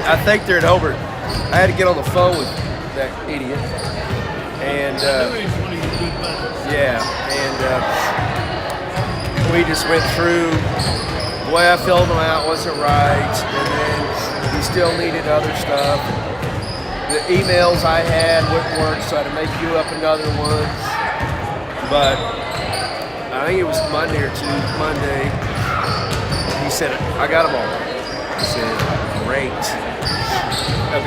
I think they're in Hobart. I had to get on the phone with that idiot. And, we just went through the way I filled them out wasn't right, and then we still needed other stuff. The emails I had wouldn't work, so I had to make you up another one. But I think it was Monday or Monday. He said, I got them all. I said, great.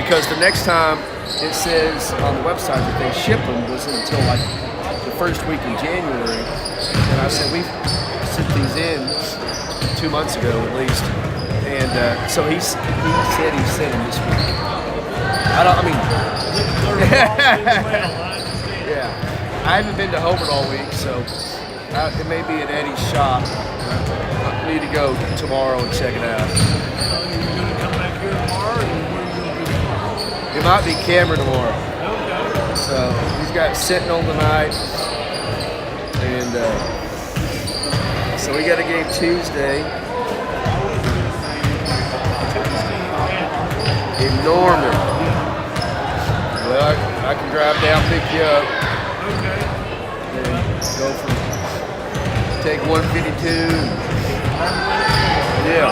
Because the next time it says on the website that they ship them was until like the first week in January. And I said, we sent these in 2 months ago at least. And so he said he sent them this week. Yeah. I haven't been to Hobart all week, so it may be at Eddie's shop. I need to go tomorrow and check it out. It might be Cameron tomorrow. So he's got Sentinel tonight. And so we got a game Tuesday in Norman. Well, I can drive down, pick you up. Okay. And go from, take 152. Yeah.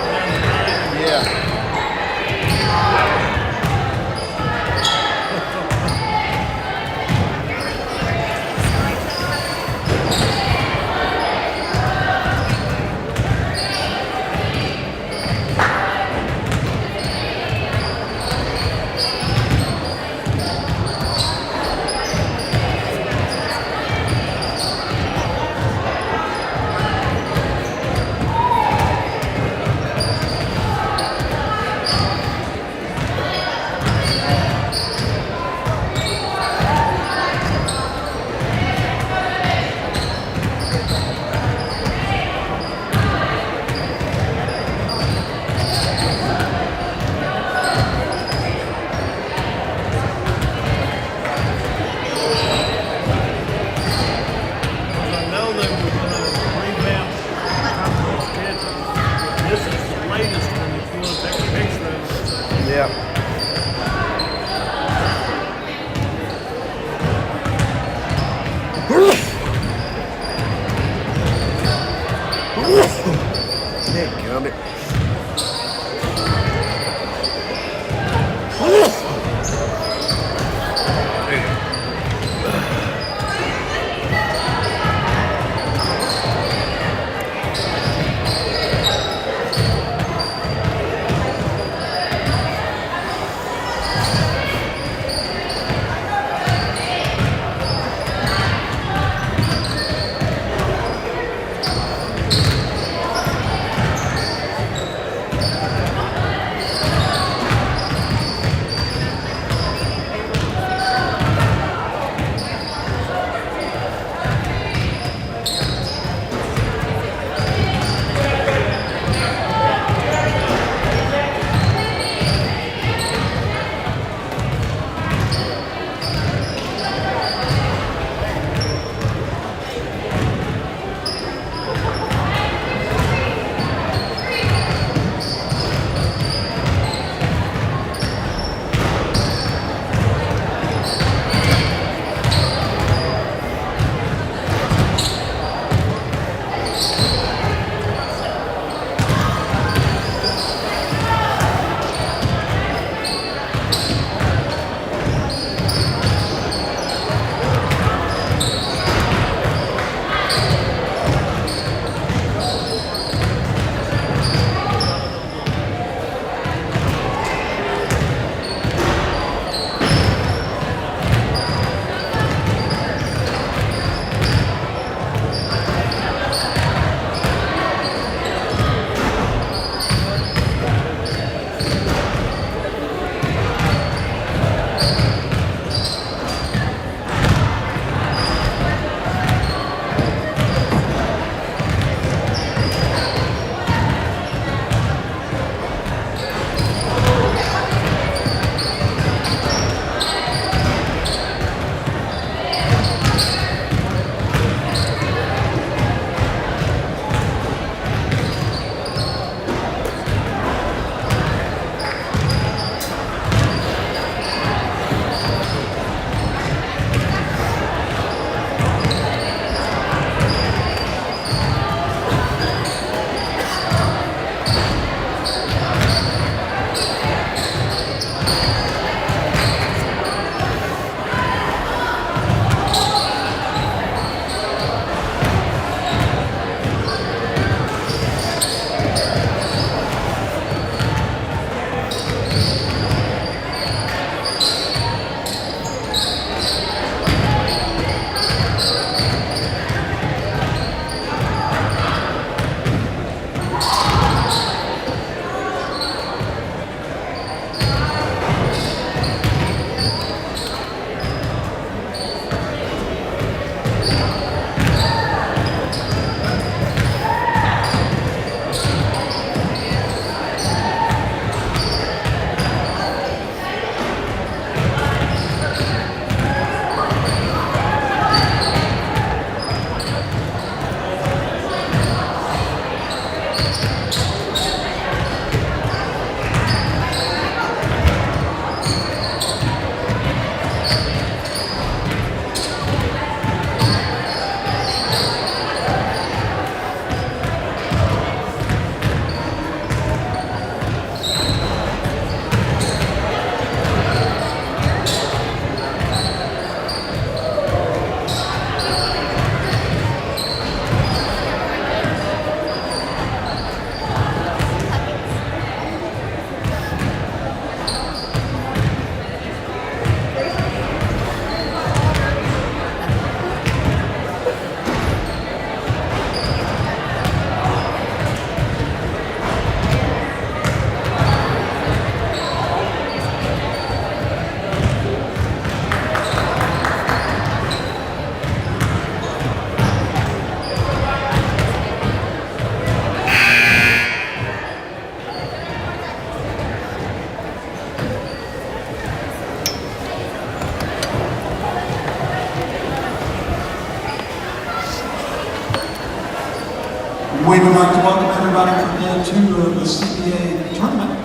We would like to welcome everybody for day 2 of the CBA tournament.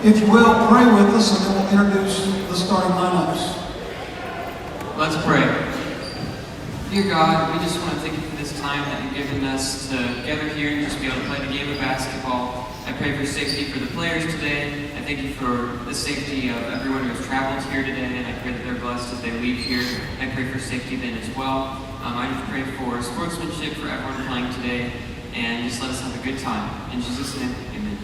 If you will, pray with us and then we'll introduce the starting lineups. Let's pray. Dear God, we just want to thank you for this time that you've given us to gather here and just be able to play the game of basketball. I pray for safety for the players today. I thank you for the safety of everyone who has traveled here today, and I pray that they're blessed as they leave here. I pray for safety then as well. I just pray for sportsmanship for everyone playing today, and just let us have a good time. In Jesus' name, amen.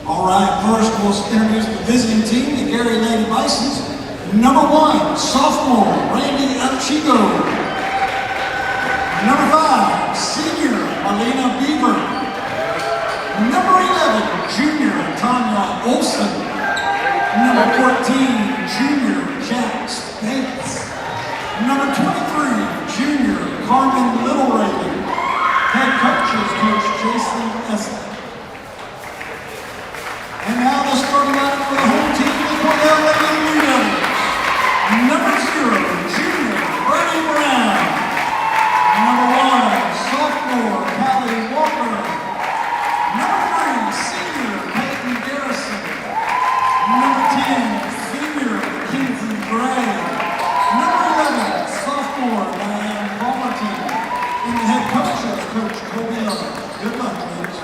All right, first we'll introduce the visiting team, the Geary Lady Bisons. Number 1, sophomore, Randy Archigo. Number 5, senior, Alina Beaver. Number 11, junior, Tanya Olson. Number 14, junior, Jack Bates. Number 23, junior, Carmen Littleraven. Head coaches, Coach Jason Essex. And now the starting lineup for the home team, the Cordell Lady Blue Devils. Number 0, junior, Bernie Brown. Number 1, sophomore, Callie Walker. Number 3, senior, Peyton Garrison. Number 10, senior, Kinsey Gray. Number 11, sophomore, Diane Palmerton. And the head coach, Coach Cordell. Good luck, ladies.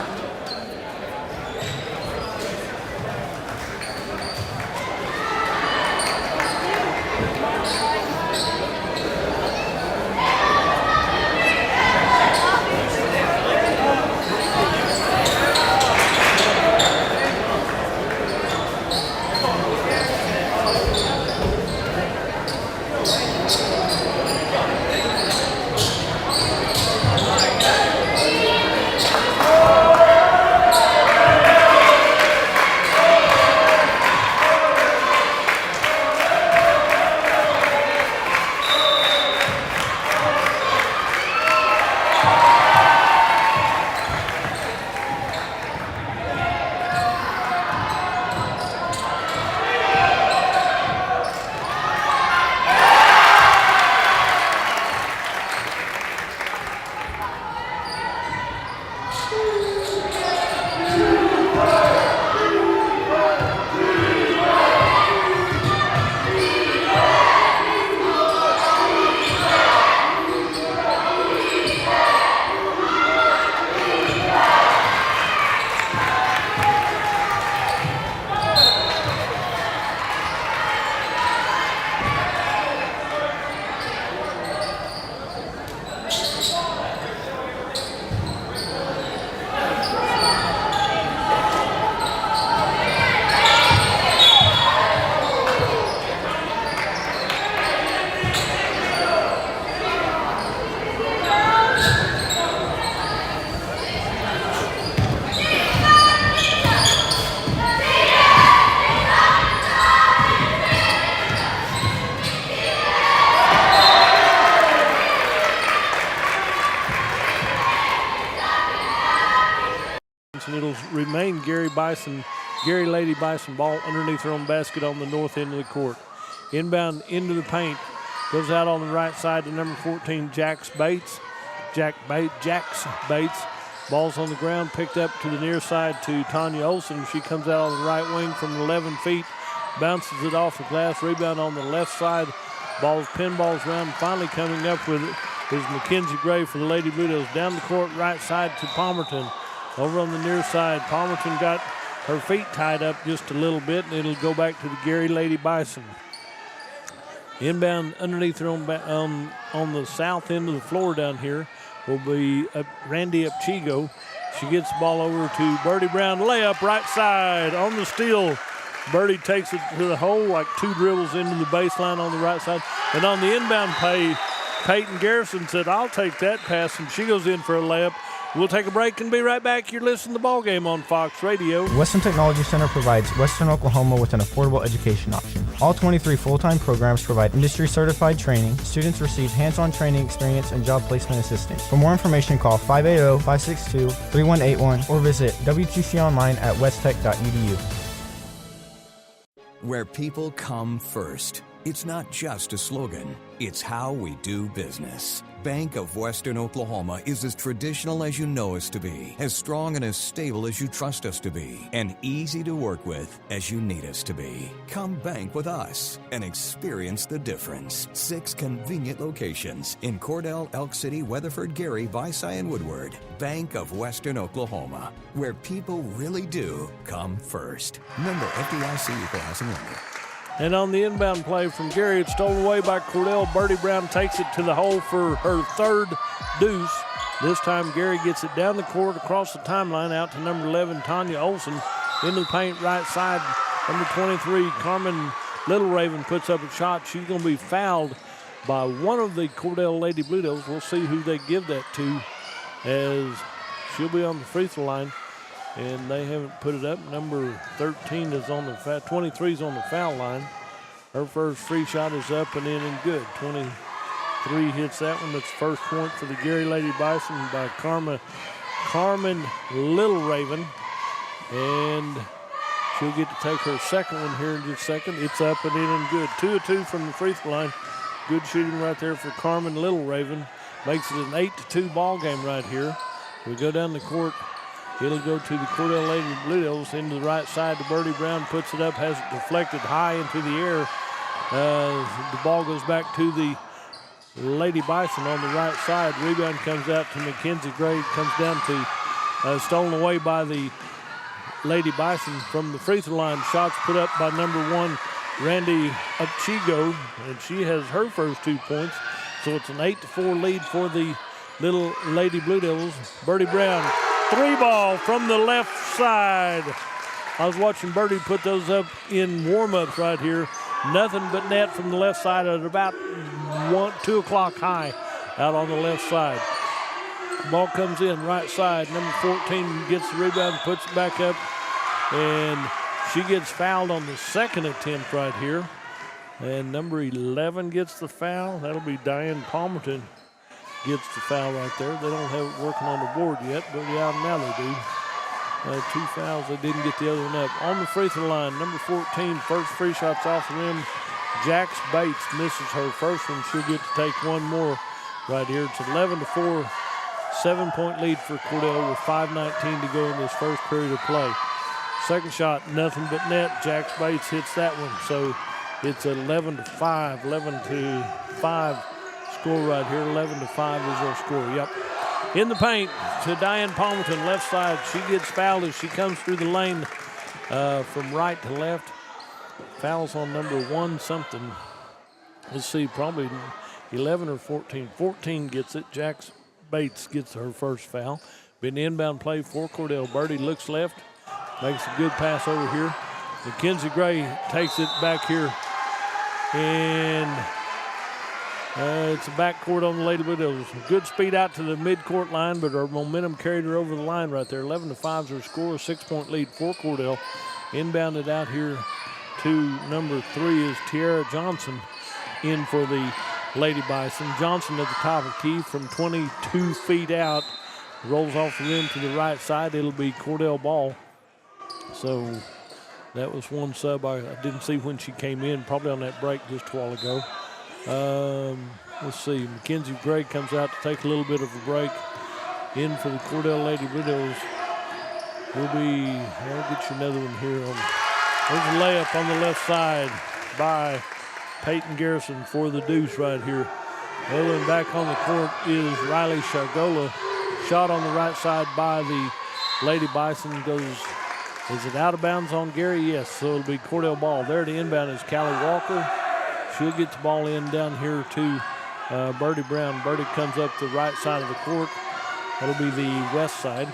And it'll remain Geary Lady Bison ball underneath her own basket on the north end of the court. Inbound into the paint. Goes out on the right side to number 14, Jax Bates. Ball's on the ground, picked up to the near side to Tanya Olson. She comes out on the right wing from 11 feet, bounces it off the glass, rebound on the left side. Pinballs around, finally coming up with it is Mackenzie Gray for the Lady Blue Devils. Down the court, right side to Palmerton. Over on the near side, Palmerton got her feet tied up just a little bit, and it'll go back to the Geary Lady Bison. Inbound underneath her on the south end of the floor down here will be Randy Upchigo. She gets the ball over to Birdie Brown. Layup right side on the steal. Birdie takes it to the hole, like 2 dribbles into the baseline on the right side. And on the inbound play, Peyton Garrison said, "I'll take that pass," and she goes in for a layup. We'll take a break and be right back. You're listening to the ball game on Fox Radio. Western Technology Center provides Western Oklahoma with an affordable education option. All 23 full-time programs provide industry-certified training. Students receive hands-on training experience and job placement assistance. For more information, call 580-562-3181 or visit WTC online at westtech.edu. Where people come first. It's not just a slogan, it's how we do business. Bank of Western Oklahoma is as traditional as you know us to be, as strong and as stable as you trust us to be, and easy to work with as you need us to be. Come bank with us and experience the difference. 6 convenient locations in Cordell, Elk City, Weatherford, Geary, Visay, and Woodward. Bank of Western Oklahoma, where people really do come first. Member FDIC equal housing lender. And on the inbound play from Geary, it's stolen away by Cordell. Birdie Brown takes it to the hole for her third deuce. This time Geary gets it down the court, across the timeline, out to number 11, Tanya Olson. Into the paint, right side, number 23, Carmen Little Raven puts up a shot. She's going to be fouled by one of the Cordell Lady Blue Devils. We'll see who they give that to, as she'll be on the free throw line. And they haven't put it up. Number 13 is on the 23 is on the foul line. Her first free shot is up and in and good. 23 hits that one. That's first point for the Geary Lady Bison by Carmen Little Raven. And she'll get to take her second one here in just a second. It's up and in and good. 2 of 2 from the free throw line. Good shooting right there for Carmen Little Raven. Makes it an 8-2 ball game right here. We go down the court. It'll go to the Cordell Lady Blue Devils into the right side to Birdie Brown. Puts it up, has it deflected high into the air. The ball goes back to the Lady Bison on the right side. Rebound comes out to Mackenzie Gray. Comes down to stolen away by the Lady Bison from the free throw line. Shots put up by number 1, Randy Upchigo, and she has her first 2 points. So it's an 8-4 lead for the little Lady Blue Devils. Birdie Brown. 3-ball from the left side. I was watching Birdie put those up in warm-ups right here. Nothing but net from the left side at about 2 o'clock high out on the left side. Ball comes in right side. Number 14 gets the rebound, puts it back up, and she gets fouled on the second attempt right here. And number 11 gets the foul. That'll be Diane Palmerton. Gets the foul right there. They don't have it working on the board yet, but yeah, now they do. 2 fouls. They didn't get the other one up. On the free throw line, number 14, first free shot's off the rim. Jax Bates misses her first one. She'll get to take one more right here. It's 11-4, 7-point lead for Cordell with 5:19 to go in this first period of play. Second shot, nothing but net. Jax Bates hits that one. So it's 11-5, 11-5. Score right here, 11-5 is our score. Yep. In the paint to Diane Palmerton, left side. She gets fouled as she comes through the lane from right to left. Fouls on number 1 something. Let's see, probably 11 or 14. 14 gets it. Jax Bates gets her first foul. Been inbound play for Cordell. Birdie looks left, makes a good pass over here. Mackenzie Gray takes it back here, and it's a backcourt on the Lady Blue Devils. Good speed out to the midcourt line, but her momentum carried her over the line right there. 11-5 is her score, a 6-point lead for Cordell. Inbounded out here to number 3 is Tiara Johnson in for the Lady Bison. Johnson at the top of the key from 22 feet out. Rolls off the rim to the right side. It'll be Cordell ball. So that was one sub I didn't see when she came in, probably on that break just a while ago. Let's see, Mackenzie Gray comes out to take a little bit of a break. In for the Cordell Lady Blue Devils will be, I'll get you another one here. There's a layup on the left side by Peyton Garrison for the deuce right here. And back on the court is Riley Shagola. Shot on the right side by the Lady Bison goes, is it out of bounds on Geary? Yes, so it'll be Cordell ball. There to inbound is Callie Walker. She'll get the ball in down here to Birdie Brown. Birdie comes up the right side of the court. That'll be the west side.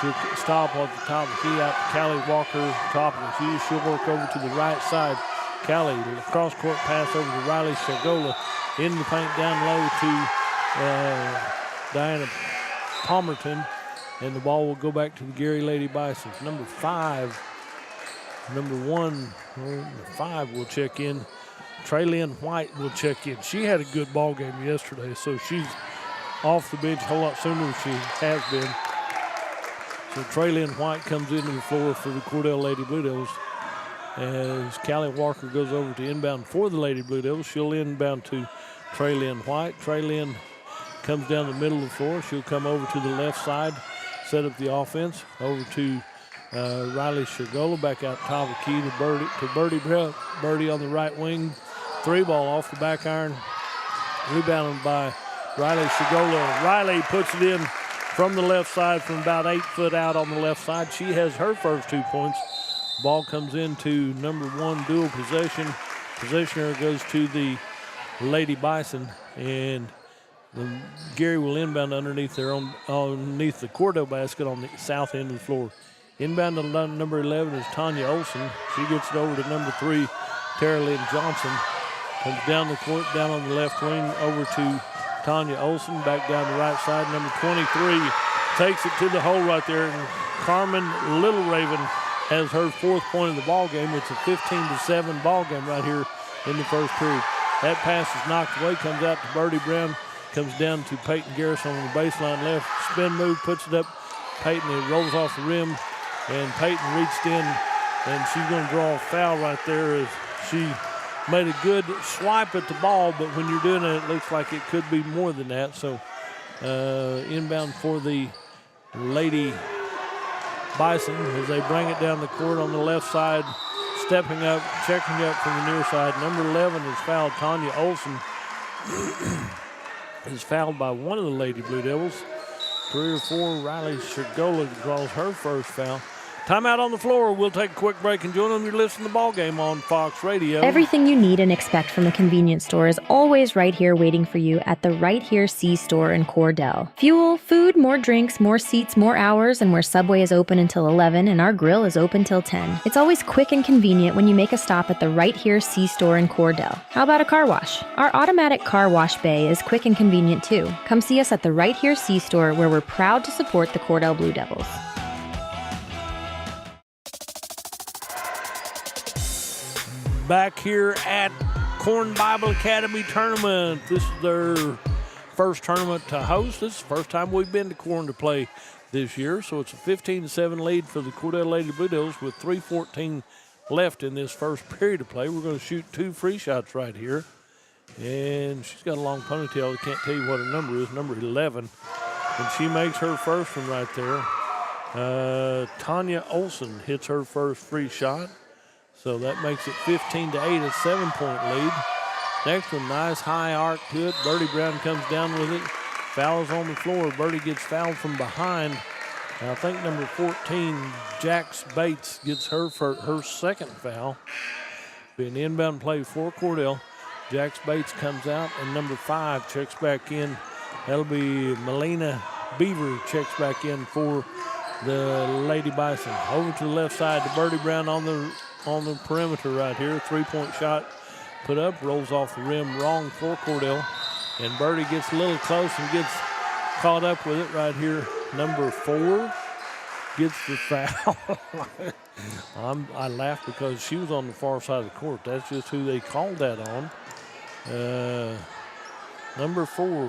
She'll stop at the top of the key out to Callie Walker, top of the key. She'll work over to the right side. Callie, cross-court pass over to Riley Shagola. In the paint down low to Diana Palmerton. And the ball will go back to the Geary Lady Bisons. Number 5 will check in. Traylyn White will check in. She had a good ball game yesterday, so she's off the bench a whole lot sooner than she has been. So Traylyn White comes into the floor for the Cordell Lady Blue Devils. as Callie Walker goes over to inbound for the Lady Blue Devils. She'll inbound to Traylyn White. Traylyn comes down the middle of the floor. She'll come over to the left side, set up the offense. Over to Riley Shigola, back out top of the key to Birdie. Birdie on the right wing. 3-ball off the back iron. Rebounded by Riley Shigola. Riley puts it in from the left side from about 8 foot out on the left side. She has her first 2 points. Ball comes into number 1 dual possession. Possessioner goes to the Lady Bison, and Geary will inbound underneath underneath the Cordell basket on the south end of the floor. Inbound to number 11 is Tanya Olson. She gets it over to number 3, Tara Lynn Johnson. Comes down the court, down on the left wing, over to Tanya Olson, back down the right side. Number 23 takes it to the hole right there, and Carmen Little Raven has her 4th point of the ball game. It's a 15-7 ball game right here in the first period. That pass is knocked away, comes out to Birdie Brown, comes down to Peyton Garrison on the baseline left. Spin move, puts it up. Peyton, it rolls off the rim, and Peyton reached in, and she's going to draw a foul right there as she made a good swipe at the ball, but when you're doing it, it looks like it could be more than that. So inbound for the Lady Bison as they bring it down the court on the left side, stepping up, checking up from the near side. Number 11 is fouled. Tanya Olson is fouled by one of the Lady Blue Devils. 3 or 4, Riley Shigola draws her first foul. Timeout on the floor. We'll take a quick break and join them. You're listening to the ball game on Fox Radio. Everything you need and expect from the convenience store is always right here waiting for you at the Right Here C-Store in Cordell. Fuel, food, more drinks, more seats, more hours, and where Subway is open until 11 and our grill is open till 10. It's always quick and convenient when you make a stop at the Right Here C-Store in Cordell. How about a car wash? Our automatic car wash bay is quick and convenient too. Come see us at the Right Here C-Store, where we're proud to support the Cordell Blue Devils. Back here at Corn Bible Academy Tournament. This is their first tournament to host. This is the first time we've been to Corn to play this year. So it's a 15-7 lead for the Cordell Lady Blue Devils with 3:14 left in this first period of play. We're going to shoot 2 free shots right here. And she's got a long ponytail. I can't tell you what her number is, number 11. And she makes her first one right there. Tanya Olson hits her first free shot. So that makes it 15-8, a 7-point lead. Next one, nice high arc to it. Birdie Brown comes down with it. Fouls on the floor. Birdie gets fouled from behind. And I think number 14, Jax Bates, gets her second foul. Be an inbound play for Cordell. Jax Bates comes out, and number 5 checks back in. That'll be Melina Beaver checks back in for the Lady Bison. Over to the left side to Birdie Brown on the perimeter right here. 3-point shot put up, rolls off the rim wrong for Cordell. And Birdie gets a little close and gets caught up with it right here. Number 4 gets the foul. I laugh because she was on the far side of the court. That's just who they called that on. Number 4,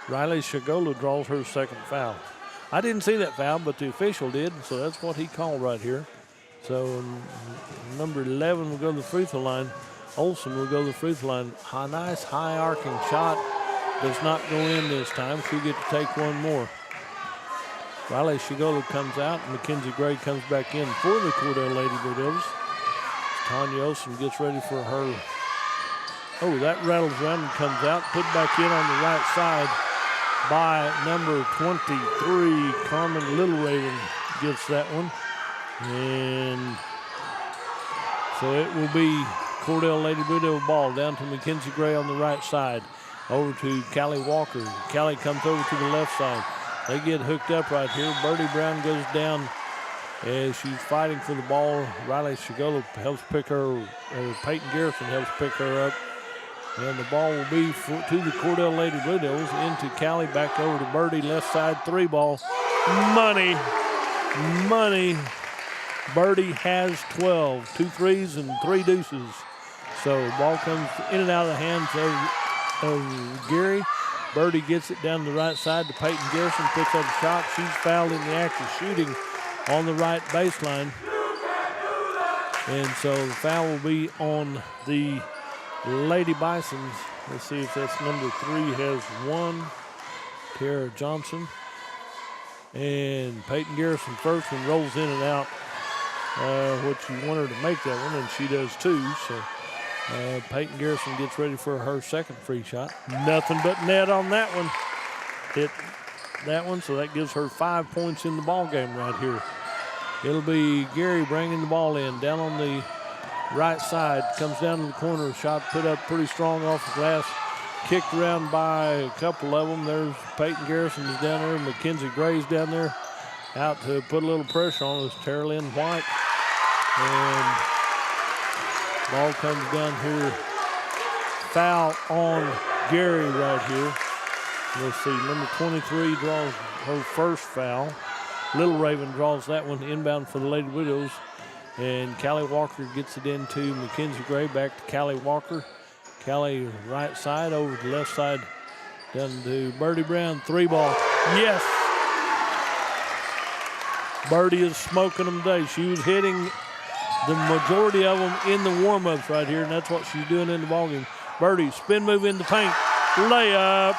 Riley Shigola draws her second foul. I didn't see that foul, but the official did, so that's what he called right here. So number 11 will go to the free throw line. Olson will go to the free throw line. Nice high arcing shot. Does not go in this time. She'll get to take one more. Riley Shigola comes out. Mackenzie Gray comes back in for the Cordell Lady Blue Devils. Tanya Olson gets ready for her. Oh, that rattles around and comes out. Put back in on the right side by number 23. Carmen Little Raven gets that one. And so it will be Cordell Lady Blue Devil ball down to Mackenzie Gray on the right side. Over to Callie Walker. Callie comes over to the left side. They get hooked up right here. Birdie Brown goes down as she's fighting for the ball. Riley Shigola helps pick her, or Peyton Garrison helps pick her up. And the ball will be to the Cordell Lady Blue Devils. Into Callie, back over to Birdie, left side 3-ball. Money. Birdie has 12, 2 threes and 3 deuces. So ball comes in and out of the hands of Geary. Birdie gets it down the right side to Peyton Garrison, picks up a shot. She's fouled in the act of shooting on the right baseline. And so the foul will be on the Lady Bisons. Let's see if that's number 3 has 1. Tara Johnson. And Peyton Garrison, first one, rolls in and out. What you want her to make that one, and she does too. So Peyton Garrison gets ready for her second free shot. Nothing but net on that one. Hit that one, so that gives her 5 points in the ball game right here. It'll be Geary bringing the ball in down on the right side. Comes down to the corner. Shot put up pretty strong off the glass. Kicked around by a couple of them. There's Peyton Garrison is down there. Mackenzie Gray's down there. Out to put a little pressure on is Tara Lynn White. And ball comes down here. Foul on Geary right here. Let's see, number 23 draws her first foul. Little Raven draws that one inbound for the Lady Widows. And Callie Walker gets it into Mackenzie Gray. Back to Callie Walker. Callie right side over to the left side. Down to Birdie Brown. 3-ball. Yes! Birdie is smoking them today. She was hitting the majority of them in the warm-ups right here, and that's what she's doing in the ballgame. Birdie, spin move in the paint. Layup.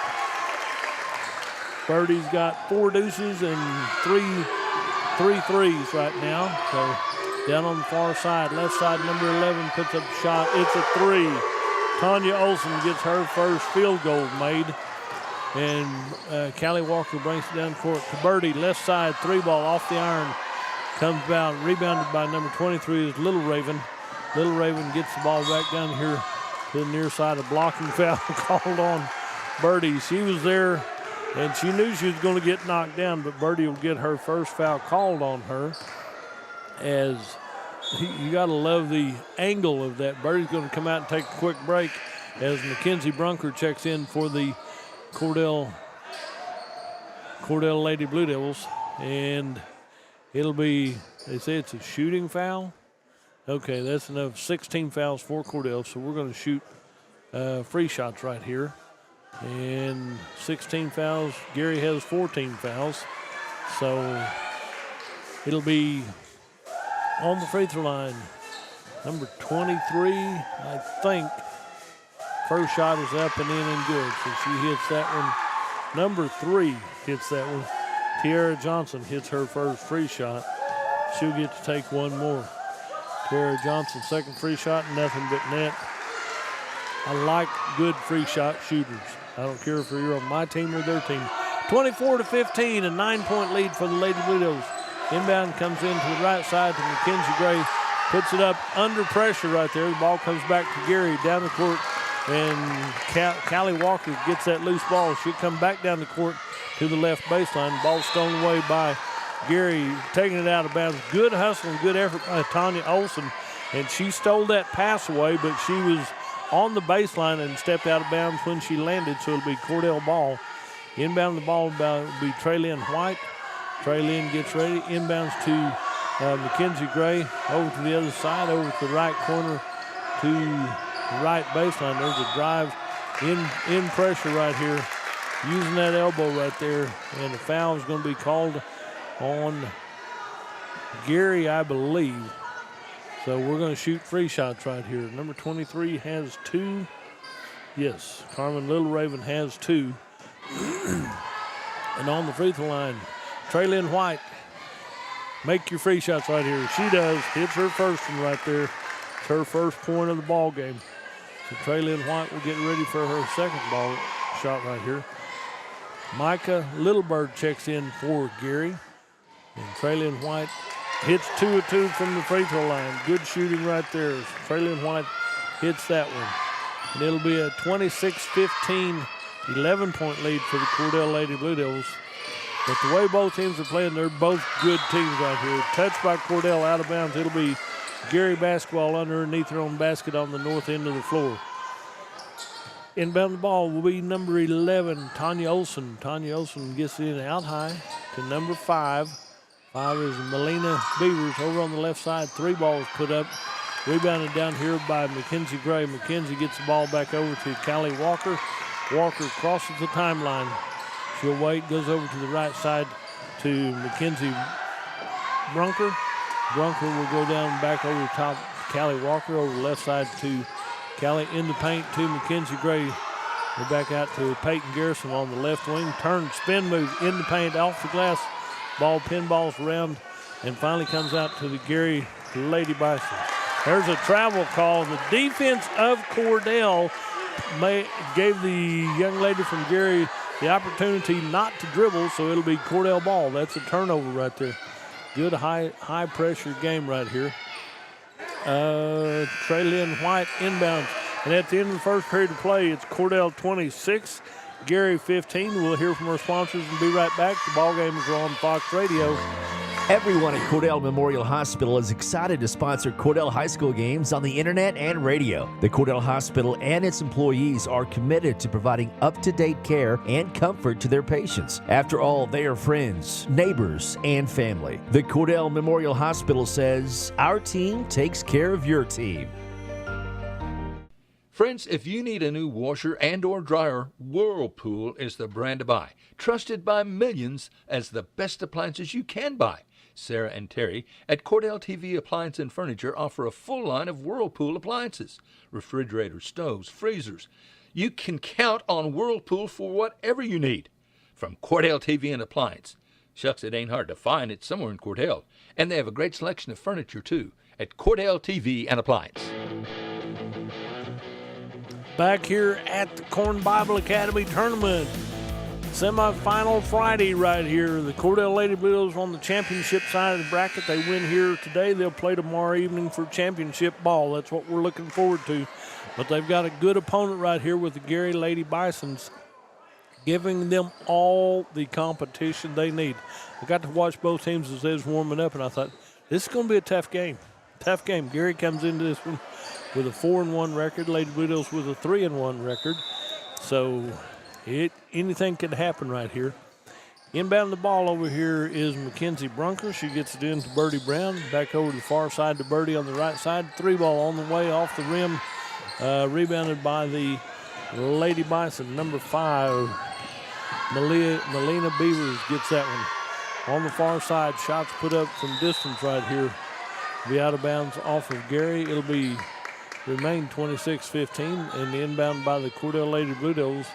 Birdie's got 4 deuces and three threes right now. So down on the far side, left side, number 11 puts up a shot. It's a 3. Tanya Olson gets her first field goal made. And Callie Walker brings it down court to Birdie. Left side, 3-ball off the iron. Comes down, rebounded by number 23 is Little Raven. Little Raven gets the ball back down here to the near side. A blocking foul called on Birdie. She was there, and she knew she was going to get knocked down, but Birdie will get her first foul called on her. As you got to love the angle of that. Birdie's going to come out and take a quick break as Mackenzie Brunker checks in for the Cordell Lady Blue Devils. And it'll be, they say it's a shooting foul. Okay, that's enough. 16 fouls for Cordell, so we're going to shoot free shots right here. And 16 fouls. Geary has 14 fouls. So it'll be on the free throw line. Number 23, I think. First shot is up and in and good. So she hits that one. Number 3 hits that one. Tiara Johnson hits her first free shot. She'll get to take one more. Tiara Johnson, second free shot, nothing but net. I like good free shot shooters. I don't care if you're on my team or their team. 24-15, a 9-point lead for the Lady Blue Devils. Inbound comes in to the right side to Mackenzie Gray. Puts it up under pressure right there. The ball comes back to Geary down the court. And Callie Walker gets that loose ball. She'll come back down the court to the left baseline. Ball stolen away by Geary, taking it out of bounds. Good hustle and good effort by Tanya Olson. And she stole that pass away, but she was on the baseline and stepped out of bounds when she landed, so it'll be Cordell ball. Inbound the ball will be Trey Lynn White. Trey Lynn gets ready. Inbounds to Mackenzie Gray. Over to the other side, over to the right corner to the right baseline. There's a drive in pressure right here. Using that elbow right there. And the foul is going to be called on Geary, I believe. So we're going to shoot free shots right here. Number 23 has 2. Yes, Carmen Little Raven has 2. And on the free throw line, Trey Lynn White. Make your free shots right here. She does. Hits her first one right there. It's her first point of the ball game. So Trey Lynn White will get ready for her second ball shot right here. Micah Littlebird checks in for Geary. And Trey Lynn White hits 2 of 2 from the free throw line. Good shooting right there. Trey Lynn White hits that one. And it'll be a 26-15, 11-point lead for the Cordell Lady Blue Devils. But the way both teams are playing, they're both good teams right here. Touched by Cordell out of bounds. It'll be Geary basketball underneath their own basket on the north end of the floor. Inbound the ball will be number 11, Tanya Olson. Tanya Olson gets it in out high to number 5. 5 is Melina Beavers over on the left side. 3 balls put up. Rebounded down here by Mackenzie Gray. Mackenzie gets the ball back over to Callie Walker. Walker crosses the timeline. She'll wait, goes over to the right side to Mackenzie Brunker. Brunker will go down back over the top Callie Walker. Over the left side to Callie in the paint to Mackenzie Gray. We're back out to Peyton Garrison on the left wing. Turn, spin move in the paint, off the glass. Ball pinballs around and finally comes out to the Geary Lady Bison. There's a travel call. The defense of Cordell gave the young lady from Geary the opportunity not to dribble, so it'll be Cordell ball. That's a turnover right there. Good high pressure game right here. Traylyn White inbounds. And at the end of the first period of play, it's Cordell 26, Geary 15. We'll hear from our sponsors and be right back. The ball game is on Fox Radio. Everyone at Cordell Memorial Hospital is excited to sponsor Cordell High School games on the internet and radio. The Cordell Hospital and its employees are committed to providing up-to-date care and comfort to their patients. After all, they are friends, neighbors, and family. The Cordell Memorial Hospital says, our team takes care of your team. Friends, if you need a new washer and or dryer, Whirlpool is the brand to buy. Trusted by millions as the best appliances you can buy. Sarah and Terry at Cordell TV Appliance and Furniture offer a full line of Whirlpool appliances, refrigerators, stoves, freezers. You can count on Whirlpool for whatever you need. From Cordell TV and Appliance. Shucks, it ain't hard to find. It's somewhere in Cordell. And they have a great selection of furniture, too, at Cordell TV and Appliance. Back here at the Corn Bible Academy Tournament. Semifinal Friday right here. The Cordell Lady Blues on the championship side of the bracket. They win here today. They'll play tomorrow evening for championship ball. That's what we're looking forward to. But they've got a good opponent right here with the Geary Lady Bisons, giving them all the competition they need. I got to watch both teams as they was warming up, and I thought, this is going to be a tough game. Tough game. Geary comes into this one with a 4-1 record. Lady Blue Devils with a 3-1 record. So anything could happen right here. Inbound the ball over here is Mackenzie Brunker. She gets it into Birdie Brown. Back over to the far side to Birdie on the right side. 3-ball on the way off the rim. Rebounded by the Lady Bison. Number 5, Melina Beavers gets that one. On the far side, shots put up from distance right here. Be out of bounds off of Geary. It'll remain 26-15, and inbound by the Cordell Lady Blue Devils.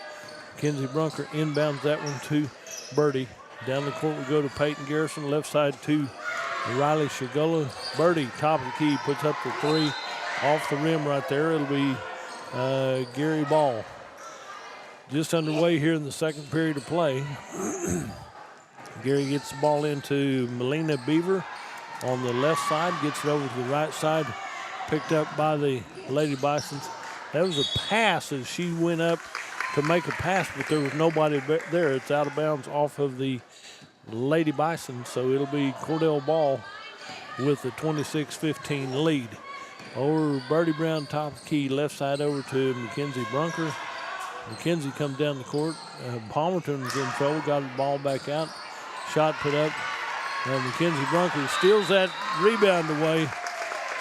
Mackenzie Brunker inbounds that one to Birdie. Down the court we go to Peyton Garrison. Left side to Riley Shagola. Birdie, top of the key, puts up the 3 off the rim right there. It'll be Geary ball. Just underway here in the second period of play. Geary gets the ball into Melina Beaver on the left side, gets it over to the right side, picked up by the Lady Bisons. That was a pass as she went up to make a pass, but there was nobody there. It's out of bounds off of the Lady Bison, so it'll be Cordell ball with the 26-15 lead. Over Birdie Brown, top of the key, left side over to Mackenzie Brunker. Mackenzie comes down the court. Palmerton's in trouble, got the ball back out. Shot put up. Mackenzie Brunker steals that rebound away.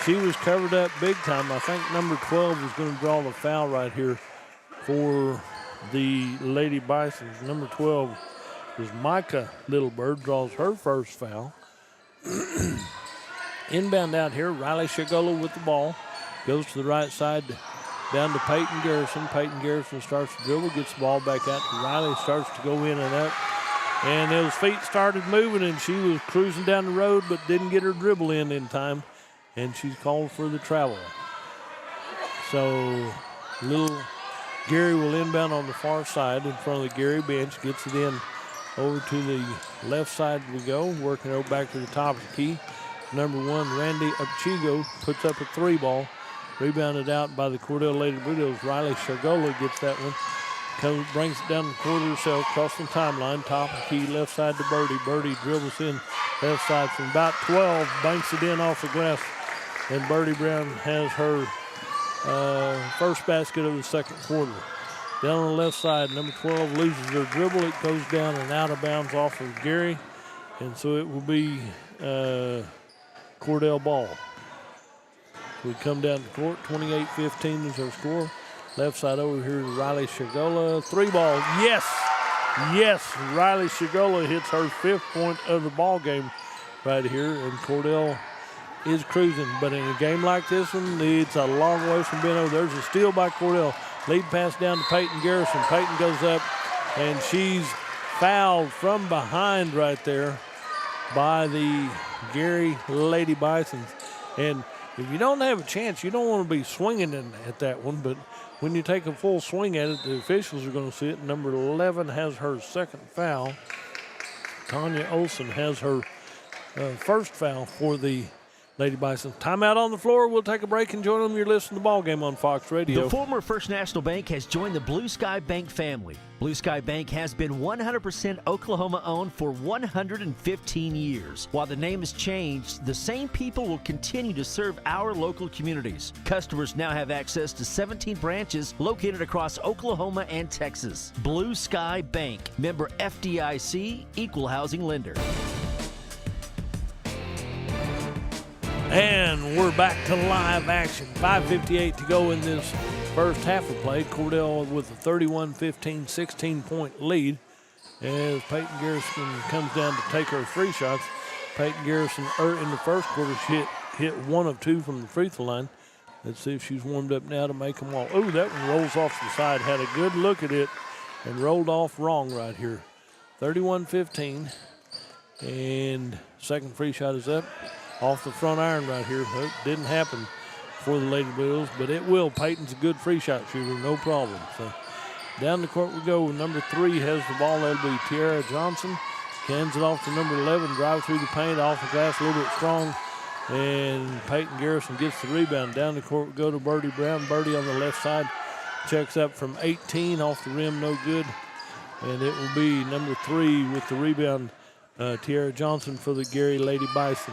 She was covered up big time. I think number 12 is going to draw the foul right here for the Lady Bisons. Number 12 is Micah Littlebird, draws her first foul. Inbound out here, Riley Shagola with the ball. Goes to the right side, down to Peyton Garrison. Peyton Garrison starts to dribble, gets the ball back out to Riley, starts to go in and up. And those feet started moving, and she was cruising down the road, but didn't get her dribble in time. And she's called for the travel. So, little Geary will inbound on the far side in front of the Geary bench, gets it in over to the left side we go, working over back to the top of the key. Number 1, Randy Upchigo, puts up a 3-ball. Rebounded out by the Cordell Lady Blue Devils. Riley Shagola gets that one. Brings it down the court herself, across the timeline, top of the key, left side to Birdie. Birdie dribbles in left side from about 12, banks it in off the glass, and Birdie Brown has her first basket of the second quarter. Down on the left side, number 12 loses her dribble. It goes down and out of bounds off of Geary, and so it will be Cordell ball. We come down the court, 28-15 is our score. Left side over here to Riley Shagola. 3-ball, yes, Riley Shagola hits her 5th point of the ball game right here, and Cordell is cruising. But in a game like this one, it's a long way from being over. There's a steal by Cordell. Lead pass down to Peyton Garrison. Peyton goes up, and she's fouled from behind right there by the Geary Lady Bisons. And if you don't have a chance, you don't want to be swinging at that one, but when you take a full swing at it, the officials are going to see it. Number 11 has her second foul. Tanya Olson has her first foul for the Lady Bison. Timeout on the floor. We'll take a break and join them. You're listening to the ball game on Fox Radio. The former First National Bank has joined the Blue Sky Bank family. Blue Sky Bank has been 100% Oklahoma-owned for 115 years. While the name has changed, the same people will continue to serve our local communities. Customers now have access to 17 branches located across Oklahoma and Texas. Blue Sky Bank, member FDIC, equal housing lender. And we're back to live action. 5:58 to go in this first half of play. Cordell with a 31-15, 16-point lead as Peyton Garrison comes down to take her free shots. Peyton Garrison in the first quarter, she hit 1 of 2 from the free throw line. Let's see if she's warmed up now to make them all. Oh, that one rolls off the side. Had a good look at it and rolled off wrong right here. 31-15, and second free shot is up. Off the front iron right here. It didn't happen for the Lady Blues, but it will. Peyton's a good free shot shooter, no problem. So down the court we go. Number 3 has the ball. That'll be Tiara Johnson. Hands it off to number 11. Drive through the paint, off the glass, a little bit strong. And Peyton Garrison gets the rebound. Down the court we go to Birdie Brown. Birdie on the left side checks up from 18. Off the rim, no good. And it will be number 3 with the rebound, Tiara Johnson for the Geary Lady Bison.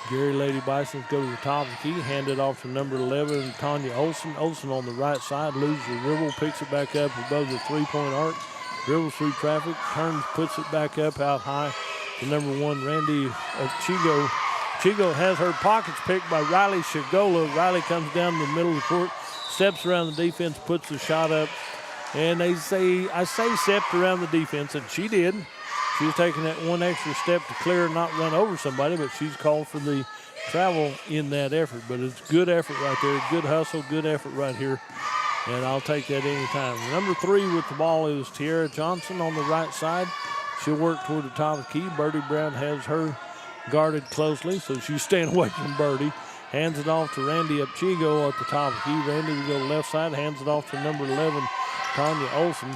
Geary Lady Bisons go to the top of the key, hand it off to number 11, Tanya Olson. Olson on the right side, loses the dribble, picks it back up above the three-point arc, dribbles through traffic, turns, puts it back up out high to number 1, Randy Chigo. Chigo has her pockets picked by Riley Shigola. Riley comes down the middle of the court, steps around the defense, puts the shot up, and I say stepped around the defense, and she did. She's taking that one extra step to clear and not run over somebody, but she's called for the travel in that effort. But it's good effort right there, good hustle, good effort right here, and I'll take that anytime. Number 3 with the ball is Tiara Johnson on the right side. She'll work toward the top of the key. Birdie Brown has her guarded closely, so she's staying away from Birdie. Hands it off to Randy Upchigo at the top of the key. Randy will go left side, hands it off to number 11, Tanya Olson.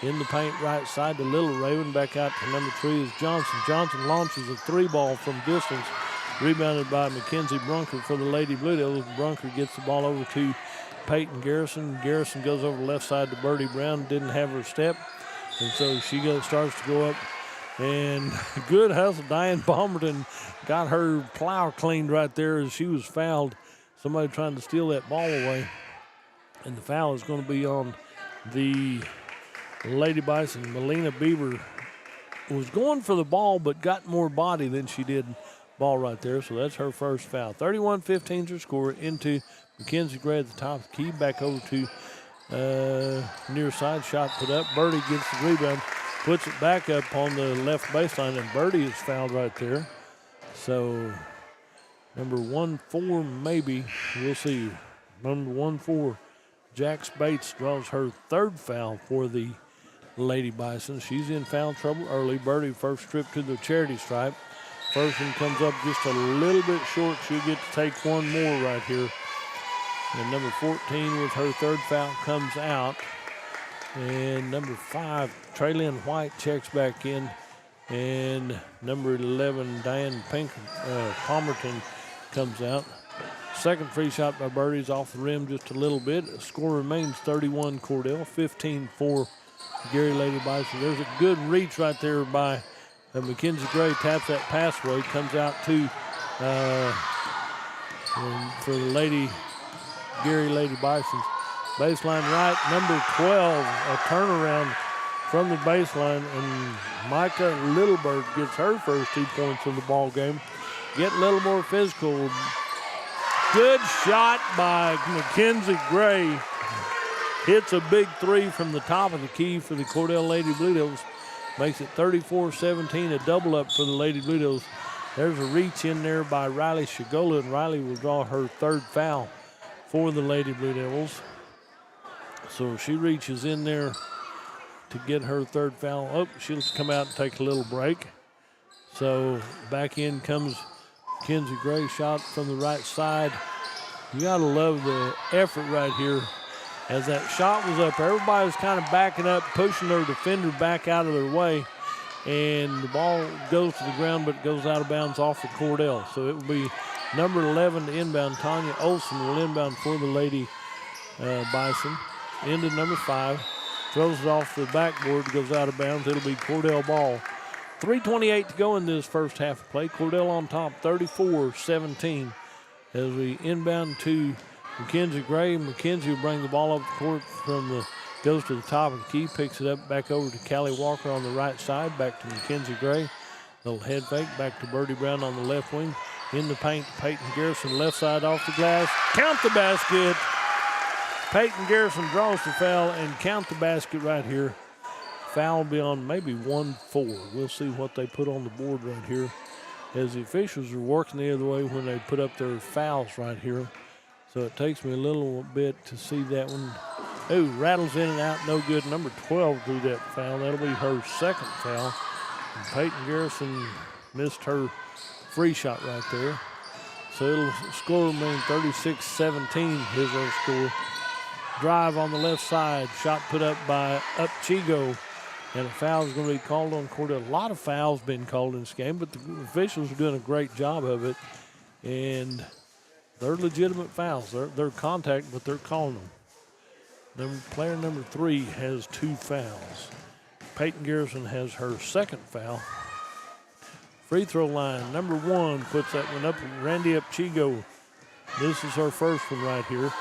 In the paint right side to Little Raven. Back out to number 3 is Johnson. Johnson launches a 3-ball from distance. Rebounded by Mackenzie Brunker for the Lady Blue Devils. Brunker gets the ball over to Peyton Garrison. Garrison goes over the left side to Birdie Brown. Didn't have her step. And so she starts to go up. And good hustle. Diane Palmerton got her plow cleaned right there as she was fouled. Somebody trying to steal that ball away. And the foul is going to be on the Lady Bison. Melina Bieber was going for the ball but got more body than she did ball right there, so that's her first foul. 31-15 to score into Mackenzie Gray at the top of the key. Back over to near side. Shot put up. Birdie gets the rebound, puts it back up on the left baseline, and Birdie is fouled right there. So number 1-4 maybe. We'll see. Number 1-4, Jax Bates draws her third foul for the Lady Bison. She's in foul trouble early. Birdie first trip to the charity stripe. First one comes up just a little bit short. She'll get to take one more right here. And number 14 with her third foul comes out. And number 5, Traylyn White checks back in. And number 11, Diane Palmerton comes out. Second free shot by Birdie is off the rim just a little bit. The score remains 31 Cordell, 15 for Geary Lady Bison. There's a good reach right there by Mackenzie Gray. Taps that pass away. Comes out to for the Geary Lady Bisons. Baseline right, number 12, a turnaround from the baseline, and Micah Littleberg gets her first 2 points in the ball game. Get a little more physical. Good shot by Mackenzie Gray. Hits a big 3 from the top of the key for the Cordell Lady Blue Devils. Makes it 34-17, a double up for the Lady Blue Devils. There's a reach in there by Riley Shigola, and Riley will draw her third foul for the Lady Blue Devils. So she reaches in there to get her third foul. Oh, she'll come out and take a little break. So back in comes Mackenzie Gray, shot from the right side. You got to love the effort right here. As that shot was up, everybody was kind of backing up, pushing their defender back out of their way. And the ball goes to the ground, but it goes out of bounds off of Cordell. So it will be number 11 to inbound. Tanya Olson will inbound for the Lady Bison. Into number 5. Throws it off the backboard, goes out of bounds. It'll be Cordell ball. 3:28 to go in this first half of play. Cordell on top, 34-17. As we inbound to Mackenzie Gray. Mackenzie will bring the ball up the court goes to the top of the key, picks it up back over to Callie Walker on the right side, back to Mackenzie Gray. Little head fake, back to Birdie Brown on the left wing. In the paint, Peyton Garrison, left side off the glass. Count the basket. Peyton Garrison draws the foul and count the basket right here. Foul will be on maybe 1-4. We'll see what they put on the board right here, as the officials are working the other way when they put up their fouls right here. So it takes me a little bit to see that one. Ooh, rattles in and out, no good. Number 12 drew that foul. That'll be her second foul. And Peyton Garrison missed her free shot right there. So it'll score remain 36-17 is our score. Drive on the left side, shot put up by Upchigo. And a foul is going to be called on Cordell. A lot of fouls been called in this game, but the officials are doing a great job of it. And they're legitimate fouls. They're contact, but they're calling them. Player number 3 has 2 fouls. Peyton Garrison has her second foul. Free throw line, number 1 puts that one up. Randy Upchigo. This is her first one right here.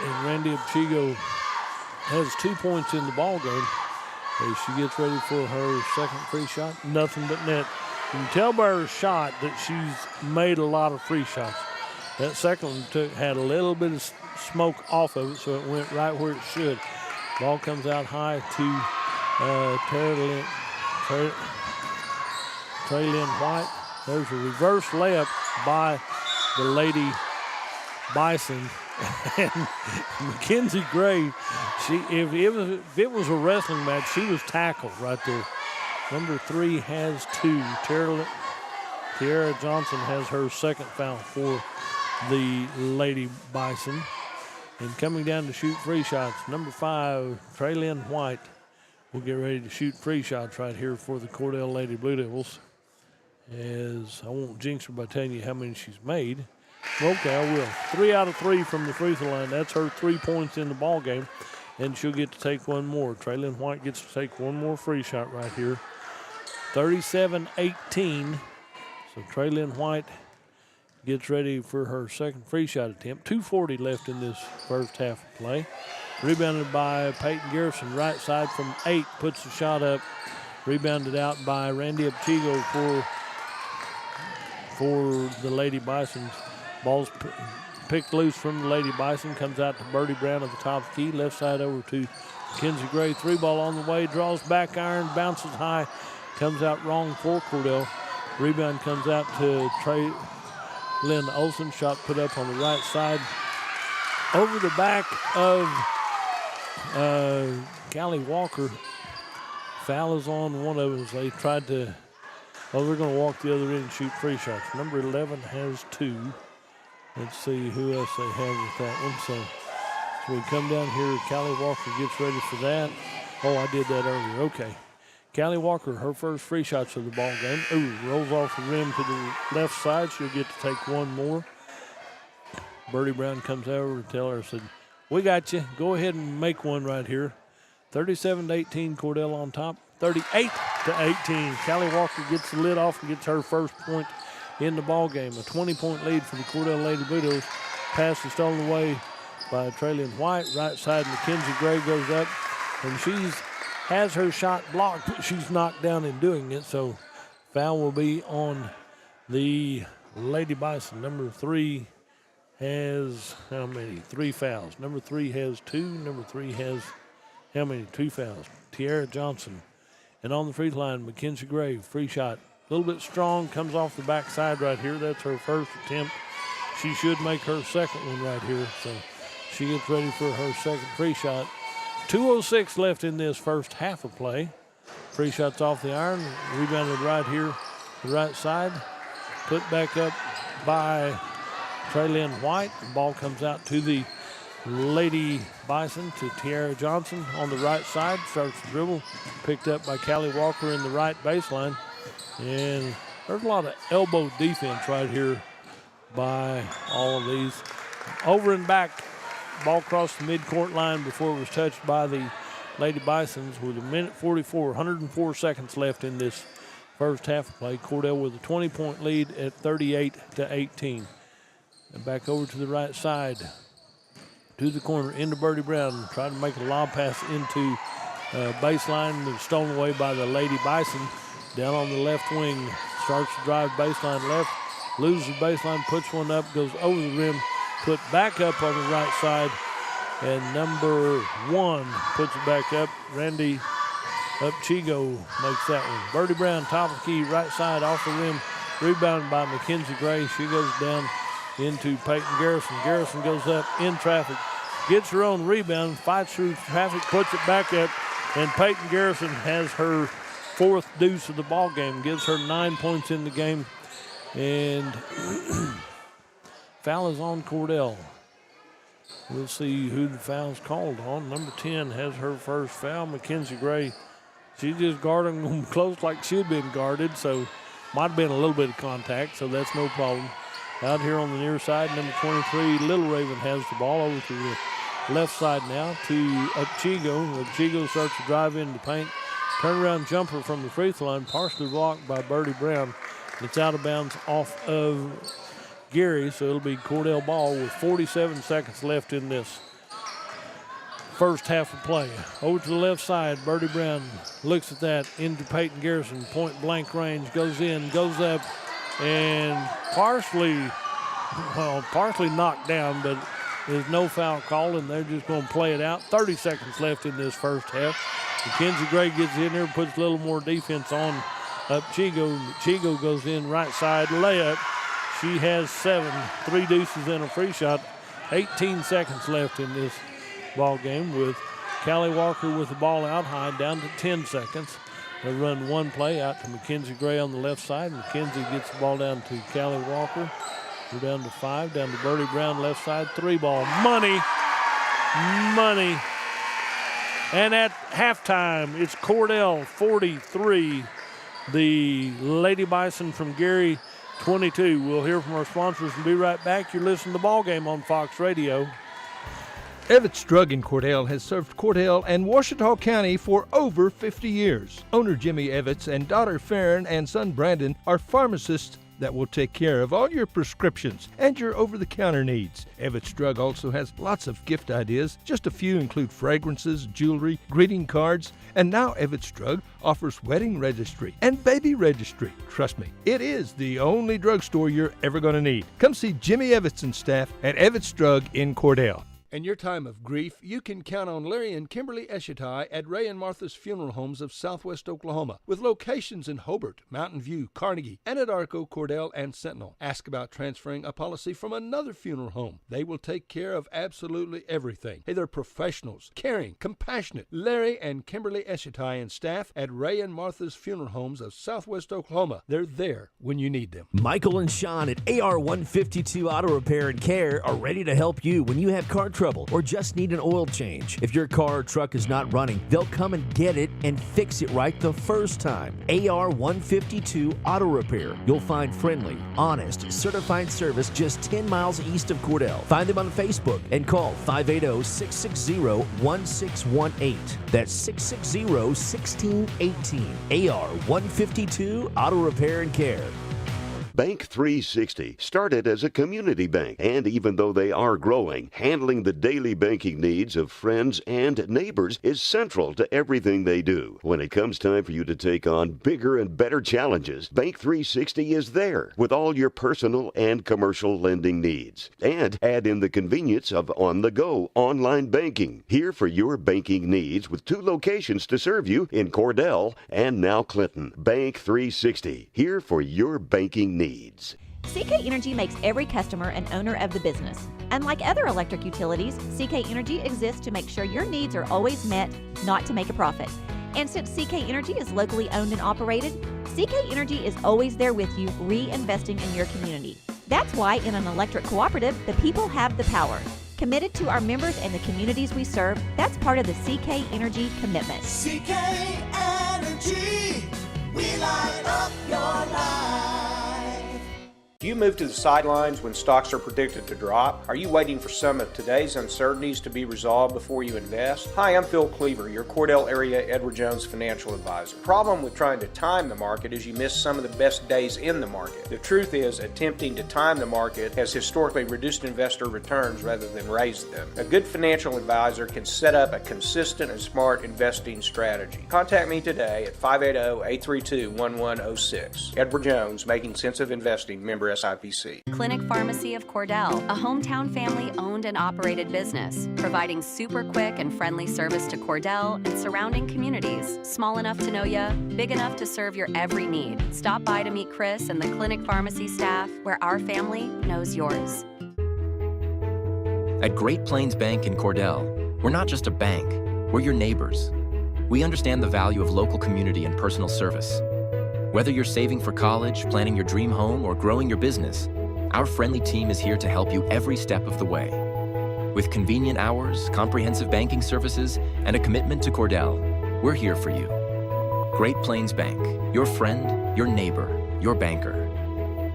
And Randy Upchigo has 2 points in the ball game. As she gets ready for her second free shot, nothing but net. You can tell by her shot that she's made a lot of free shots. That second one had a little bit of smoke off of it, so it went right where it should. Ball comes out high to Trey Lynn White. There's a reverse layup by the Lady Bison. And Mackenzie Gray, if it was a wrestling match, she was tackled right there. Number 3 has 2. Tiara Johnson has her second foul for the Lady Bison. And coming down to shoot free shots, number 5, Traylyn White, will get ready to shoot free shots right here for the Cordell Lady Blue Devils. As I won't jinx her by telling you how many she's made. Okay, I will. 3 out of 3 from the free throw line. That's her 3 points in the ball game, and she'll get to take one more. Traylyn White gets to take one more free shot right here. 37-18. So Traylyn White gets ready for her second free shot attempt. 2:40 left in this first half of play. Rebounded by Peyton Garrison, right side from 8, puts the shot up. Rebounded out by Randy Upchigo for the Lady Bisons. Ball's picked loose from the Lady Bison, comes out to Birdie Brown at the top of the key. Left side over to Mackenzie Gray. 3 ball on the way, draws back iron, bounces high, comes out wrong for Cordell. Rebound comes out to Trey Lynn Olson. Shot put up on the right side. Over the back of Callie Walker. Foul is on one of them. They tried to, they're going to walk the other end and shoot free shots. Number 11 has 2. Let's see who else they have with that one. So we come down here. Callie Walker gets ready for that. Oh, I did that earlier. Okay. Callie Walker, her first free shots of the ball game. Ooh, rolls off the rim to the left side. She'll get to take one more. Birdie Brown comes over to tell her, said, we got you. Go ahead and make one right here. 37-18, Cordell on top. 38-18. Callie Walker gets the lid off and gets her first point in the ball game. A 20-point lead for the Cordell Lady Blue Devils. Pass is stolen away by Traylyn White. Right side, Mackenzie Gray goes up, and has her shot blocked, but she's knocked down in doing it. So foul will be on the Lady Bison. Number 3 has how many? 3 fouls. Number 3 has 2. Number 3 has how many? 2 fouls. Tiara Johnson. And on the free throw line, Mackenzie Gray, free shot, little bit strong, comes off the backside right here. That's her first attempt. She should make her second one right here. So she gets ready for her second free shot. 2:06 left in this first half of play. Free shot's off the iron. Rebounded right here, the right side. Put back up by Traylyn White. The ball comes out to the Lady Bison, to Tiara Johnson on the right side. Starts the dribble. Picked up by Callie Walker in the right baseline. And there's a lot of elbow defense right here by all of these. Over and back. Ball crossed the midcourt line before it was touched by the Lady Bisons with 1:44, 104 seconds left in this first half of play. Cordell with a 20-point lead at 38-18. And back over to the right side, to the corner, into Birdie Brown. Trying to make a lob pass into baseline. It was stolen away by the Lady Bison. Down on the left wing, starts to drive baseline left. Loses baseline, puts one up, goes over the rim. Put back up on the right side, and number 1 puts it back up. Randy Upchigo makes that one. Birdie Brown, top of the key, right side, off the rim, rebounded by Mackenzie Gray. She goes down into Peyton Garrison. Garrison goes up in traffic, gets her own rebound, fights through traffic, puts it back up, and Peyton Garrison has her 4th deuce of the ball game, gives her 9 points in the game, and foul is on Cordell. We'll see who the foul's called on. Number 10 has her first foul. Mackenzie Gray, she's just guarding them close like she'd been guarded, so might have been a little bit of contact, so that's no problem. Out here on the near side, number 23, Little Raven has the ball over to the left side now to Upchigo. Upchigo starts to drive into the paint. Turnaround jumper from the free throw line, partially blocked by Birdie Brown. It's out of bounds off of Geary, so it'll be Cordell ball with 47 seconds left in this first half of play. Over to the left side, Birdie Brown looks at that, into Peyton Garrison, point blank range, goes in, goes up, and partially knocked down, but there's no foul call, and they're just going to play it out. 30 seconds left in this first half. Mackenzie Gray gets in there, puts a little more defense on Upchigo. Chigo goes in right side, layup. She has 7, 3 deuces and a free shot. 18 seconds left in this ball game with Callie Walker with the ball out high, down to 10 seconds. They run one play out to Mackenzie Gray on the left side. Mackenzie gets the ball down to Callie Walker. We're down to 5, down to Birdie Brown, left side, 3 ball. Money. And at halftime, it's Cordell 43, the Lady Bison from Geary 22. We'll hear from our sponsors and be right back. You're listening to the ball game on Fox Radio. Evetts Drug in Cordell has served Cordell and Washita County for over 50 years. Owner Jimmy Evetts and daughter Farron and son Brandon are pharmacists that will take care of all your prescriptions and your over-the-counter needs. Evetts Drug also has lots of gift ideas. Just a few include fragrances, jewelry, greeting cards, and now Evetts Drug offers wedding registry and baby registry. Trust me, it is the only drugstore you're ever going to need. Come see Jimmy Evetts and staff at Evetts Drug in Cordell. In your time of grief, you can count on Larry and Kimberly Eshetai at Ray and Martha's Funeral Homes of Southwest Oklahoma, with locations in Hobart, Mountain View, Carnegie, Anadarko, Cordell, and Sentinel. Ask about transferring a policy from another funeral home. They will take care of absolutely everything. Hey, they're professionals, caring, compassionate. Larry and Kimberly Eshetai and staff at Ray and Martha's Funeral Homes of Southwest Oklahoma. They're there when you need them. Michael and Sean at AR 152 Auto Repair and Care are ready to help you when you have car trouble or just need an oil change. If your car or truck is not running, they'll come and get it and fix it right the first time. AR 152 Auto Repair. You'll find friendly, honest, certified service just 10 miles east of Cordell. Find them on Facebook and call 580-660-1618. That's 660-1618. AR 152 Auto Repair and Care. Bank 360 started as a community bank, and even though they are growing, handling the daily banking needs of friends and neighbors is central to everything they do. When it comes time for you to take on bigger and better challenges, Bank 360 is there with all your personal and commercial lending needs. And add in the convenience of on-the-go online banking. Here for your banking needs with 2 locations to serve you in Cordell and now Clinton. Bank 360, here for your banking needs. CK Energy makes every customer an owner of the business. Unlike other electric utilities, CK Energy exists to make sure your needs are always met, not to make a profit. And since CK Energy is locally owned and operated, CK Energy is always there with you, reinvesting in your community. That's why in an electric cooperative, the people have the power. Committed to our members and the communities we serve, that's part of the CK Energy commitment. CK Energy, we light up your life. Do you move to the sidelines when stocks are predicted to drop? Are you waiting for some of today's uncertainties to be resolved before you invest? Hi, I'm Phil Cleaver, your Cordell area Edward Jones financial advisor. The problem with trying to time the market is you miss some of the best days in the market. The truth is, attempting to time the market has historically reduced investor returns rather than raised them. A good financial advisor can set up a consistent and smart investing strategy. Contact me today at 580-832-1106. Edward Jones, Making Sense of Investing, member SIPC. Clinic Pharmacy of Cordell, a hometown family-owned and operated business, providing super quick and friendly service to Cordell and surrounding communities. Small enough to know ya, big enough to serve your every need. Stop by to meet Chris and the Clinic Pharmacy staff, where our family knows yours. At Great Plains Bank in Cordell, we're not just a bank, we're your neighbors. We understand the value of local community and personal service. Whether you're saving for college, planning your dream home, or growing your business, our friendly team is here to help you every step of the way. With convenient hours, comprehensive banking services, and a commitment to Cordell, we're here for you. Great Plains Bank, your friend, your neighbor, your banker.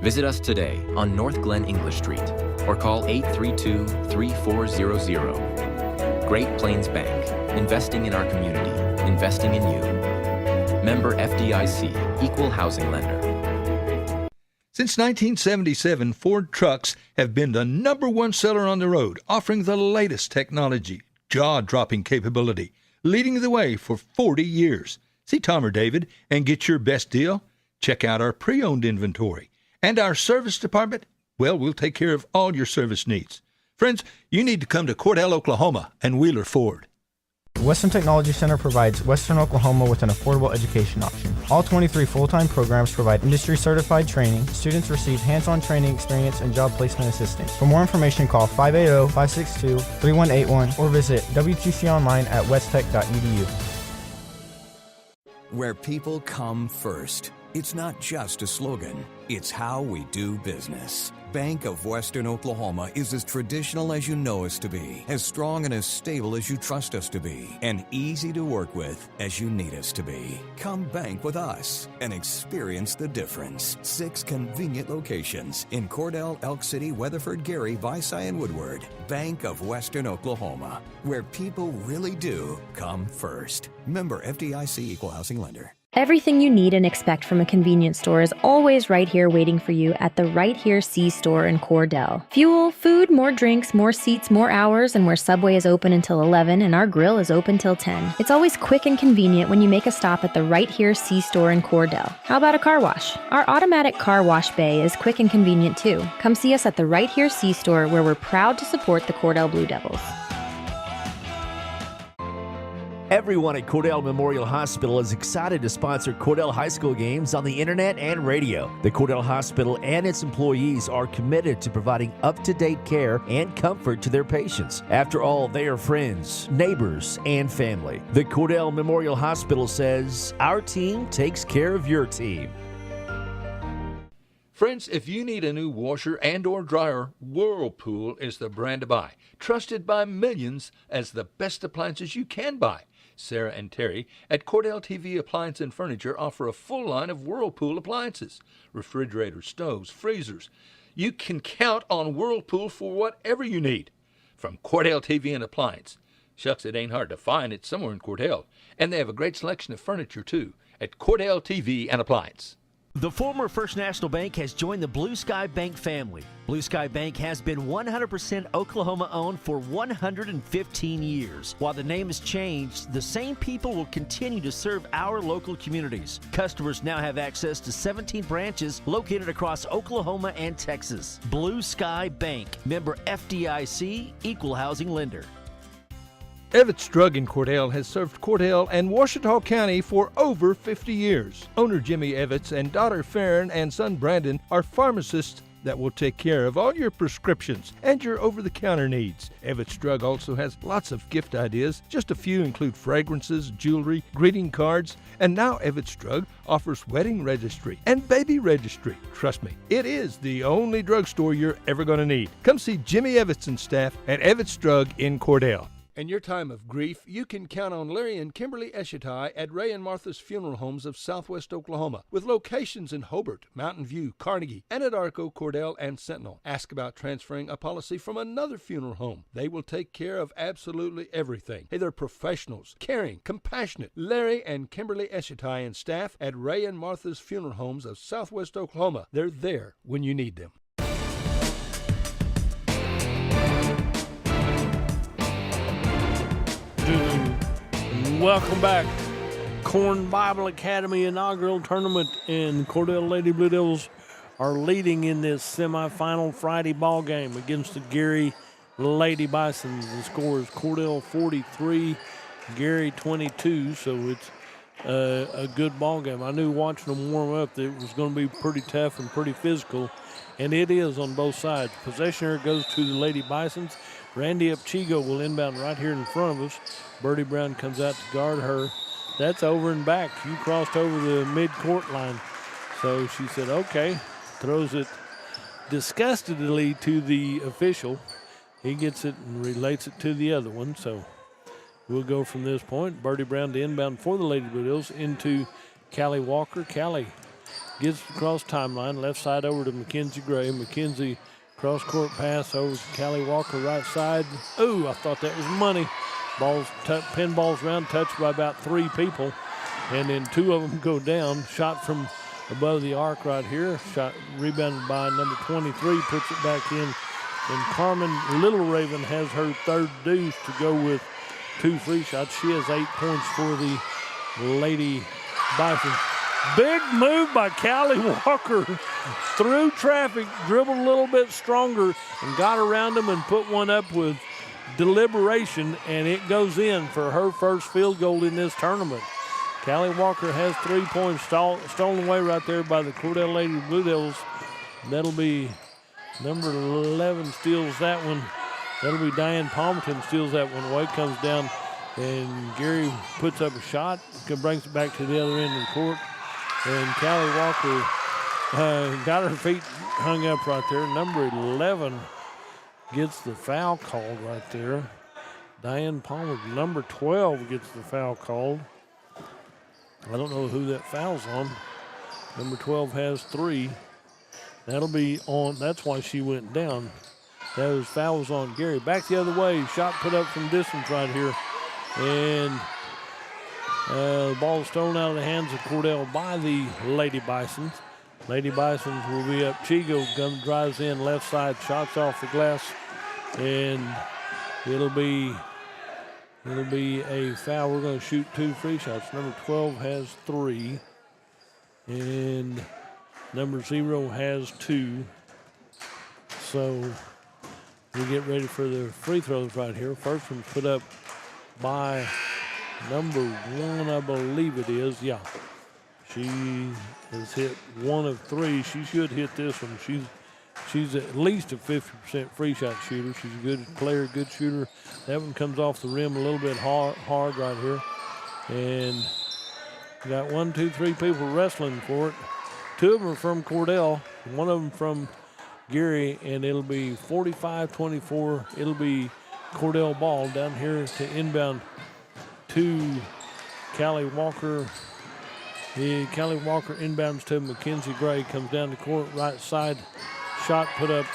Visit us today on North Glen English Street or call 832-3400. Great Plains Bank, investing in our community, investing in you. Member FDIC, Equal Housing Lender. Since 1977, Ford trucks have been the #1 seller on the road, offering the latest technology, jaw-dropping capability, leading the way for 40 years. See Tom or David and get your best deal? Check out our pre-owned inventory. And our service department, well, we'll take care of all your service needs. Friends, you need to come to Cordell, Oklahoma and Wheeler Ford. Western Technology Center provides Western Oklahoma with an affordable education option. All 23 full-time programs provide industry-certified training. Students receive hands-on training experience and job placement assistance. For more information, call 580-562-3181 or visit WTC online at westtech.edu. Where people come first. It's not just a slogan, it's how we do business. Bank of Western Oklahoma is as traditional as you know us to be, as strong and as stable as you trust us to be, and easy to work with as you need us to be. Come bank with us and experience the difference. 6 convenient locations in Cordell, Elk City, Weatherford, Geary, Visay, and Woodward. Bank of Western Oklahoma, where people really do come first. Member FDIC, Equal Housing Lender. Everything you need and expect from a convenience store is always right here waiting for you at the Right Here C-Store in Cordell. Fuel, food, more drinks, more seats, more hours, and where Subway is open until 11 and our grill is open till 10. It's always quick and convenient when you make a stop at the Right Here C-Store in Cordell. How about a car wash? Our automatic car wash bay is quick and convenient too. Come see us at the Right Here C-Store, where we're proud to support the Cordell Blue Devils. Everyone at Cordell Memorial Hospital is excited to sponsor Cordell High School games on the internet and radio. The Cordell Hospital and its employees are committed to providing up-to-date care and comfort to their patients. After all, they are friends, neighbors, and family. The Cordell Memorial Hospital says, our team takes care of your team. Friends, if you need a new washer and or dryer, Whirlpool is the brand to buy. Trusted by millions as the best appliances you can buy. Sarah and Terry at Cordell TV Appliance and Furniture offer a full line of Whirlpool appliances, refrigerators, stoves, freezers. You can count on Whirlpool for whatever you need. From Cordell TV and Appliance. Shucks, it ain't hard to find. It's somewhere in Cordell. And they have a great selection of furniture, too, at Cordell TV and Appliance. The former First National Bank has joined the Blue Sky Bank family. Blue Sky Bank has been 100% Oklahoma-owned for 115 years. While the name has changed, the same people will continue to serve our local communities. Customers now have access to 17 branches located across Oklahoma and Texas. Blue Sky Bank, member FDIC, equal housing lender. Evetts Drug in Cordell has served Cordell and Washita County for over 50 years. Owner Jimmy Evetts and daughter Farron and son Brandon are pharmacists that will take care of all your prescriptions and your over-the-counter needs. Evetts Drug also has lots of gift ideas. Just a few include fragrances, jewelry, greeting cards, and now Evetts Drug offers wedding registry and baby registry. Trust me, it is the only drugstore you're ever going to need. Come see Jimmy Evetts and staff at Evetts Drug in Cordell. In your time of grief, you can count on Larry and Kimberly Eshitai at Ray and Martha's Funeral Homes of Southwest Oklahoma, with locations in Hobart, Mountain View, Carnegie, Anadarko, Cordell, and Sentinel. Ask about transferring a policy from another funeral home. They will take care of absolutely everything. Hey, they're professionals, caring, compassionate. Larry and Kimberly Eshitai and staff at Ray and Martha's Funeral Homes of Southwest Oklahoma. They're there when you need them. Welcome back. Corn Bible Academy inaugural tournament, and Cordell Lady Blue Devils are leading in this semifinal Friday ball game against the Geary Lady Bisons. The score is Cordell 43, Geary 22, so it's a good ball game. I knew watching them warm up that it was going to be pretty tough and pretty physical, and it is on both sides. Possession here goes to the Lady Bisons. Randy Upchigo will inbound right here in front of us. Birdie Brown comes out to guard her. That's over and back. You crossed over the mid-court line. So she said, okay. Throws it disgustedly to the official. He gets it and relates it to the other one. So we'll go from this point. Birdie Brown to inbound for the Lady Blue Devils into Callie Walker. Callie gets across timeline. Left side over to Mackenzie Gray. Mackenzie cross-court pass over to Callie Walker, right side. Ooh, I thought that was money. Pinballs around, touched by about 3 people, and then 2 of them go down. Shot from above the arc right here. Shot rebounded by number 23, puts it back in. And Carmen Little Raven has her 3rd deuce to go with 2 free shots. She has 8 points for the Lady Bison. Big move by Callie Walker. Through traffic, dribbled a little bit stronger and got around them and put one up with deliberation, and it goes in for her first field goal in this tournament. Callie Walker has 3 points stolen away right there by the Cordell Lady Blue Devils. That'll be number 11 steals that one. That'll be Diane Palmerton steals that one away, comes down, and Geary puts up a shot, brings it back to the other end of the court. And Callie Walker got her feet hung up right there. Number 11 gets the foul called right there. Diane Palmer, number 12, gets the foul called. I don't know who that foul's on. Number 12 has 3. That'll be on. That's why she went down. Those fouls on Geary. Back the other way. Shot put up from distance right here. And the ball is thrown out of the hands of Cordell by the Lady Bisons. Lady Bisons will be up. Chigo drives in left side, shots off the glass, and it'll be a foul. We're going to shoot 2 free shots. Number 12 has 3, and number 0 has 2. So we get ready for the free throws right here. First one's put up by number 1, I believe it is. Yeah. She has hit 1 of 3. She should hit this one. She's at least a 50% free shot shooter. She's a good player, good shooter. That one comes off the rim a little bit hard right here. And got 1, 2, 3 people wrestling for it. 2 of them are from Cordell, 1 of them from Geary, and it'll be 45-24. It'll be Cordell ball down here to inbound to Callie Walker. Callie Walker inbounds to Mackenzie Gray, comes down the court, right side. Shot put up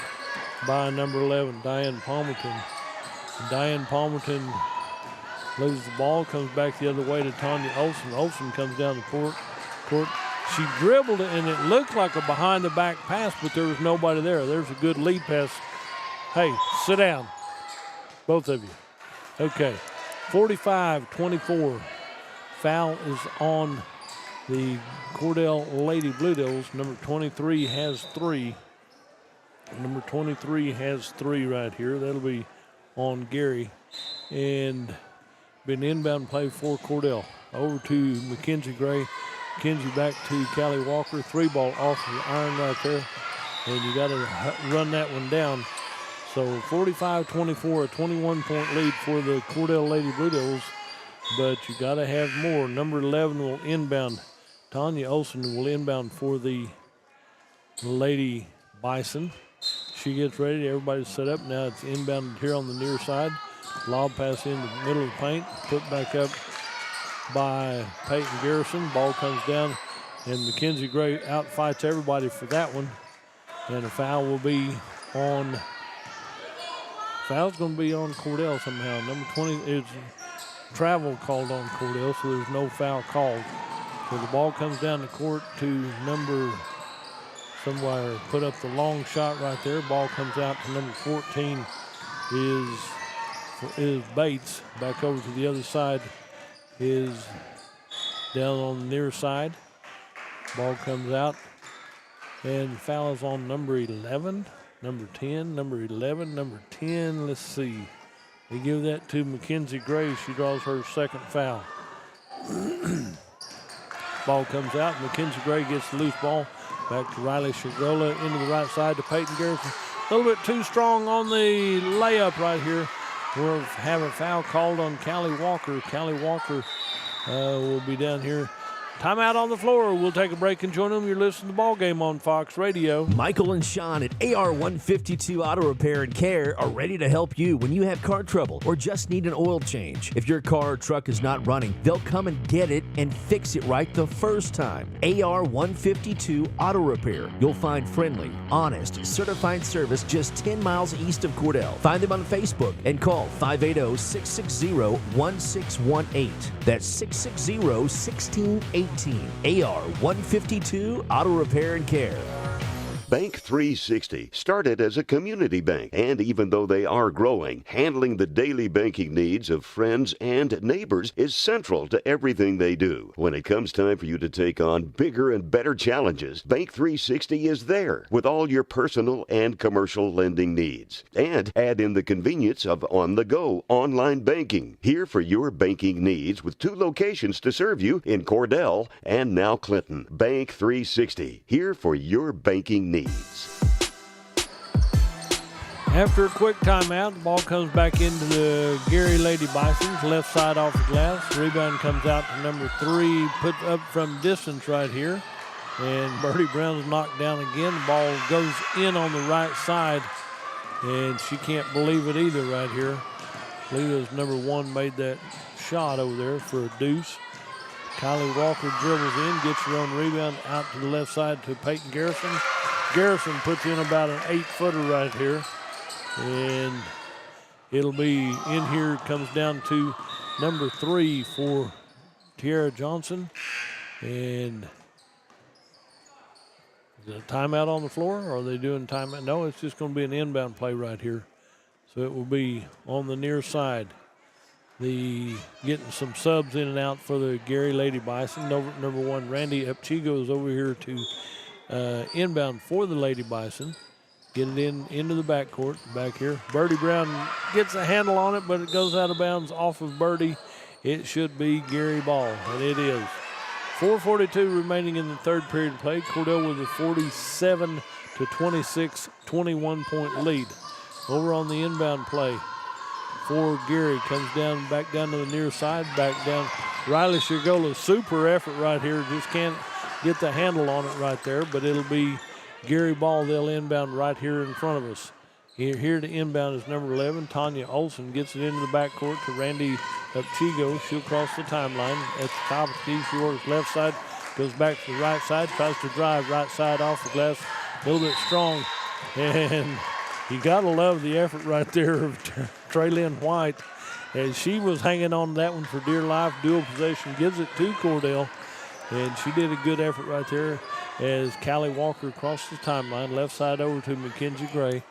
by number 11, Diane Palmerton. Diane Palmerton loses the ball, comes back the other way to Tanya Olson. Olson comes down the court, She dribbled it, and it looked like a behind-the-back pass, but there was nobody there. There's a good lead pass. Hey, sit down, both of you. Okay, 45-24. Foul is on the Cordell Lady Blue Devils. Number 23 has 3. Number 23 has 3 right here. That'll be on Geary. And been inbound play for Cordell. Over to Mackenzie Gray. Mackenzie back to Callie Walker. 3 ball off the iron right there. And you got to run that one down. So 45-24, a 21-point lead for the Cordell Lady Blue Devils. But you got to have more. Number 11 will inbound. Tanya Olsen will inbound for the Lady Bison. She gets ready. Everybody's set up. Now it's inbound here on the near side. Lob pass in the middle of the paint. Put back up by Peyton Garrison. Ball comes down, and Mackenzie Gray outfights everybody for that one. And a foul will be on. Foul's going to be on Cordell somehow. Number 20 is travel called on Cordell, so there's no foul called. So the ball comes down the court to number. Somewhere put up the long shot right there. Ball comes out to number 14 is Bates. Back over to the other side is down on the near side. Ball comes out. And foul is on number 11, number 10, number 11, number 10. Let's see. They give that to Mackenzie Gray. She draws her second foul. Ball comes out. Mackenzie Gray gets the loose ball. Back to Riley Shigola into the right side to Peyton Garrison. A little bit too strong on the layup right here. We'll have a foul called on Callie Walker. Callie Walker will be down here. Timeout on the floor. We'll take a break and join them. You're listening to the ball game on Fox Radio. Michael and Sean at AR 152 Auto Repair and Care are ready to help you when you have car trouble or just need an oil change. If your car or truck is not running, they'll come and get it and fix it right the first time. AR 152 Auto Repair. You'll find friendly, honest, certified service just 10 miles east of Cordell. Find them on Facebook and call 580-660-1618. That's 660-1618. AR 152 Auto Repair and Care. Bank 360 started as a community bank, and even though they are growing, handling the daily banking needs of friends and neighbors is central to everything they do. When it comes time for you to take on bigger and better challenges, Bank 360 is there with all your personal and commercial lending needs. And add in the convenience of on-the-go online banking. Here for your banking needs with 2 locations to serve you in Cordell and now Clinton. Bank 360, here for your banking needs. After a quick timeout, the ball comes back into the Geary Lady Bisons, left side off the glass. Rebound comes out to number 3, put up from distance right here. And Birdie Brown's knocked down again. The ball goes in on the right side, and she can't believe it either right here. I believe it was number 1 made that shot over there for a deuce. Kylie Walker dribbles in, gets her own rebound out to the left side to Peyton Garrison. Garrison puts in about an 8-footer right here. And it'll be in here, comes down to number 3 for Tiara Johnson. And is it a timeout on the floor, or are they doing timeout? No, it's just going to be an inbound play right here. So it will be on the near side. Getting some subs in and out for the Geary Lady Bison. Number 1, Randy Upchigo is over here to inbound for the Lady Bison. Get it into the backcourt back here. Birdie Brown gets a handle on it, but it goes out of bounds off of Birdie. It should be Geary ball, and it is. 4:42 remaining in the third period of play. Cordell with a 47-26, 21-point lead. Over on the inbound play for Geary. Comes down, back down to the near side, back down. Riley Shigola, super effort right here. Just can't get the handle on it right there, but it'll be Geary ball. They'll inbound right here in front of us. Here to inbound is number 11, Tanya Olsen. Gets it into the backcourt to Randy Upchigo. She'll cross the timeline. At the top of the key, she works left side, goes back to the right side, tries to drive right side off the glass. A little bit strong. And you got to love the effort right there of Traylyn White. As she was hanging on to that one for dear life. Dual possession, gives it to Cordell. And she did a good effort right there as Callie Walker crossed the timeline, left side over to Mackenzie Gray.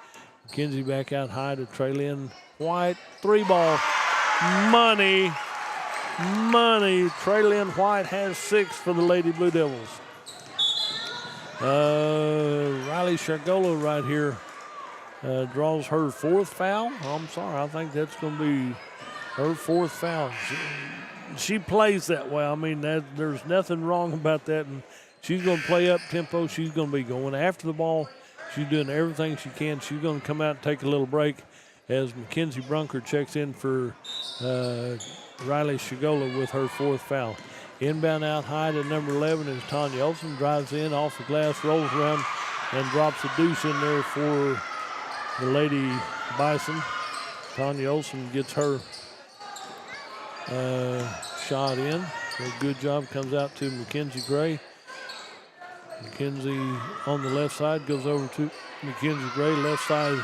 Mackenzie back out high to Traylon White. 3-ball. Money. Traylon White has 6 for the Lady Blue Devils. Riley Shargola right here draws her 4th foul. I'm sorry, I think that's going to be her 4th foul. She plays that way. I mean, there's nothing wrong about that. And she's going to play up tempo. She's going to be going after the ball. She's doing everything she can. She's going to come out and take a little break as Mackenzie Brunker checks in for Riley Shigola with her 4th foul. Inbound out high to number 11 is Tanya Olsen. Drives in off the glass, rolls around, and drops a deuce in there for the Lady Bison. Tanya Olsen gets her shot in. A good job comes out to Mackenzie Gray. Mackenzie on the left side goes over to Mackenzie Gray. Left side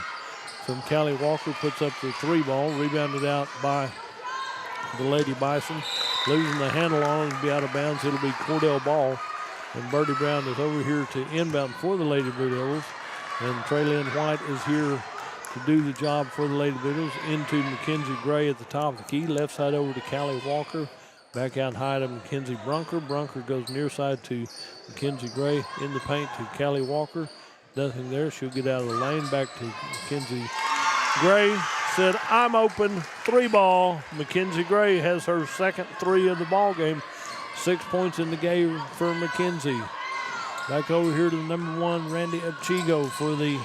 from Callie Walker puts up the 3-ball. Rebounded out by the Lady Bison. Losing the handle on it, it'll be out of bounds. It'll be Cordell ball. And Birdie Brown is over here to inbound for the Lady Blue Devils. And Traylon White is here to do the job for the Lady Blue Devils. Into Mackenzie Gray at the top of the key. Left side over to Callie Walker. Back out high to Mackenzie Brunker. Brunker goes near side to Mackenzie Gray. In the paint to Callie Walker. Nothing there. She'll get out of the lane. Back to Mackenzie Gray. Said, I'm open. 3-ball. Mackenzie Gray has her 2nd 3 of the ball game. 6 points in the game for Mackenzie. Back over here to the number 1, Randy Upchigo for the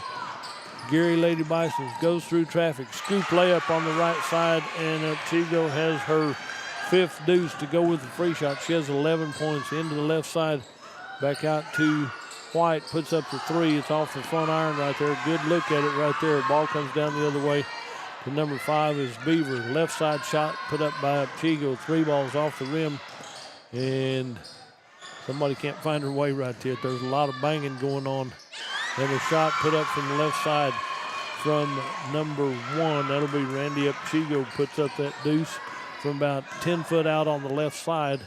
Geary Lady Bisons. Goes through traffic. Scoop layup on the right side, and Upchigo has her 5th deuce to go with the free shot. She has 11 points into the left side. Back out to White. Puts up the 3. It's off the front iron right there. Good look at it right there. Ball comes down the other way. The number 5 is Beaver. Left side shot put up by Upchigo. 3 balls off the rim. And somebody can't find her way right there. There's a lot of banging going on. And a shot put up from the left side from number 1. That'll be Randy Upchigo. Puts up that deuce from about 10 foot out on the left side.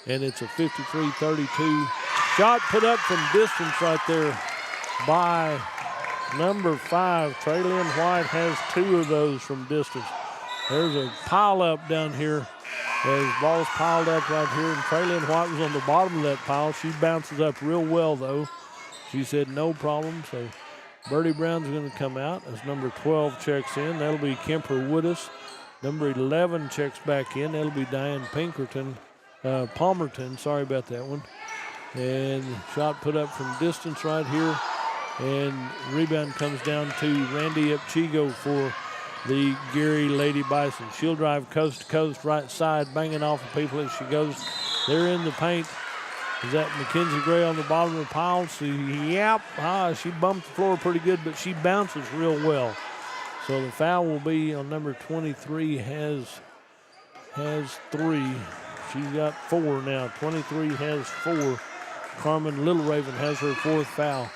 And it's a 53-32. Shot put up from distance right there by number 5, Traylon White has 2 of those from distance. There's a pile up down here. There's balls piled up right here, and Traylon White was on the bottom of that pile. She bounces up real well, though. She said no problem, so Birdie Brown's going to come out as number 12 checks in. That'll be Kemper Woodis. Number 11 checks back in. That'll be Diane Palmerton. Sorry about that one. And shot put up from distance right here. And rebound comes down to Randy Upchigo for the Geary Lady Bison. She'll drive coast to coast, right side, banging off of people as she goes. They're in the paint. Is that Mackenzie Gray on the bottom of the pile? She bumped the floor pretty good, but she bounces real well. So the foul will be on number 23, has 3. She's got 4 now. 23 has 4. Carmen Little Raven has her 4th foul.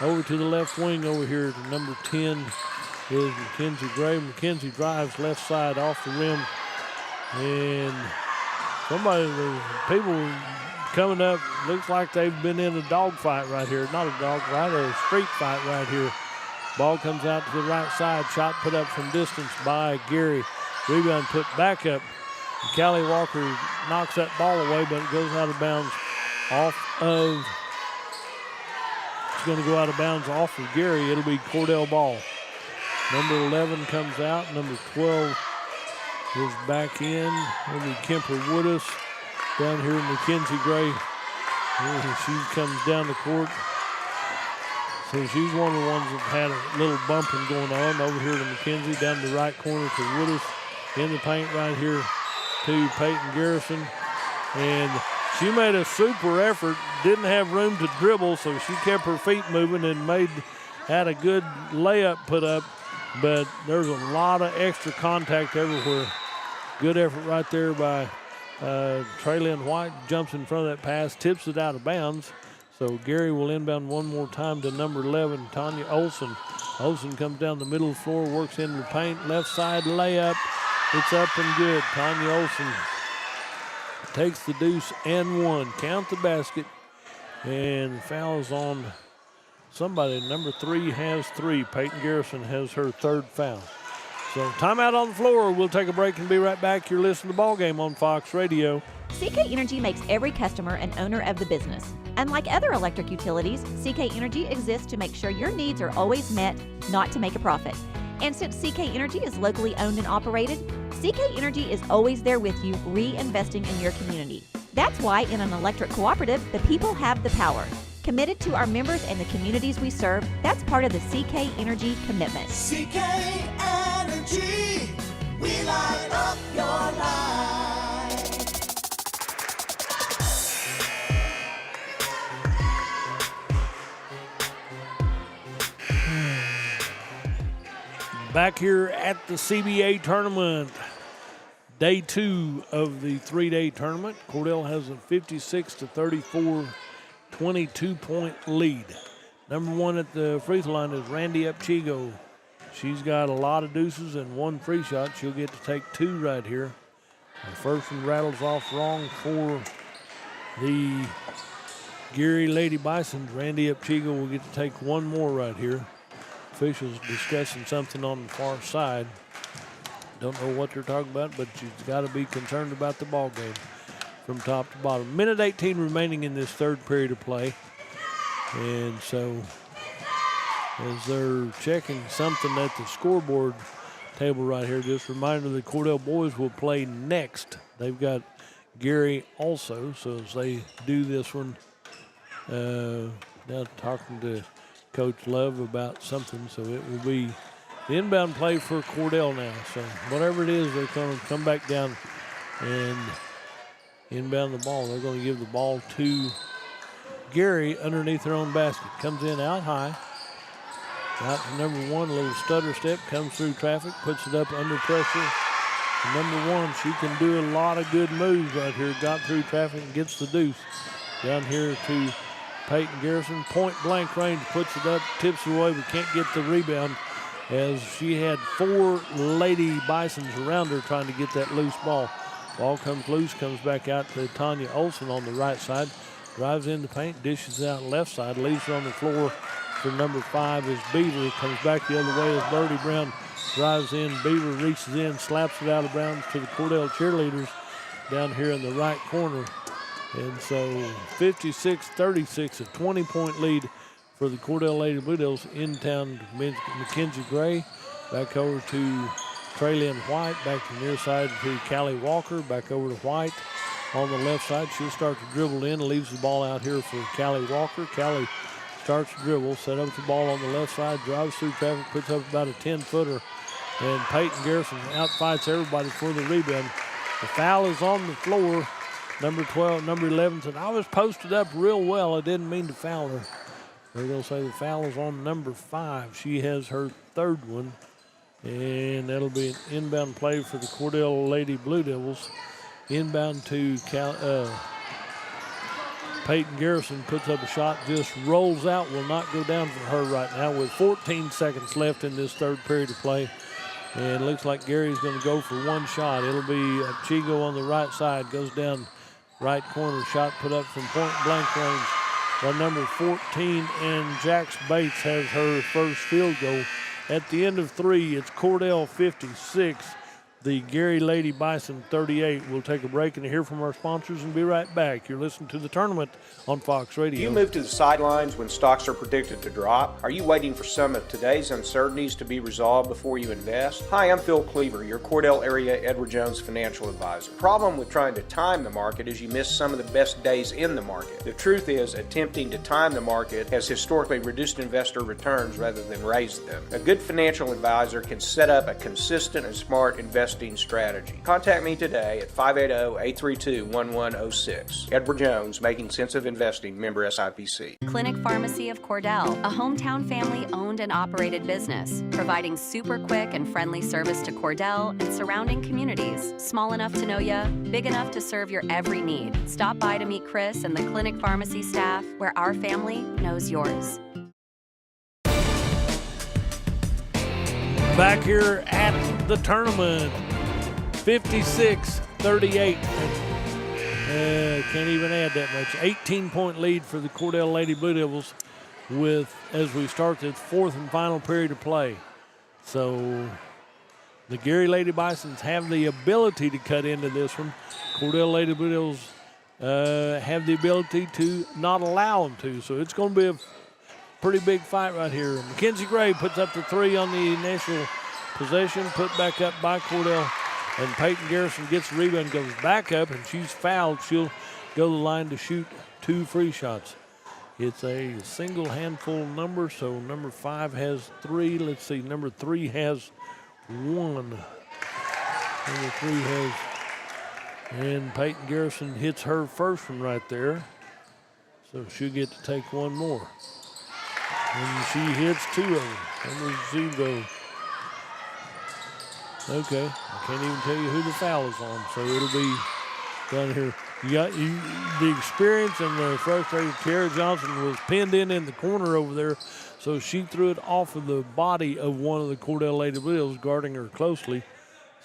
Over to the left wing over here to number 10 is Mackenzie Gray. Mackenzie drives left side off the rim. And people coming up, looks like they've been in a dogfight right here. Not a dogfight, a street fight right here. Ball comes out to the right side. Shot put up from distance by Geary. Rebound put back up. Callie Walker knocks that ball away, but it goes out of bounds It's going to go out of bounds off of Geary. It'll be Cordell ball. Number 11 comes out. Number 12 is back in. It'll be Kemper Woodis. Down here, Mackenzie Gray. She comes down the court. So she's one of the ones that had a little bumping going on. Over here to Mackenzie, down the right corner to Woodis. In the paint right here to Peyton Garrison. And she made a super effort. Didn't have room to dribble, so she kept her feet moving and had a good layup put up. But there's a lot of extra contact everywhere. Good effort right there by Traylon White. Jumps in front of that pass, tips it out of bounds. So Geary will inbound one more time to number 11, Tanya Olsen. Olsen comes down the middle of the floor, works into the paint, left side layup. It's up and good. Tanya takes the deuce and one. Count the basket. And fouls on somebody. Number 3 has 3. Peyton Garrison has her third foul. So timeout on the floor. We'll take a break and be right back. You're listening to Ball Game on Fox Radio. CK Energy makes every customer an owner of the business. Unlike other electric utilities, CK Energy exists to make sure your needs are always met, not to make a profit. And since CK Energy is locally owned and operated, CK Energy is always there with you, reinvesting in your community. That's why in an electric cooperative, the people have the power. Committed to our members and the communities we serve, that's part of the CK Energy commitment. CK Energy, we light up your life. Back here at the CBA tournament, day 2 of the 3-day tournament. Cordell has a 56-34 22-point lead. Number 1 at the free throw line is Randy Upchigo. She's got a lot of deuces and 1 free shot. She'll get to take 2 right here. The first one rattles off wrong for the Geary Lady Bisons. Randy Upchigo will get to take 1 more right here. Officials discussing something on the far side. Don't know what they're talking about, but she's got to be concerned about the ball game from top to bottom. Minute 18 remaining in this third period of play. And so as they're checking something at the scoreboard table right here, just a reminder the Cordell boys will play next. They've got Geary also, so as they do this one, now talking to Coach Love about something, so it will be the inbound play for Cordell now. So whatever it is, they're going to come back down and inbound the ball. They're going to give the ball to Geary underneath their own basket. Comes in out high. Out to number 1, a little stutter step, comes through traffic, puts it up under pressure. And number 1, she can do a lot of good moves right here. Got through traffic and gets the deuce. Down here to Peyton Garrison, point blank range, puts it up, tips it away, but can't get the rebound as she had 4 Lady Bisons around her trying to get that loose ball. Ball comes loose, comes back out to Tanya Olson on the right side, drives in the paint, dishes out left side, leaves her on the floor for number 5 is Beaver. Comes back the other way as Birdie Brown drives in. Beaver reaches in, slaps it out of bounds to the Cordell cheerleaders down here in the right corner. And so 56-36, a 20-point lead for the Cordell Lady Blue Devils. In town, Mackenzie Gray. Back over to Traylyn White. Back to the near side to Callie Walker. Back over to White on the left side. She'll start to dribble in. Leaves the ball out here for Callie Walker. Callie starts to dribble. Set up the ball on the left side. Drives through traffic. Puts up about a 10-footer. And Peyton Garrison outfights everybody for the rebound. The foul is on the floor. Number 12, number 11 said, I was posted up real well. I didn't mean to foul her. They're going to say the foul is on number 5. She has her third one. And that'll be an inbound play for the Cordell Lady Blue Devils. Inbound to Peyton Garrison, puts up a shot, just rolls out, will not go down for her right now with 14 seconds left in this third period of play. And it looks like Gary's going to go for 1 shot. It'll be Chigo on the right side, goes down right corner, shot put up from point blank range by number 14, and Jax Bates has her first field goal. At the end of 3, it's Cordell 56, the Geary Lady Bison 38. We'll take a break and hear from our sponsors and be right back. You're listening to The Tournament on Fox Radio. Do you move to the sidelines when stocks are predicted to drop? Are you waiting for some of today's uncertainties to be resolved before you invest? Hi, I'm Phil Cleaver, your Cordell area Edward Jones financial advisor. The problem with trying to time the market is you miss some of the best days in the market. The truth is, attempting to time the market has historically reduced investor returns rather than raised them. A good financial advisor can set up a consistent and smart investing strategy. Contact me today at 580-832-1106. Edward Jones, Making Sense of Investing, member SIPC. Clinic Pharmacy of Cordell, a hometown family-owned and operated business, providing super quick and friendly service to Cordell and surrounding communities. Small enough to know ya, big enough to serve your every need. Stop by to meet Chris and the Clinic Pharmacy staff, where our family knows yours. Back here at the tournament, 56-38. Can't even add that much. 18-point lead for the Cordell Lady Blue Devils as we start the fourth and final period of play. So the Geary Lady Bisons have the ability to cut into this one. Cordell Lady Blue Devils have the ability to not allow them to. So it's going to be a pretty big fight right here. Mackenzie Gray puts up the three on the initial possession, put back up by Cordell. And Peyton Garrison gets the rebound, goes back up, and she's fouled. She'll go to the line to shoot 2 free shots. It's a single handful number, so number 5 has 3. Let's see, number 3 has 1. Number 3 has, and Peyton Garrison hits her first one right there. So she'll get to take one more. And she hits 2 of them. Number 0. Okay, I can't even tell you who the foul is on, so it'll be down here. You got the experience and the frustration. Tara Johnson was pinned in the corner over there, so she threw it off of the body of one of the Cordell Lady Blue Devils, guarding her closely.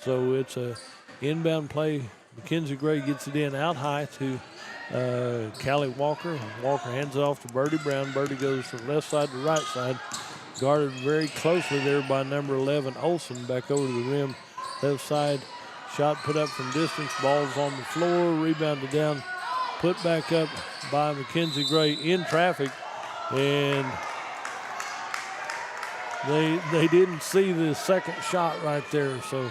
So it's a inbound play. Mackenzie Gray gets it in out high to Callie Walker. Walker hands it off to Birdie Brown. Birdie goes from left side to right side. Guarded very closely there by number 11, Olsen, back over to the rim. Left side, shot put up from distance, ball's on the floor, rebounded down, put back up by Mackenzie Gray in traffic, and they didn't see the second shot right there. So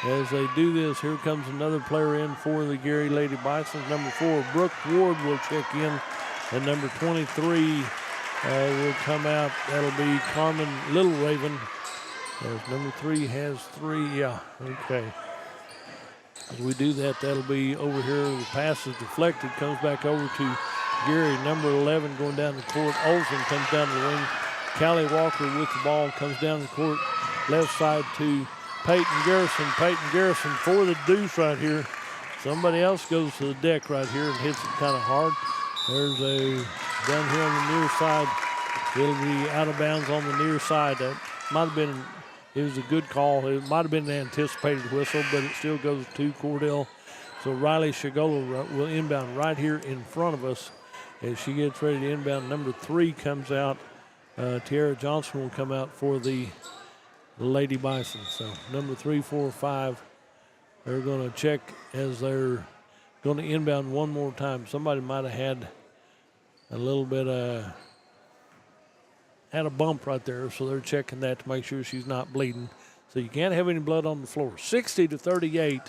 as they do this, here comes another player in for the Geary Lady Bisons. Number 4, Brooke Ward will check in, and number 23 will come out. That'll be Carmen Little Raven. As number 3 has 3. Yeah, okay. As we do that, that'll be over here. The pass is deflected, comes back over to Geary. Number 11 going down the court. Olsen comes down the wing. Callie Walker with the ball comes down the court. Left side to Peyton Garrison. Peyton Garrison for the deuce right here. Somebody else goes to the deck right here and hits it kind of hard. There's a down here on the near side. It'll be out of bounds on the near side. That might have been, it was a good call. It might have been an anticipated whistle, but it still goes to Cordell. So Riley Shagola will inbound right here in front of us as she gets ready to inbound. Number 3 comes out. Tiara Johnson will come out for the Lady Bison. So number 3, 4, 5, they're going to check as they're going to inbound one more time. Somebody might have had a little bit had a bump right there, so they're checking that to make sure she's not bleeding. So you can't have any blood on the floor. 60-38,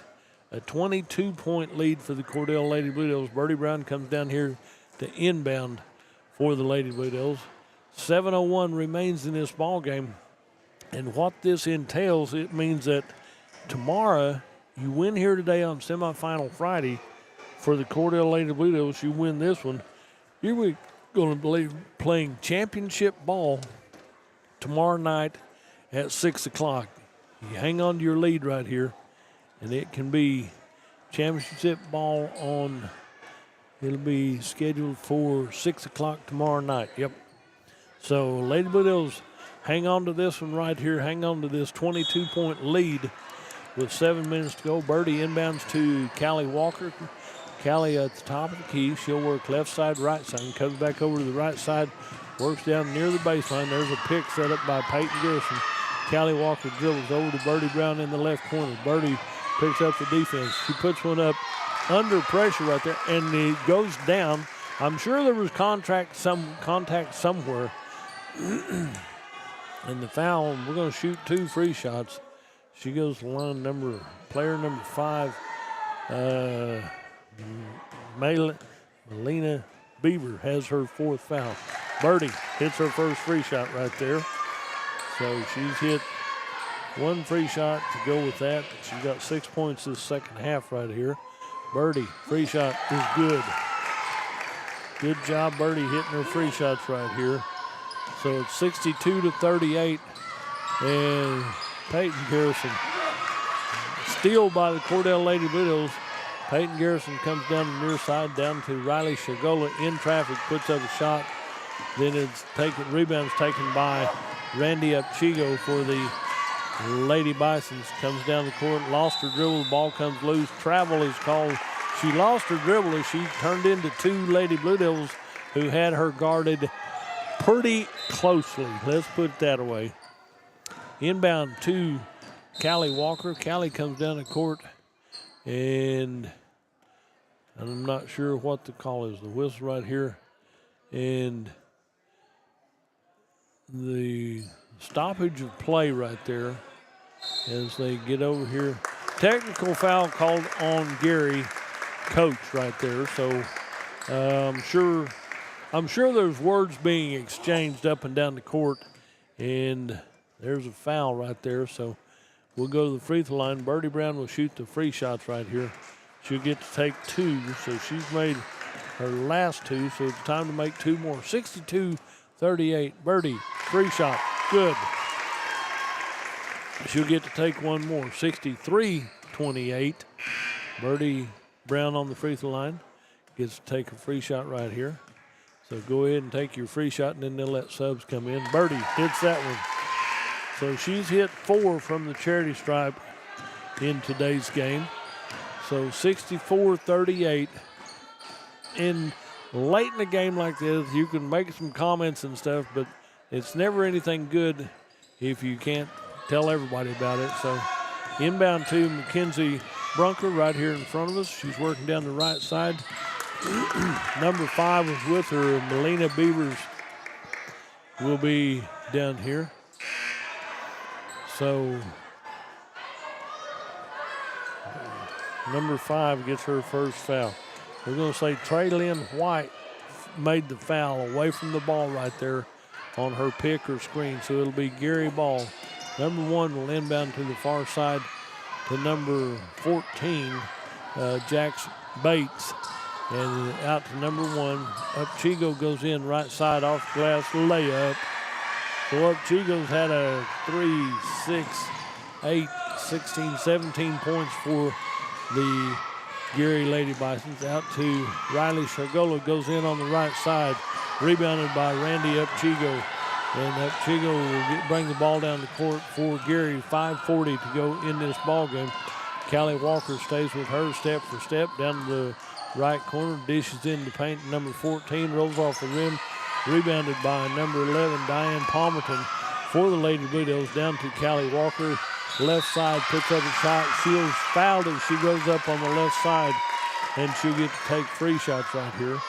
a 22-point lead for the Cordell Lady Blue Devils. Birdie Brown comes down here to inbound for the Lady Blue Devils. 7:01 remains in this ball game, and what this entails, it means that tomorrow you win here today on semifinal Friday for the Cordell Lady Blue Devils. You win this one, you're going to be playing championship ball tomorrow night at 6 o'clock. You hang on to your lead right here, and it can be championship ball on, it'll be scheduled for 6 o'clock tomorrow night. Yep. So Lady Blue Devils hang on to this one right here, hang on to this 22-point lead with 7 minutes to go. Birdie inbounds to Callie Walker. Callie at the top of the key. She'll work left side, right side, and comes back over to the right side, works down near the baseline. There's a pick set up by Peyton Garrison. Callie Walker dribbles over to Birdie Brown in the left corner. Birdie picks up the defense. She puts one up under pressure right there, and it goes down. I'm sure there was contact somewhere. And the foul, we're going to shoot 2 free shots. She goes to line player number 5, Melina Beaver has her 4th foul. Birdie hits her first free shot right there. So she's hit 1 free shot to go with that. She's got 6 points this second half right here. Birdie, free shot is good. Good job, Birdie, hitting her free shots right here. So it's 62-38, and Peyton Garrison steal by the Cordell Lady Blue Devils. Peyton Garrison comes down the near side, down to Riley Shagola in traffic, puts up a shot. Then it's rebounds taken by Randy Upchigo for the Lady Bisons. Comes down the court, lost her dribble, the ball comes loose. Travel is called. She lost her dribble as she turned into two Lady Blue Devils who had her guarded pretty closely. Let's put it that way. Inbound to Callie Walker. Callie comes down the court, and I'm not sure what the call is. The whistle right here, and the stoppage of play right there as they get over here. Technical foul called on Geary, coach right there. So I'm sure there's words being exchanged up and down the court, and there's a foul right there. So we'll go to the free throw line. Birdie Brown will shoot the free shots right here. She'll get to take two, so she's made her last two, so it's time to make two more. 62-38. Birdie, free shot, good. She'll get to take one more. 63-28. Birdie Brown on the free throw line gets to take a free shot right here. So go ahead and take your free shot, and then they'll let subs come in. Birdie hits that one. So she's hit 4 from the charity stripe in today's game. So 64-38. And late in a game like this, you can make some comments and stuff, but it's never anything good if you can't tell everybody about it. So inbound to Mackenzie Brunker right here in front of us. She's working down the right side. Number 5 is with her. Melina Beavers will be down here. So number 5 gets her first foul. We're going to say Trey Lynn White made the foul away from the ball right there on her pick or screen. So it'll be Geary ball. Number 1 will inbound to the far side to number 14, Jax Bates. And out to number 1. Upchigo goes in right side off glass layup. So Upchigo's had a 3, 6, 8, 16, 17 points for the Geary Lady Bisons. Out to Riley Shargola, goes in on the right side. Rebounded by Randy Upchigo. And Upchigo will bring the ball down the court for Geary. 5:40 to go in this ball game. Callie Walker stays with her step for step down to the right corner, dishes in the paint. Number 14 rolls off the rim, rebounded by number 11, Diane Palmerton for the Lady Blue Devils. Down to Callie Walker, left side, puts up a shot. She's fouled as she goes up on the left side, and she'll get to take free shots right here.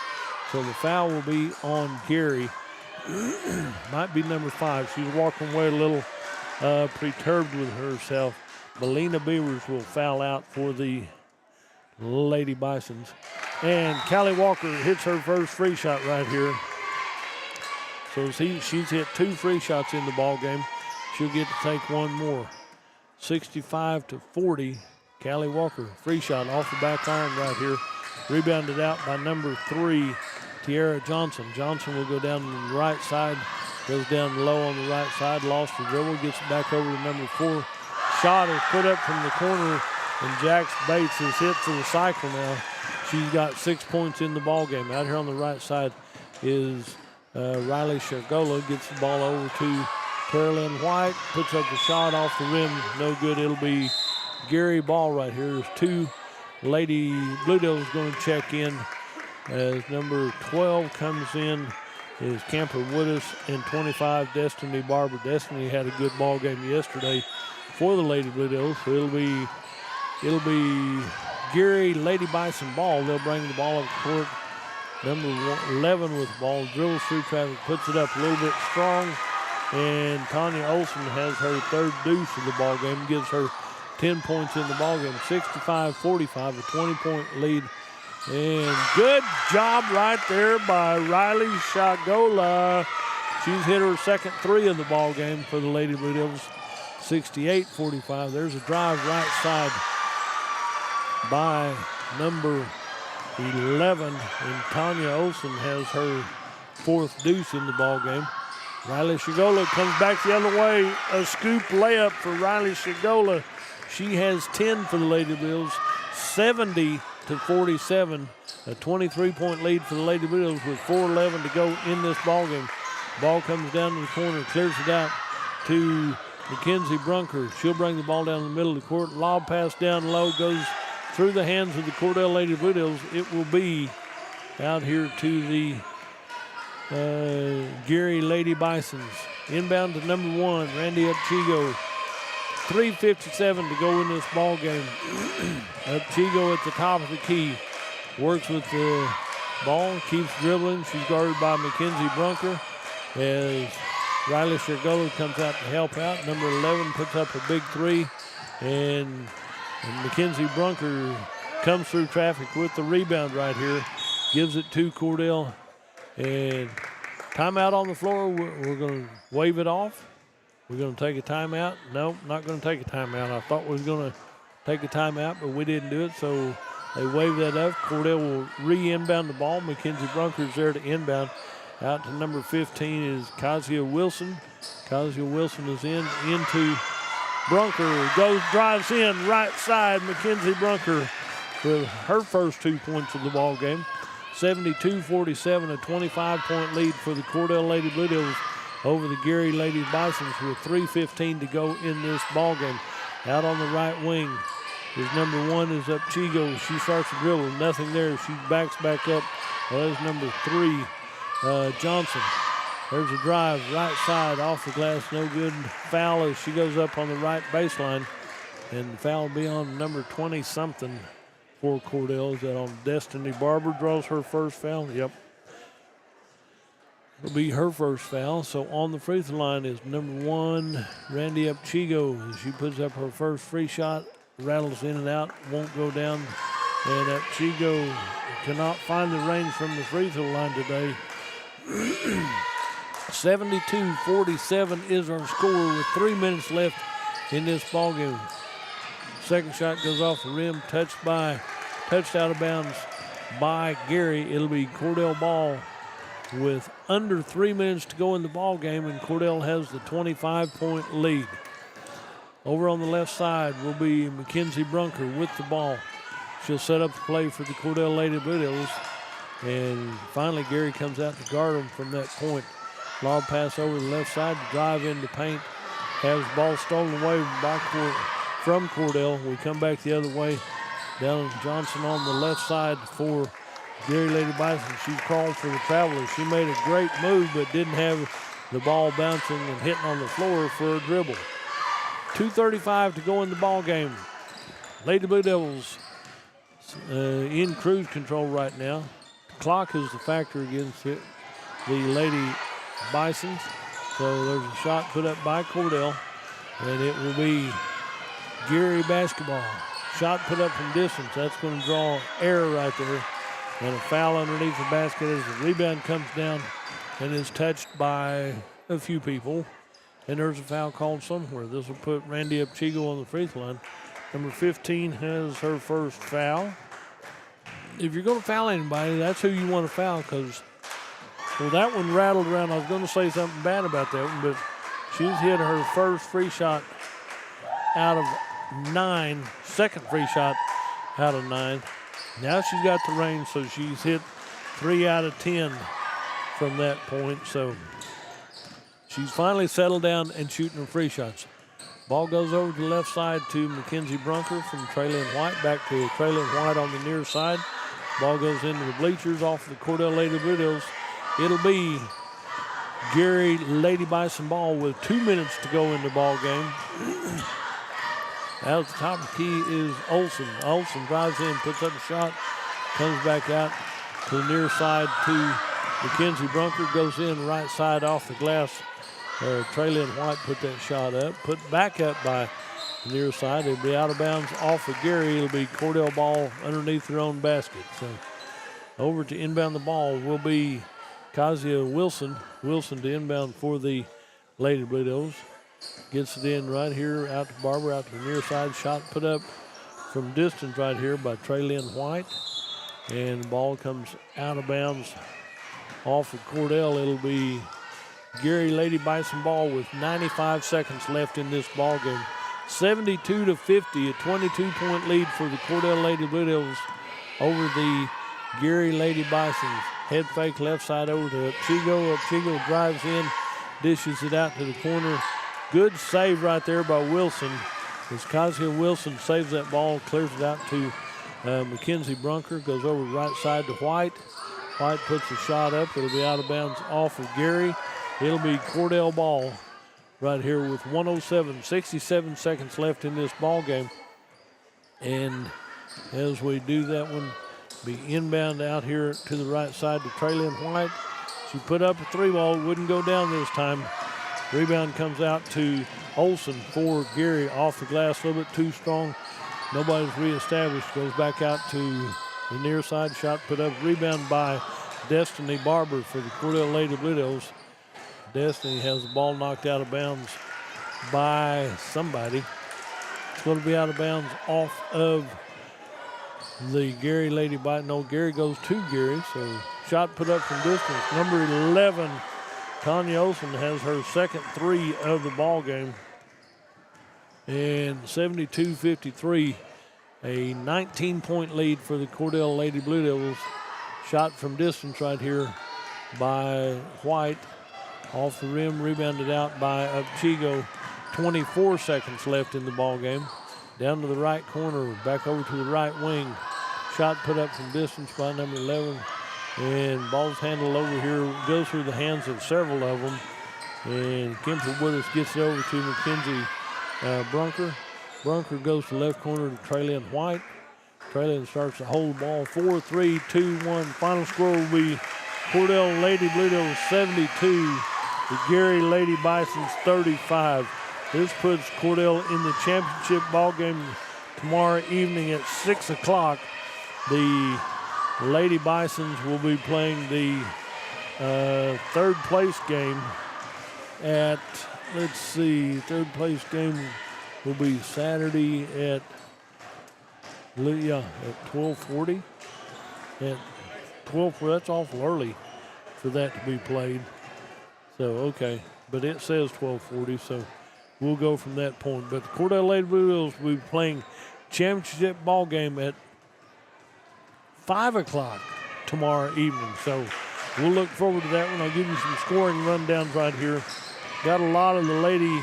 So the foul will be on Geary. Might be number 5. She's walking away a little perturbed with herself. Melina Beavers will foul out for the Lady Bisons. And Callie Walker hits her first free shot right here. So she's hit 2 free shots in the ball game. She'll get to take one more. 65-40. Callie Walker, free shot off the back iron right here. Rebounded out by number 3, Tiara Johnson. Johnson will go down the right side, goes down low on the right side, lost the dribble, gets it back over to number 4. Shot is put up from the corner, and Jax Bates is hit for the cycle now. She's got 6 points in the ball game. Out here on the right side is Riley Shargola, gets the ball over to Carolyn White, puts up a shot off the rim, no good. It'll be Geary ball right here. There's 2 Lady Blue Devils going to check in as number 12 comes in is Camper Woodus, and 25 Destiny Barber. Destiny had a good ball game yesterday for the Lady Blue Devils, so it'll be Geary Lady Bison ball. They'll bring the ball up the court. Number 11 with the ball, dribbles through traffic, puts it up a little bit strong, and Tanya Olson has her 3rd deuce of the ball game, gives her 10 points in the ball game. 65-45, a 20-point lead. And good job right there by Riley Shagola. She's hit her 2nd 3 of the ball game for the Lady Blue Devils. 68-45. There's a drive right side by number 11, and Tanya Olson has her 4th deuce in the ball game. Riley Shagola comes back the other way. A scoop layup for Riley Shagola. She has 10 for the Lady Blue Devils. 70-47. A 23-point lead for the Lady Blue Devils with 4:11 to go in this ball game. Ball comes down to the corner, clears it out to Mackenzie Brunker. She'll bring the ball down the middle of the court. Lob pass down low, goes through the hands of the Cordell Lady Blue Devils. It will be out here to the Geary Lady Bisons. Inbound to number 1, Randy Upchigo. 3:57 to go in this ball game. Upchigo at the top of the key. Works with the ball, keeps dribbling. She's guarded by Mackenzie Brunker as Riley Sergolo comes out to help out. Number 11 puts up a big three, and Mackenzie Brunker comes through traffic with the rebound right here. Gives it to Cordell, and timeout on the floor. We're going to wave it off. We're going to take a timeout. No, not going to take a timeout. I thought we was going to take a timeout, but we didn't do it, so they wave that up. Cordell will re-inbound the ball. Mackenzie Brunker's there to inbound. Out to number 15 is Kazia Wilson. Kazia Wilson is into Brunker. Drives in, right side. Mackenzie Brunker with her first 2 points of the ball game. 72-47, a 25-point lead for the Cordell Lady Blue Devils over the Geary Lady Bisons with 3:15 to go in this ball game. Out on the right wing is number 1 is Upchigo. She starts to dribble. Nothing there. She backs back up. Well, there's number 3, Johnson. There's a drive, right side, off the glass, no good. Foul as she goes up on the right baseline. And the foul will be on number 20-something for Cordell. Is that on Destiny Barber? Draws her first foul. Yep. It'll be her first foul. So on the free throw line is number 1, Randy Upchigo. She puts up her first free shot, rattles in and out, won't go down. And Upchigo cannot find the range from the free throw line today. 72-47 is our score with 3 minutes left in this ball game. Second shot goes off the rim, touched out of bounds by Geary. It'll be Cordell ball with under 3 minutes to go in the ball game, and Cordell has the 25-point lead. Over on the left side will be Mackenzie Brunker with the ball. She'll set up the play for the Cordell Lady Blue Devils, and finally Geary comes out to guard them from that point. Lob pass over the left side to drive into paint. Has the ball stolen away from Cordell. We come back the other way. Down Johnson on the left side for Geary Lady Bison. She's called for the Travelers. She made a great move, but didn't have the ball bouncing and hitting on the floor for a dribble. 2:35 to go in the ball game. Lady Blue Devils in cruise control right now. The clock is the factor against the Lady Bisons. So there's a shot put up by Cordell, and it will be Geary basketball. Shot put up from distance. That's going to draw error right there. And a foul underneath the basket as the rebound comes down and is touched by a few people. And there's a foul called somewhere. This will put Randy Upchigo on the free throw line. Number 15 has her first foul. If you're going to foul anybody, that's who you want to foul because, well, that one rattled around. I was going to say something bad about that one, but she's hit her first free shot out of 9, second free shot out of 9. Now she's got the range, so she's hit 3 out of 10 from that point. So she's finally settled down and shooting her free shots. Ball goes over to the left side to Mackenzie Brunker from Traylon White. Back to Traylon White on the near side. Ball goes into the bleachers off the Cordell Lady Blue Devils. It'll be Geary Lady Bison ball with 2 minutes to go in the ball game. Out at the top of the key is Olsen. Olsen drives in, puts up a shot, comes back out to the near side to Mackenzie Brunker. Goes in right side off the glass. Traylon White put that shot up. Put back up by the near side. It'll be out of bounds off of Geary. It'll be Cordell ball underneath their own basket. So over to inbound the ball will be Kazia Wilson. Wilson to inbound for the Lady Blue Devils. Gets it in right here out to Barber, out to the near side. Shot put up from distance right here by Traylon White. And the ball comes out of bounds off of Cordell. It'll be Geary Lady Bison ball with 95 seconds left in this ball game. 72-50, a 22-point lead for the Cordell Lady Blue Devils over the Geary Lady Bisons. Head fake left side over to Upchigo. Upchigo drives in, dishes it out to the corner. Good save right there by Wilson. As Kazia Wilson saves that ball, clears it out to Mackenzie Brunker goes over the right side to White. White puts a shot up. It'll be out of bounds off of Geary. It'll be Cordell ball right here with 67 seconds left in this ball game. And as we do that one, be inbound out here to the right side to Traylon White. She put up a 3-ball, wouldn't go down this time. Rebound comes out to Olsen for Geary, off the glass, a little bit too strong. Nobody's reestablished, goes back out to the near side, shot put up, rebound by Destiny Barber for the Cordell Lady Blue Devils. Destiny has the ball knocked out of bounds by somebody. It's going to be out of bounds off of the Geary Lady Bite. No, Geary goes to Geary, so shot put up from distance. Number 11, Tanya Olsen, has her second 3 of the ball game. And 72-53, a 19-point lead for the Cordell Lady Blue Devils. Shot from distance right here by White. Off the rim, rebounded out by Upchigo. 24 seconds left in the ball game. Down to the right corner, back over to the right wing. Shot put up from distance by number 11. And ball's handled over here, goes through the hands of several of them. And Kemper Willis gets it over to Mackenzie Brunker. Brunker goes to left corner to Traylon White. Traylon starts to hold the ball. 4-3-2-1. Final score will be Cordell Lady Blue Devils 72, the Geary Lady Bisons 35. This puts Cordell in the championship ball game tomorrow evening at 6 o'clock. The Lady Bisons will be playing the third place game at, third place game will be Saturday at 12:40. At 12, that's awful early for that to be played. So, okay, but it says 12:40, so we'll go from that point. But the Cordell Lady Blue Devils will be playing championship ball game at 5 o'clock tomorrow evening. So we'll look forward to that one. I'll give you some scoring rundowns right here. Got a lot of the Lady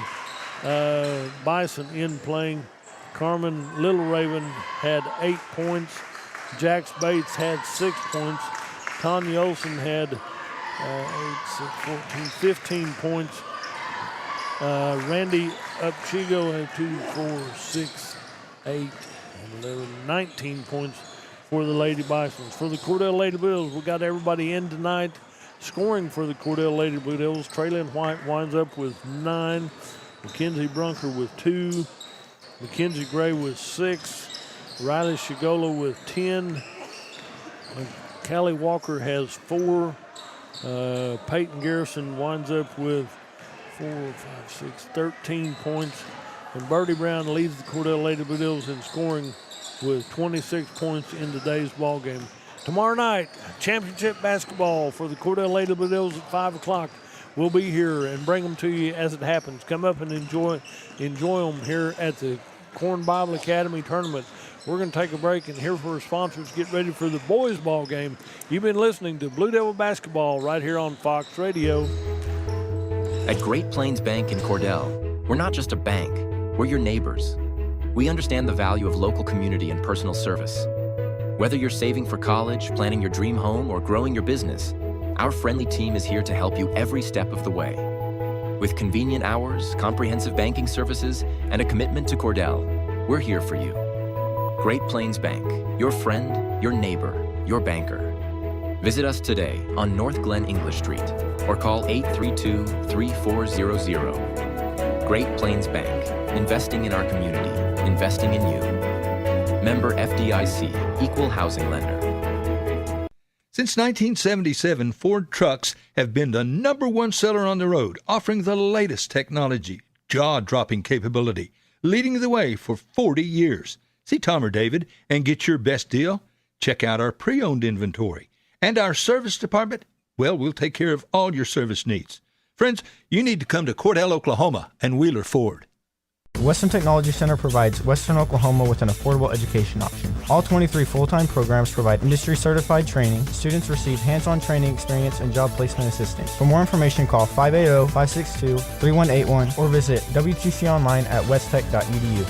Bison in playing. Carmen Little Raven had 8 points. Jax Bates had 6 points. Tanya Olsen had 15 points. Randy Upchigo had 2, 4, 6, 8, 11, 19 points for the Lady Bisons. For the Cordell Lady Blue Devils, we got everybody in tonight. Scoring for the Cordell Lady Blue Devils, Traylon White winds up with 9. Mackenzie Brunker with 2. Mackenzie Gray with 6. Riley Shigola with 10. Callie Walker has 4. Peyton Garrison winds up with 13 points. And Birdie Brown leads the Cordell Lady Blue Devils in scoring with 26 points in today's ball game. Tomorrow night, championship basketball for the Cordell Lady Blue Devils at 5 o'clock. We'll be here and bring them to you as it happens. Come up and enjoy them here at the Corn Bible Academy tournament. We're going to take a break and hear from our sponsors. Get ready for the boys' ball game. You've been listening to Blue Devil Basketball right here on Fox Radio. At Great Plains Bank in Cordell, we're not just a bank, we're your neighbors. We understand the value of local community and personal service. Whether you're saving for college, planning your dream home, or growing your business, our friendly team is here to help you every step of the way. With convenient hours, comprehensive banking services, and a commitment to Cordell, we're here for you. Great Plains Bank, your friend, your neighbor, your banker. Visit us today on North Glen English Street or call 832-3400. Great Plains Bank, investing in our community, investing in you. Member FDIC, Equal Housing Lender. Since 1977, Ford trucks have been the #1 seller on the road, offering the latest technology, jaw-dropping capability, leading the way for 40 years. See Tom or David and get your best deal. Check out our pre-owned inventory. And our service department, well, we'll take care of all your service needs. Friends, you need to come to Cordell, Oklahoma and Wheeler Ford. Western Technology Center provides Western Oklahoma with an affordable education option. All 23 full-time programs provide industry-certified training. Students receive hands-on training experience and job placement assistance. For more information, call 580-562-3181 or visit WTC online at westtech.edu.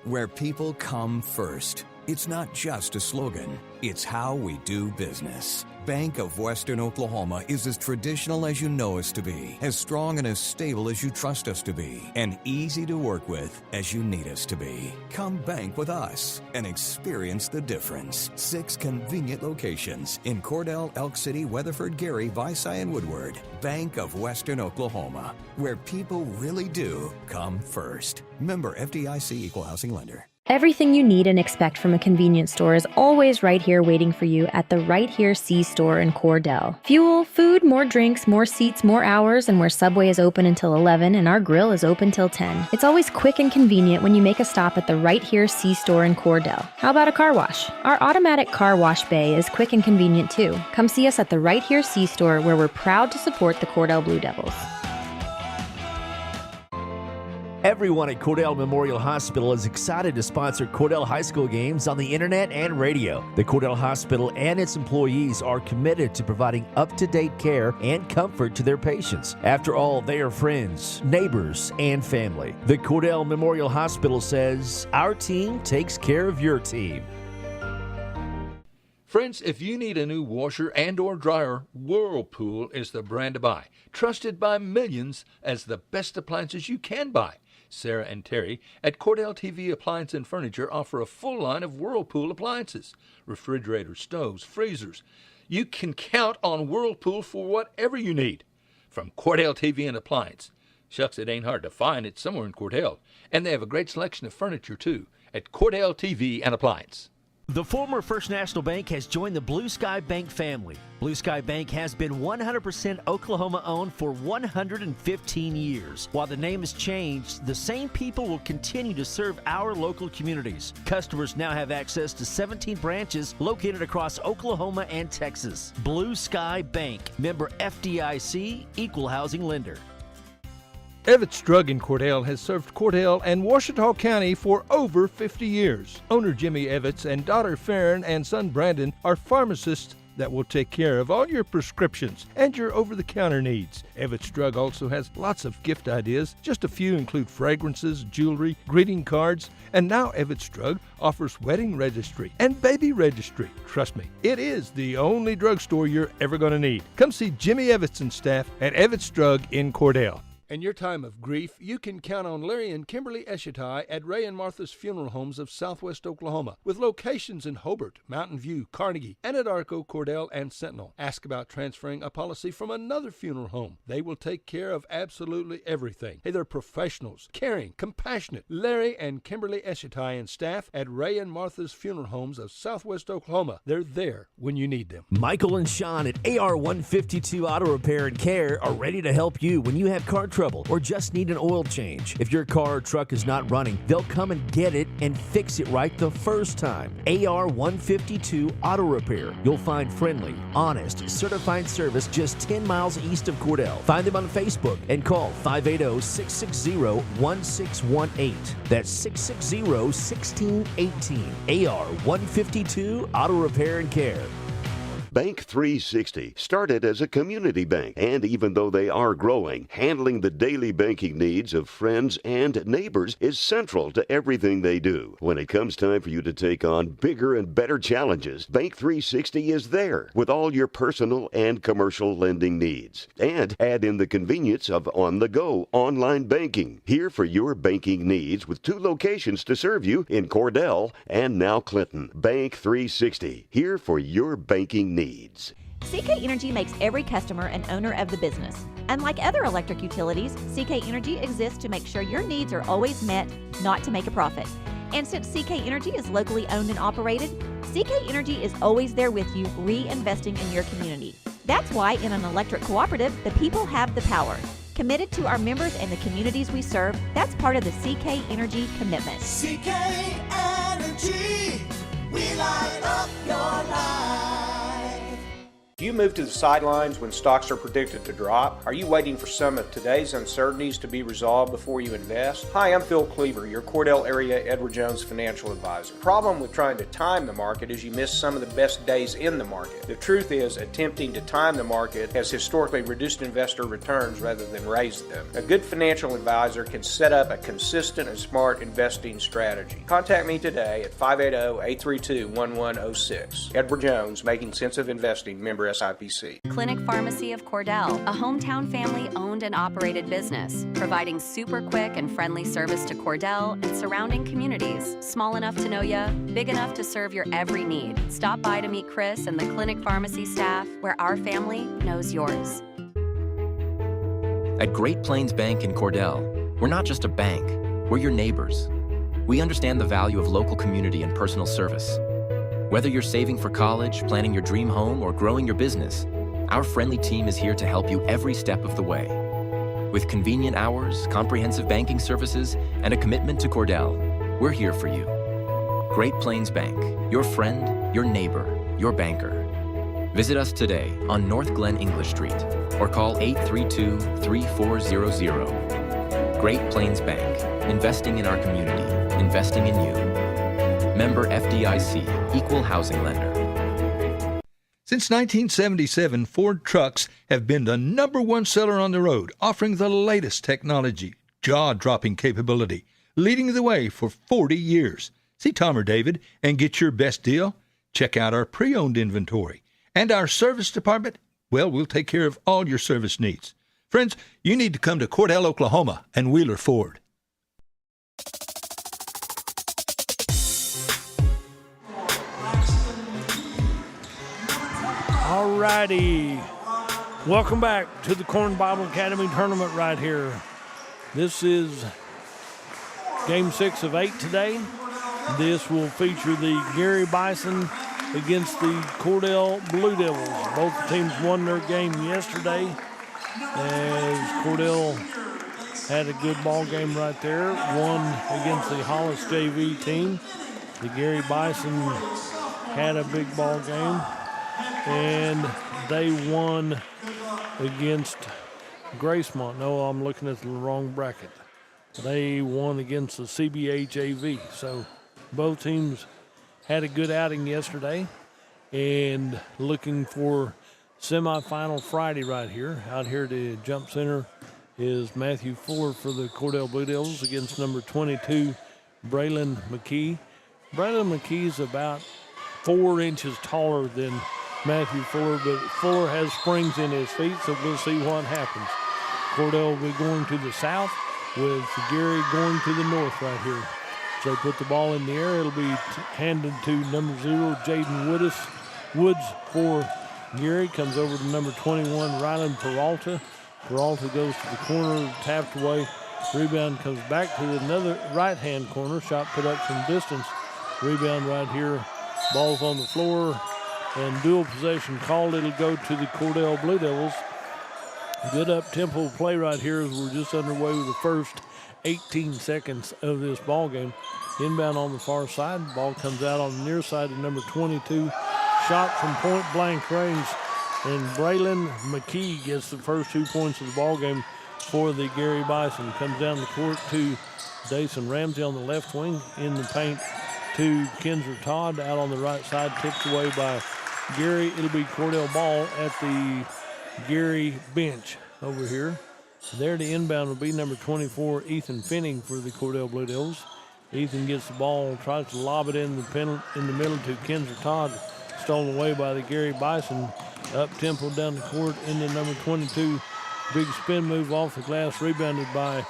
where people come first. It's not just a slogan, it's how we do business. Bank of Western Oklahoma is as traditional as you know us to be, as strong and as stable as you trust us to be, and easy to work with as you need us to be. Come bank with us and experience the difference. 6 convenient locations in Cordell, Elk City, Weatherford, Geary, Visay, and Woodward. Bank of Western Oklahoma, where people really do come first. Member FDIC Equal Housing Lender. Everything you need and expect from a convenience store is always right here waiting for you at the Right Here C-Store in Cordell. Fuel, food, more drinks, more seats, more hours, and where Subway is open until 11 and our grill is open till 10. It's always quick and convenient when you make a stop at the Right Here C-Store in Cordell. How about a car wash? Our automatic car wash bay is quick and convenient too. Come see us at the Right Here C-Store, where we're proud to support the Cordell Blue Devils. Everyone at Cordell Memorial Hospital is excited to sponsor Cordell High School games on the internet and radio. The Cordell Hospital and its employees are committed to providing up-to-date care and comfort to their patients. After all, they are friends, neighbors, and family. The Cordell Memorial Hospital says, our team takes care of your team. Friends, if you need a new washer and or dryer, Whirlpool is the brand to buy. Trusted by millions as the best appliances you can buy. Sarah and Terry at Cordell TV Appliance and Furniture offer a full line of Whirlpool appliances, refrigerators, stoves, freezers. You can count on Whirlpool for whatever you need. From Cordell TV and Appliance. Shucks, it ain't hard to find. It's somewhere in Cordell. And they have a great selection of furniture, too, at Cordell TV and Appliance. The former First National Bank has joined the Blue Sky Bank family. Blue Sky Bank has been 100% Oklahoma-owned for 115 years. While the name has changed, the same people will continue to serve our local communities. Customers now have access to 17 branches located across Oklahoma and Texas. Blue Sky Bank, member FDIC, equal housing lender. Evetts Drug in Cordell has served Cordell and Washita County for over 50 years. Owner Jimmy Evetts and daughter Farron and son Brandon are pharmacists that will take care of all your prescriptions and your over-the-counter needs. Evetts Drug also has lots of gift ideas. Just a few include fragrances, jewelry, greeting cards, and now Evetts Drug offers wedding registry and baby registry. Trust me, it is the only drugstore you're ever going to need. Come see Jimmy Evetts and staff at Evetts Drug in Cordell. In your time of grief, you can count on Larry and Kimberly Eshetai at Ray and Martha's Funeral Homes of Southwest Oklahoma, with locations in Hobart, Mountain View, Carnegie, Anadarko, Cordell, and Sentinel. Ask about transferring a policy from another funeral home. They will take care of absolutely everything. Hey, they're professionals, caring, compassionate. Larry and Kimberly Eshetai and staff at Ray and Martha's Funeral Homes of Southwest Oklahoma. They're there when you need them. Michael and Sean at AR 152 Auto Repair and Care are ready to help you when you have car trouble or just need an oil change. If your car or truck is not running, they'll come and get it and fix it right the first time. AR 152 Auto Repair. You'll find friendly, honest, certified service just 10 miles east of Cordell. Find them on Facebook and call 580-660-1618. That's 660-1618. AR 152 Auto Repair and Care. Bank 360 started as a community bank, and even though they are growing, handling the daily banking needs of friends and neighbors is central to everything they do. When it comes time for you to take on bigger and better challenges, Bank 360 is there with all your personal and commercial lending needs. And add in the convenience of on-the-go online banking. Here for your banking needs with 2 locations to serve you in Cordell and now Clinton. Bank 360, here for your banking needs. CK Energy makes every customer an owner of the business. Unlike other electric utilities, CK Energy exists to make sure your needs are always met, not to make a profit. And since CK Energy is locally owned and operated, CK Energy is always there with you, reinvesting in your community. That's why in an electric cooperative, the people have the power. Committed to our members and the communities we serve, that's part of the CK Energy commitment. CK Energy, we light up your life. Do you move to the sidelines when stocks are predicted to drop? Are you waiting for some of today's uncertainties to be resolved before you invest? Hi, I'm Phil Cleaver, your Cordell area Edward Jones financial advisor. The problem with trying to time the market is you miss some of the best days in the market. The truth is, attempting to time the market has historically reduced investor returns rather than raised them. A good financial advisor can set up a consistent and smart investing strategy. Contact me today at 580-832-1106. Edward Jones, Making Sense of Investing, member SIPC. Clinic Pharmacy of Cordell, a hometown family-owned and operated business, providing super quick and friendly service to Cordell and surrounding communities. Small enough to know ya, big enough to serve your every need. Stop by to meet Chris and the Clinic Pharmacy staff, where our family knows yours. At Great Plains Bank in Cordell, we're not just a bank, we're your neighbors. We understand the value of local community and personal service. Whether you're saving for college, planning your dream home, or growing your business, our friendly team is here to help you every step of the way. With convenient hours, comprehensive banking services, and a commitment to Cordell, we're here for you. Great Plains Bank, your friend, your neighbor, your banker. Visit us today on North Glen English Street or call 832-3400. Great Plains Bank, investing in our community, investing in you. Member FDIC, Equal Housing Lender. Since 1977, Ford trucks have been the #1 seller on the road, offering the latest technology, jaw-dropping capability, leading the way for 40 years. See Tom or David and get your best deal. Check out our pre-owned inventory. And our service department, well, we'll take care of all your service needs. Friends, you need to come to Cordell, Oklahoma and Wheeler Ford. All righty. Welcome back to the Corn Bible Academy tournament right here. This is Game 6 of 8 today. This will feature the Geary Bison against the Cordell Blue Devils. Both teams won their game yesterday as Cordell had a good ball game right there. Won against the Hollis JV team. The Geary Bison had a big ball game, and they won against Gracemont. No, I'm looking at the wrong bracket. They won against the CBA JV. So both teams had a good outing yesterday and looking for semifinal Friday right here. Out here to Jump Center is Matthew Fuller for the Cordell Blue Devils against number 22, Braylon McKee. Braylon McKee's about 4 inches taller than Matthew Fuller, but Fuller has springs in his feet, so we'll see what happens. Cordell will be going to the south with Geary going to the north right here. So they put the ball in the air. It'll be handed to number 0, Jaden Woods for Geary. Comes over to number 21, Rylan Peralta. Peralta goes to the corner, tapped away. Rebound comes back to another right-hand corner. Shot put up from distance. Rebound right here. Ball's on the floor. And dual possession called. It'll go to the Cordell Blue Devils. Good up-tempo play right here as we're just underway with the first 18 seconds of this ball game. Inbound on the far side. Ball comes out on the near side to number 22. Shot from point-blank range. And Braylon McKee gets the first 2 points of the ball game for the Geary Bison. Comes down the court to Dason Ramsey on the left wing. In the paint to Kinzer Todd. Out on the right side. Tipped away by Geary. It'll be Cordell ball at the Geary bench over here. There the inbound will be number 24, Ethan Finning for the Cordell Blue Devils. Ethan gets the ball, tries to lob it in the middle to Kinzer Todd. Stolen away by the Geary Bison. Up-tempo down the court into number 22. Big spin move off the glass, rebounded by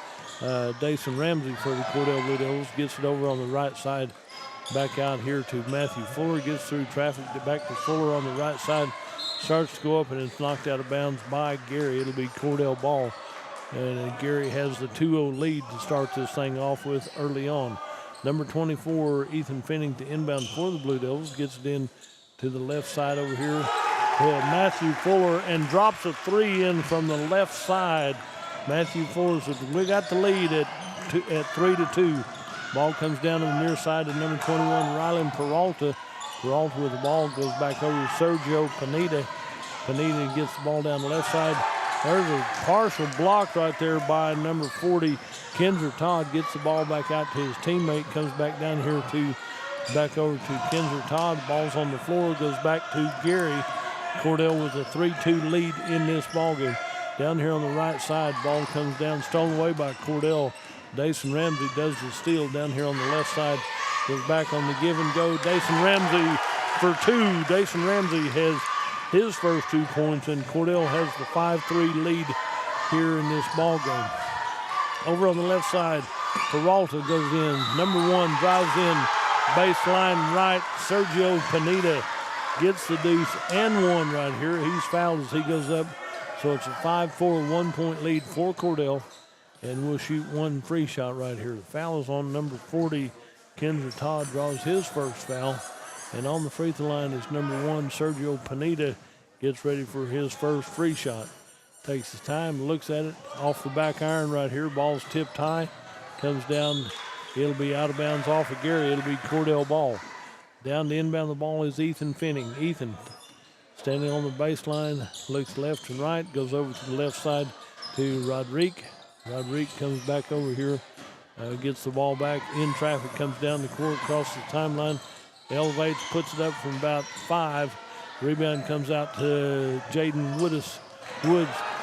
Dason Ramsey for the Cordell Blue Devils. Gets it over on the right side. Back out here to Matthew Fuller. Gets through traffic back to Fuller on the right side. Starts to go up and it's knocked out of bounds by Geary. It'll be Cordell ball. And Geary has the 2-0 lead to start this thing off with early on. Number 24, Ethan Finning to inbound for the Blue Devils. Gets it in to the left side over here. Matthew Fuller and drops a 3 in from the left side. Matthew Fuller says, we got the lead at 3-2. Ball comes down to the near side to number 21, Rylan Peralta. Peralta with the ball goes back over to Sergio Pineda. Pineda gets the ball down the left side. There's a partial block right there by number 40, Kinzer Todd. Gets the ball back out to his teammate, comes back down here back over to Kinzer Todd. Ball's on the floor, goes back to Geary. Cordell with a 3-2 lead in this ball game. Down here on the right side, ball comes down, stolen away by Cordell. Dason Ramsey does the steal down here on the left side. Goes back on the give and go. Dason Ramsey for two. Dason Ramsey has his first 2 points, and Cordell has the 5-3 lead here in this ball game. Over on the left side, Peralta goes in. Number 1 drives in, baseline right. Sergio Pineda gets the deuce and one right here. He's fouled as he goes up. So it's a 5-4 1-point lead for Cordell, and we'll shoot one free shot right here. The foul is on number 40. Kinzer Todd draws his first foul. And on the free throw line is number 1, Sergio Pineda, gets ready for his first free shot. Takes his time, looks at it, off the back iron right here. Ball's tipped high, comes down. It'll be out of bounds off of Geary. It'll be Cordell ball. Down to inbound the ball is Ethan Finning. Ethan standing on the baseline, looks left and right, goes over to the left side to Rodrigue. Rodrigue comes back over here, gets the ball back in traffic, comes down the court, crosses the timeline, elevates, puts it up from about 5. Rebound comes out to Jaden Woods.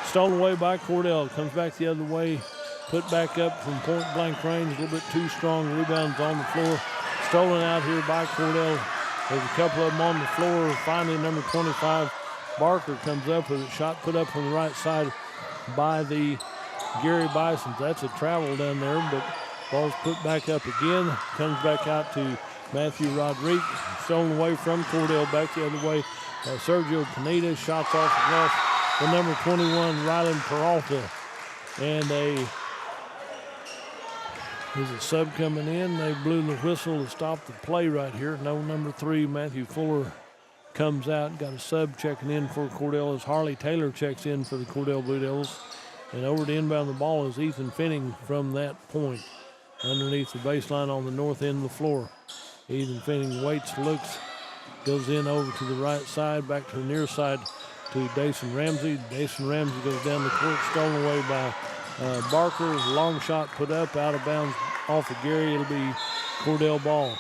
Stolen away by Cordell. Comes back the other way. Put back up from point blank range. A little bit too strong. Rebounds on the floor. Stolen out here by Cordell. There's a couple of them on the floor. Finally, number 25, Barker comes up with a shot put up on the right side by the Geary Bisons. That's a travel down there, but ball's put back up again. Comes back out to Matthew Rodrigue. Stolen away from Cordell, back the other way. Sergio Pineda, shots off the glass. The number 21, Ryland Peralta. And there's a sub coming in. They blew the whistle to stop the play right here. No, number 3, Matthew Fuller, comes out. Got a sub checking in for Cordell as Harley Taylor checks in for the Cordell Blue Devils. And over to inbound the ball is Ethan Finning from that point underneath the baseline on the north end of the floor. Ethan Finning waits, looks, goes in over to the right side, back to the near side to Dason Ramsey. Dason Ramsey goes down the court, stolen away by Barker. Long shot put up, out of bounds off of Geary. It'll be Cordell ball.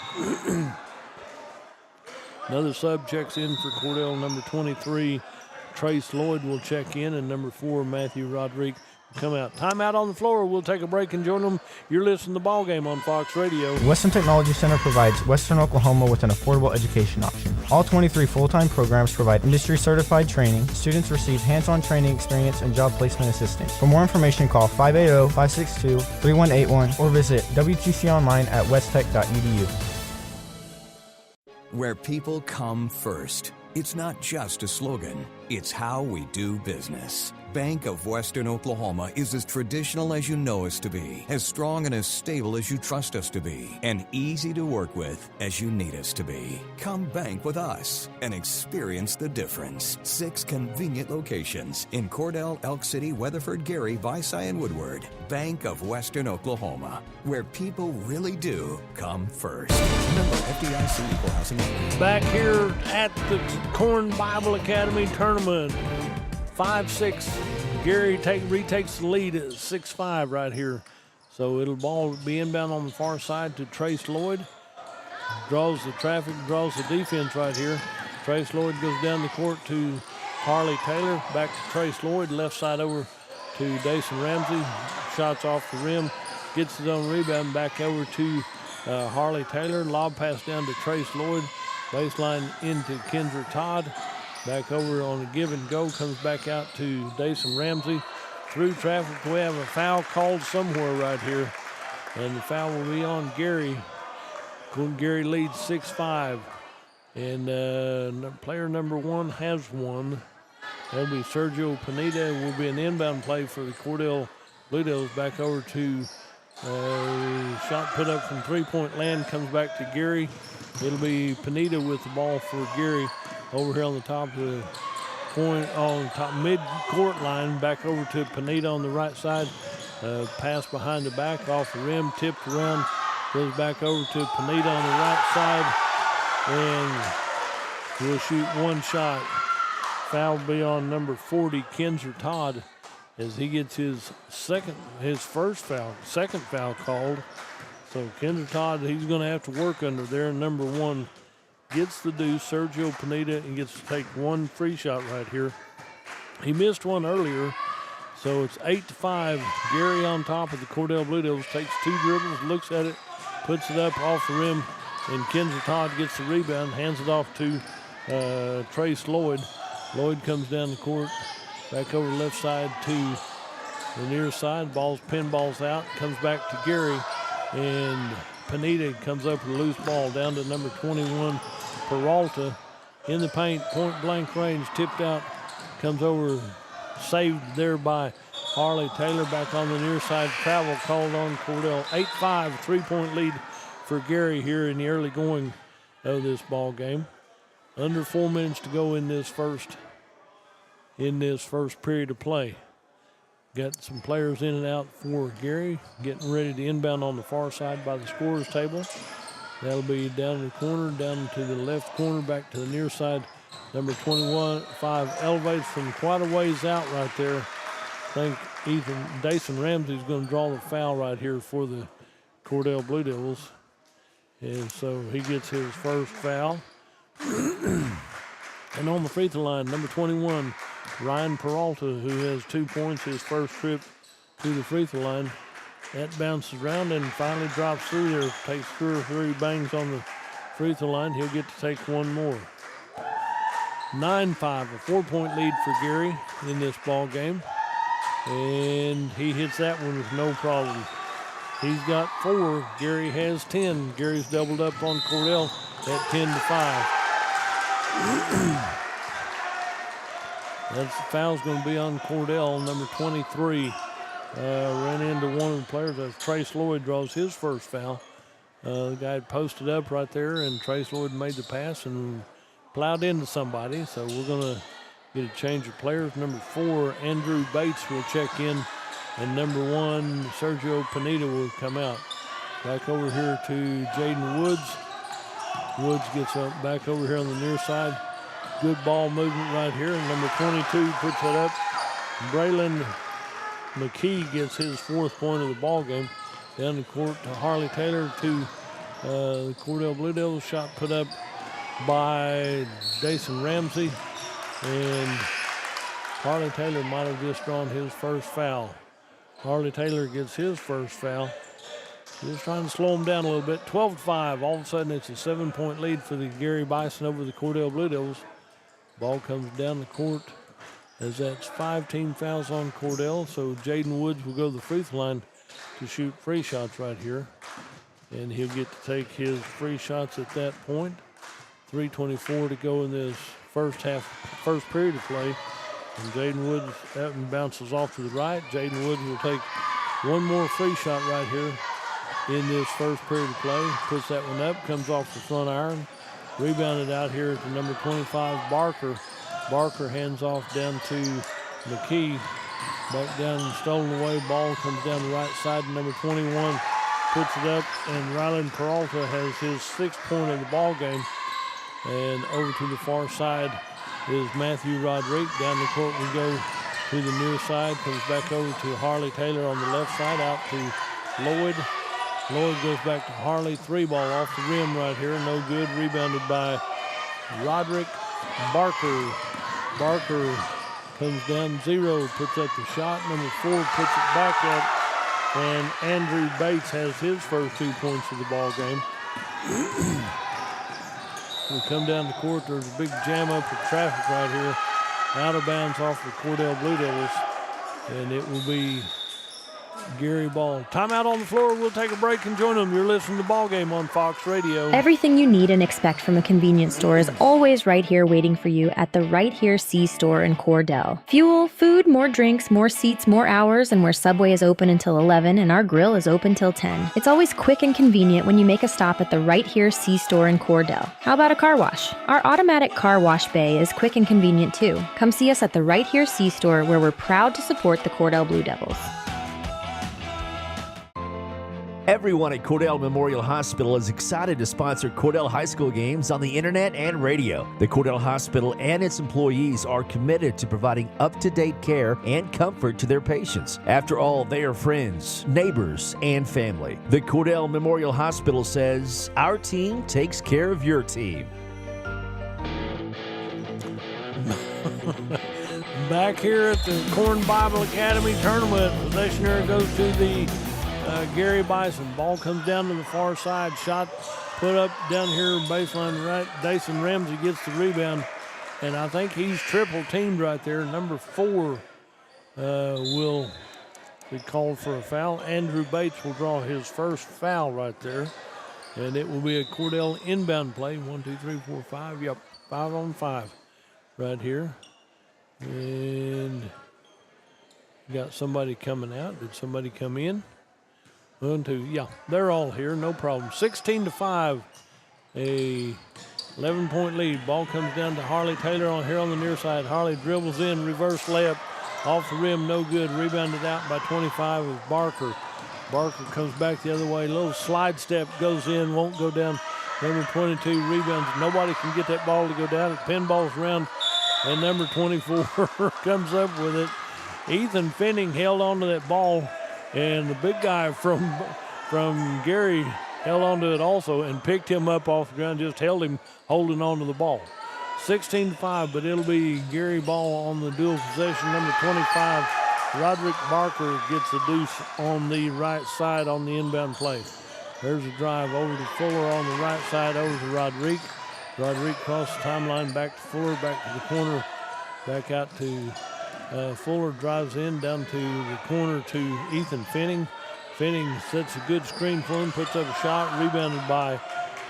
Another sub checks in for Cordell. Number 23, Trace Lloyd will check in, and number 4, Matthew Rodrigue, come out. Timeout on the floor. We'll take a break and join them. You're listening to the ball game on Fox Radio. Western Technology Center provides Western Oklahoma with an affordable education option. All 23 full-time programs provide industry-certified training. Students receive hands-on training experience and job placement assistance. For more information, call 580-562-3181 or visit WTC online at westtech.edu. Where people come first. It's not just a slogan, it's how we do business. Bank of Western Oklahoma is as traditional as you know us to be, as strong and as stable as you trust us to be, and easy to work with as you need us to be. Come bank with us and experience the difference. 6 convenient locations in Cordell, Elk City, Weatherford, Geary, Visay, and Woodward. Bank of Western Oklahoma, where people really do come first. Member FDIC Equal Housing Lender. Back here at the Corn Bible Academy tournament. 5-6. Geary retakes the lead at 6-5 right here. So it'll ball be inbound on the far side to Trace Lloyd. Draws the traffic, draws the defense right here. Trace Lloyd goes down the court to Harley Taylor. Back to Trace Lloyd, left side over to Dason Ramsey. Shots off the rim, gets his own rebound, back over to Harley Taylor. Lob pass down to Trace Lloyd. Baseline into Kinzer Todd. Back over on a give and go, comes back out to Dason Ramsey. Through traffic, we have a foul called somewhere right here. And the foul will be on Geary. Geary leads 6-5. And player number 1 has one. That'll be Sergio Pineda. Will be an inbound play for the Cordell Blue Devils. Back over to shot put up from three-point land, comes back to Geary. It'll be Pineda with the ball for Geary. Over here on the top of the point, on top mid-court line, back over to Pineda on the right side. Pass behind the back, off the rim, tipped around, goes back over to Pineda on the right side, and we'll shoot one shot foul will be on number 40, Kinzer Todd, as he gets his second foul called. So Kinzer Todd, he's going to have to work under there. Number 1 gets the deuce, Sergio Pineda, and gets to take one free shot right here. He missed one earlier, so it's 8-5. Geary on top of the Cordell Blue Devils, takes 2 dribbles, looks at it, puts it up off the rim, and Kinzer Todd gets the rebound, hands it off to Trace Lloyd. Lloyd comes down the court, back over left side to the near side. Pinballs out, comes back to Geary, and Pineda comes up with a loose ball down to number 21, Peralta. In the paint, point blank range, tipped out, comes over, saved there by Harley Taylor. Back on the near side, travel called on Cordell. 8-5, 3-point lead for Geary here in the early going of this ball game. Under 4 minutes to go in this first period of play. Got some players in and out for Geary, getting ready to inbound on the far side by the scorer's table. That'll be down in the corner, down to the left corner, back to the near side. Number 5 elevates from quite a ways out right there. I think Dason Ramsey's going to draw the foul right here for the Cordell Blue Devils. And so he gets his first foul. And on the free throw line, number 21, Ryan Peralta, who has 2 points, his first trip to the free throw line. That bounces around and finally drops through there. Takes 2 or 3 bangs on the free throw line. He'll get to take one more. 9-5, a 4-point lead for Geary in this ball game. And he hits that one with no problem. He's got 4. Geary has 10. Geary's doubled up on Cordell at 10-5. That's the foul's going to be on Cordell, number 23. Ran into one of the players as Trace Lloyd draws his first foul. The guy posted up right there, and Trace Lloyd made the pass and plowed into somebody. So we're going to get a change of players. Number 4, Andrew Bates will check in, and number 1, Sergio Pineda will come out. Back over here to Jaden Woods. Woods gets up back over here on the near side. Good ball movement right here, and number 22 puts it up. Braylon McKee gets his 4th point of the ball game. Down the court to Harley Taylor to the Cordell Blue Devils. Shot put up by Dason Ramsey, and Harley Taylor might have just drawn his first foul. Harley Taylor gets his first foul. Just trying to slow him down a little bit. 12-5. All of a sudden, it's a 7-point lead for the Geary Bison over the Cordell Blue Devils. Ball comes down the court as that's 5 team fouls on Cordell. So Jaden Woods will go to the free throw line to shoot free shots right here. And he'll get to take his free shots at that point. 3:24 to go in this first period of play. And Jaden Woods, that one bounces off to the right. Jaden Woods will take one more free shot right here in this first period of play. Puts that one up, comes off the front iron. Rebounded out here to number 25, Barker. Barker hands off down to McKee. Back down and stolen away. Ball comes down the right side to number 21. Puts it up, and Rylan Peralta has his 6th point of the ball game. And over to the far side is Matthew Rodriguez. Down the court we go to the near side. Comes back over to Harley Taylor on the left side, out to Lloyd. Lloyd goes back to Harley. 3-ball off the rim right here. No good. Rebounded by Roderick Barker. Barker comes down 0, puts up the shot. Number 4 puts it back up. And Andrew Bates has his first 2 points of the ball game. We come down the court. There's a big jam up of traffic right here. Out of bounds off the Cordell Blue Devils. And it will be Geary ball. Timeout on the floor. We'll take a break and join them. You're listening to Ball Game on Fox Radio. Everything you need and expect from a convenience store is always right here waiting for you at the Right Here C store in Cordell. Fuel, food, more drinks, more seats, more hours, and where Subway is open until 11 and our grill is open till 10. It's always quick and convenient when you make a stop at the Right Here C store in Cordell. How about a car wash? Our automatic car wash bay is quick and convenient too. Come see us at the Right Here C store, where we're proud to support the Cordell Blue Devils. Everyone at Cordell Memorial Hospital is excited to sponsor Cordell High School games on the internet and radio. The Cordell Hospital and its employees are committed to providing up-to-date care and comfort to their patients. After all, they are friends, neighbors, and family. The Cordell Memorial Hospital says, our team takes care of your team. Back here at the Corn Bible Academy tournament, possession here goes to the Geary Bison. Ball comes down to the far side. Shot put up down here baseline right. Dason Ramsey gets the rebound, and I think he's triple teamed right there. Number 4 will be called for a foul. Andrew Bates will draw his first foul right there, and it will be a Cordell inbound play. 1, 2, 3, 4, 5. Yep, 5 on 5 right here. And got somebody coming out. Did somebody come in? 1, 2, yeah, they're all here, no problem. 16-5, a 11-point lead. Ball comes down to Harley Taylor on here on the near side. Harley dribbles in, reverse layup, off the rim, no good. Rebounded out by 25 is Barker. Barker comes back the other way. Little slide step goes in, won't go down. Number 22 rebounds. Nobody can get that ball to go down. It pinballs around, and number 24 comes up with it. Ethan Finning held on to that ball, and the big guy from Geary held on to it also and picked him up off the ground, just held him holding on to the ball. 16-5, but it'll be Geary ball on the dual possession. Number 25, Roderick Barker gets the deuce on the right side on the inbound play. There's a drive over to Fuller on the right side, over to Roderick. Roderick across the timeline, back to Fuller, back to the corner, back out to Fuller, drives in, down to the corner to Ethan Finning. Finning sets a good screen for him, puts up a shot, rebounded by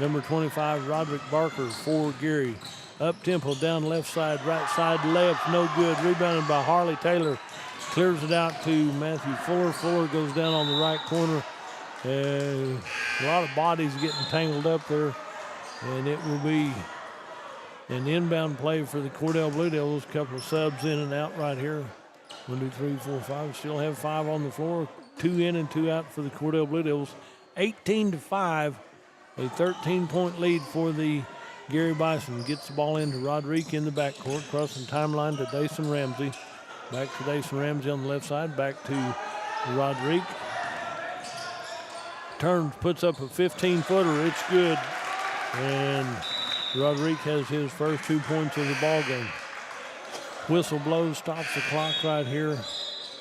number 25, Roderick Barker for Geary. Up tempo, down left side, right side, layup, no good. Rebounded by Harley Taylor. Clears it out to Matthew Fuller. Fuller goes down on the right corner. A lot of bodies getting tangled up there. And it will be an inbound play for the Cordell Blue Devils. A couple of subs in and out right here. 1, 2, 3, 4, 5. Still have 5 on the floor. 2 in and 2 out for the Cordell Blue Devils. 18-5. A 13-point lead for the Geary Bison. Gets the ball into Roderick in the backcourt. Crossing timeline to Dason Ramsey. Back to Dason Ramsey on the left side. Back to Roderick. Turns, puts up a 15-footer. It's good. And Roderick has his first 2 points of the ball game. Whistle blows, stops the clock right here.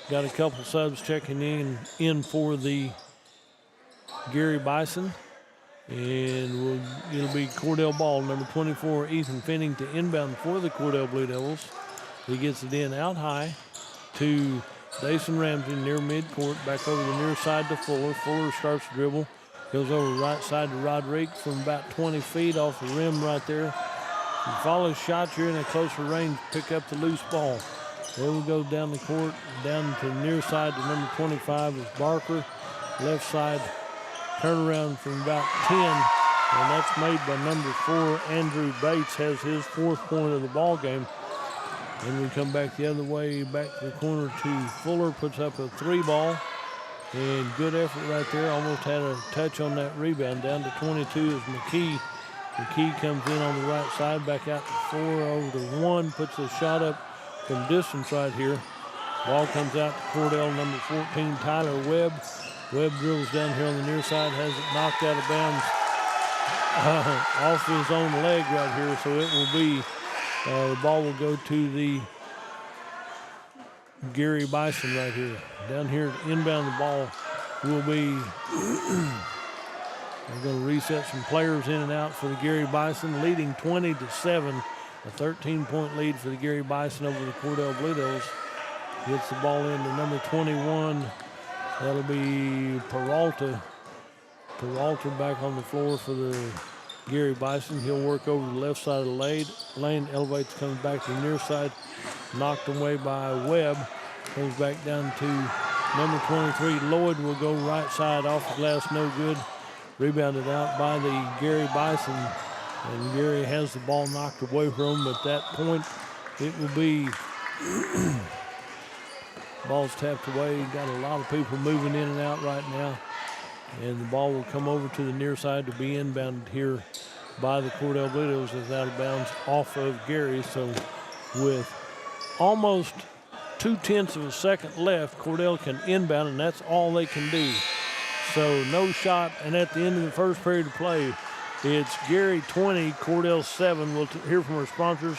Got a couple subs checking in for the Geary Bison. And it'll be Cordell ball, number 24, Ethan Finning, to inbound for the Cordell Blue Devils. He gets it in out high to Dason Ramsey near midcourt, back over the near side to Fuller. Fuller starts to dribble. Goes over right side to Roderick from about 20 feet off the rim right there. He follows shots, you're in a closer range, pick up the loose ball. There we go down the court, down to the near side to number 25 is Barker. Left side, turnaround from about 10, and that's made by number 4, Andrew Bates, has his 4th point of the ball game. And we come back the other way, back to the corner to Fuller, puts up a 3 ball. And good effort right there. Almost had a touch on that rebound. Down to 22 is McKee. McKee comes in on the right side, back out to 4, over to 1, puts a shot up from distance right here. Ball comes out to Cordell, number 14, Tyler Webb. Webb dribbles down here on the near side, has it knocked out of bounds off his own leg right here. So it will be, the ball will go to the Geary Bison right here. Down here to inbound the ball will be, I'm going to reset some players in and out for the Geary Bison, leading 20-7, a 13-point lead for the Geary Bison over the Cordell Blue Devils. Gets the ball into number 21. That'll be Peralta. Peralta back on the floor for the Geary Bison. He'll work over the left side of the lane. Elevates, comes back to the near side. Knocked away by Webb. Goes back down to number 23. Lloyd will go right side off the glass, no good. Rebounded out by the Geary Bison. And Geary has the ball knocked away from him. At that point, it will be ball's tapped away. Got a lot of people moving in and out right now. And the ball will come over to the near side to be inbounded here by the Cordell Blue Devils as out of bounds off of Geary. So with almost 0.2 of a second left, Cordell can inbound, and that's all they can do. So no shot, and at the end of the first period of play, it's Geary 20, Cordell 7. We'll hear from our sponsors.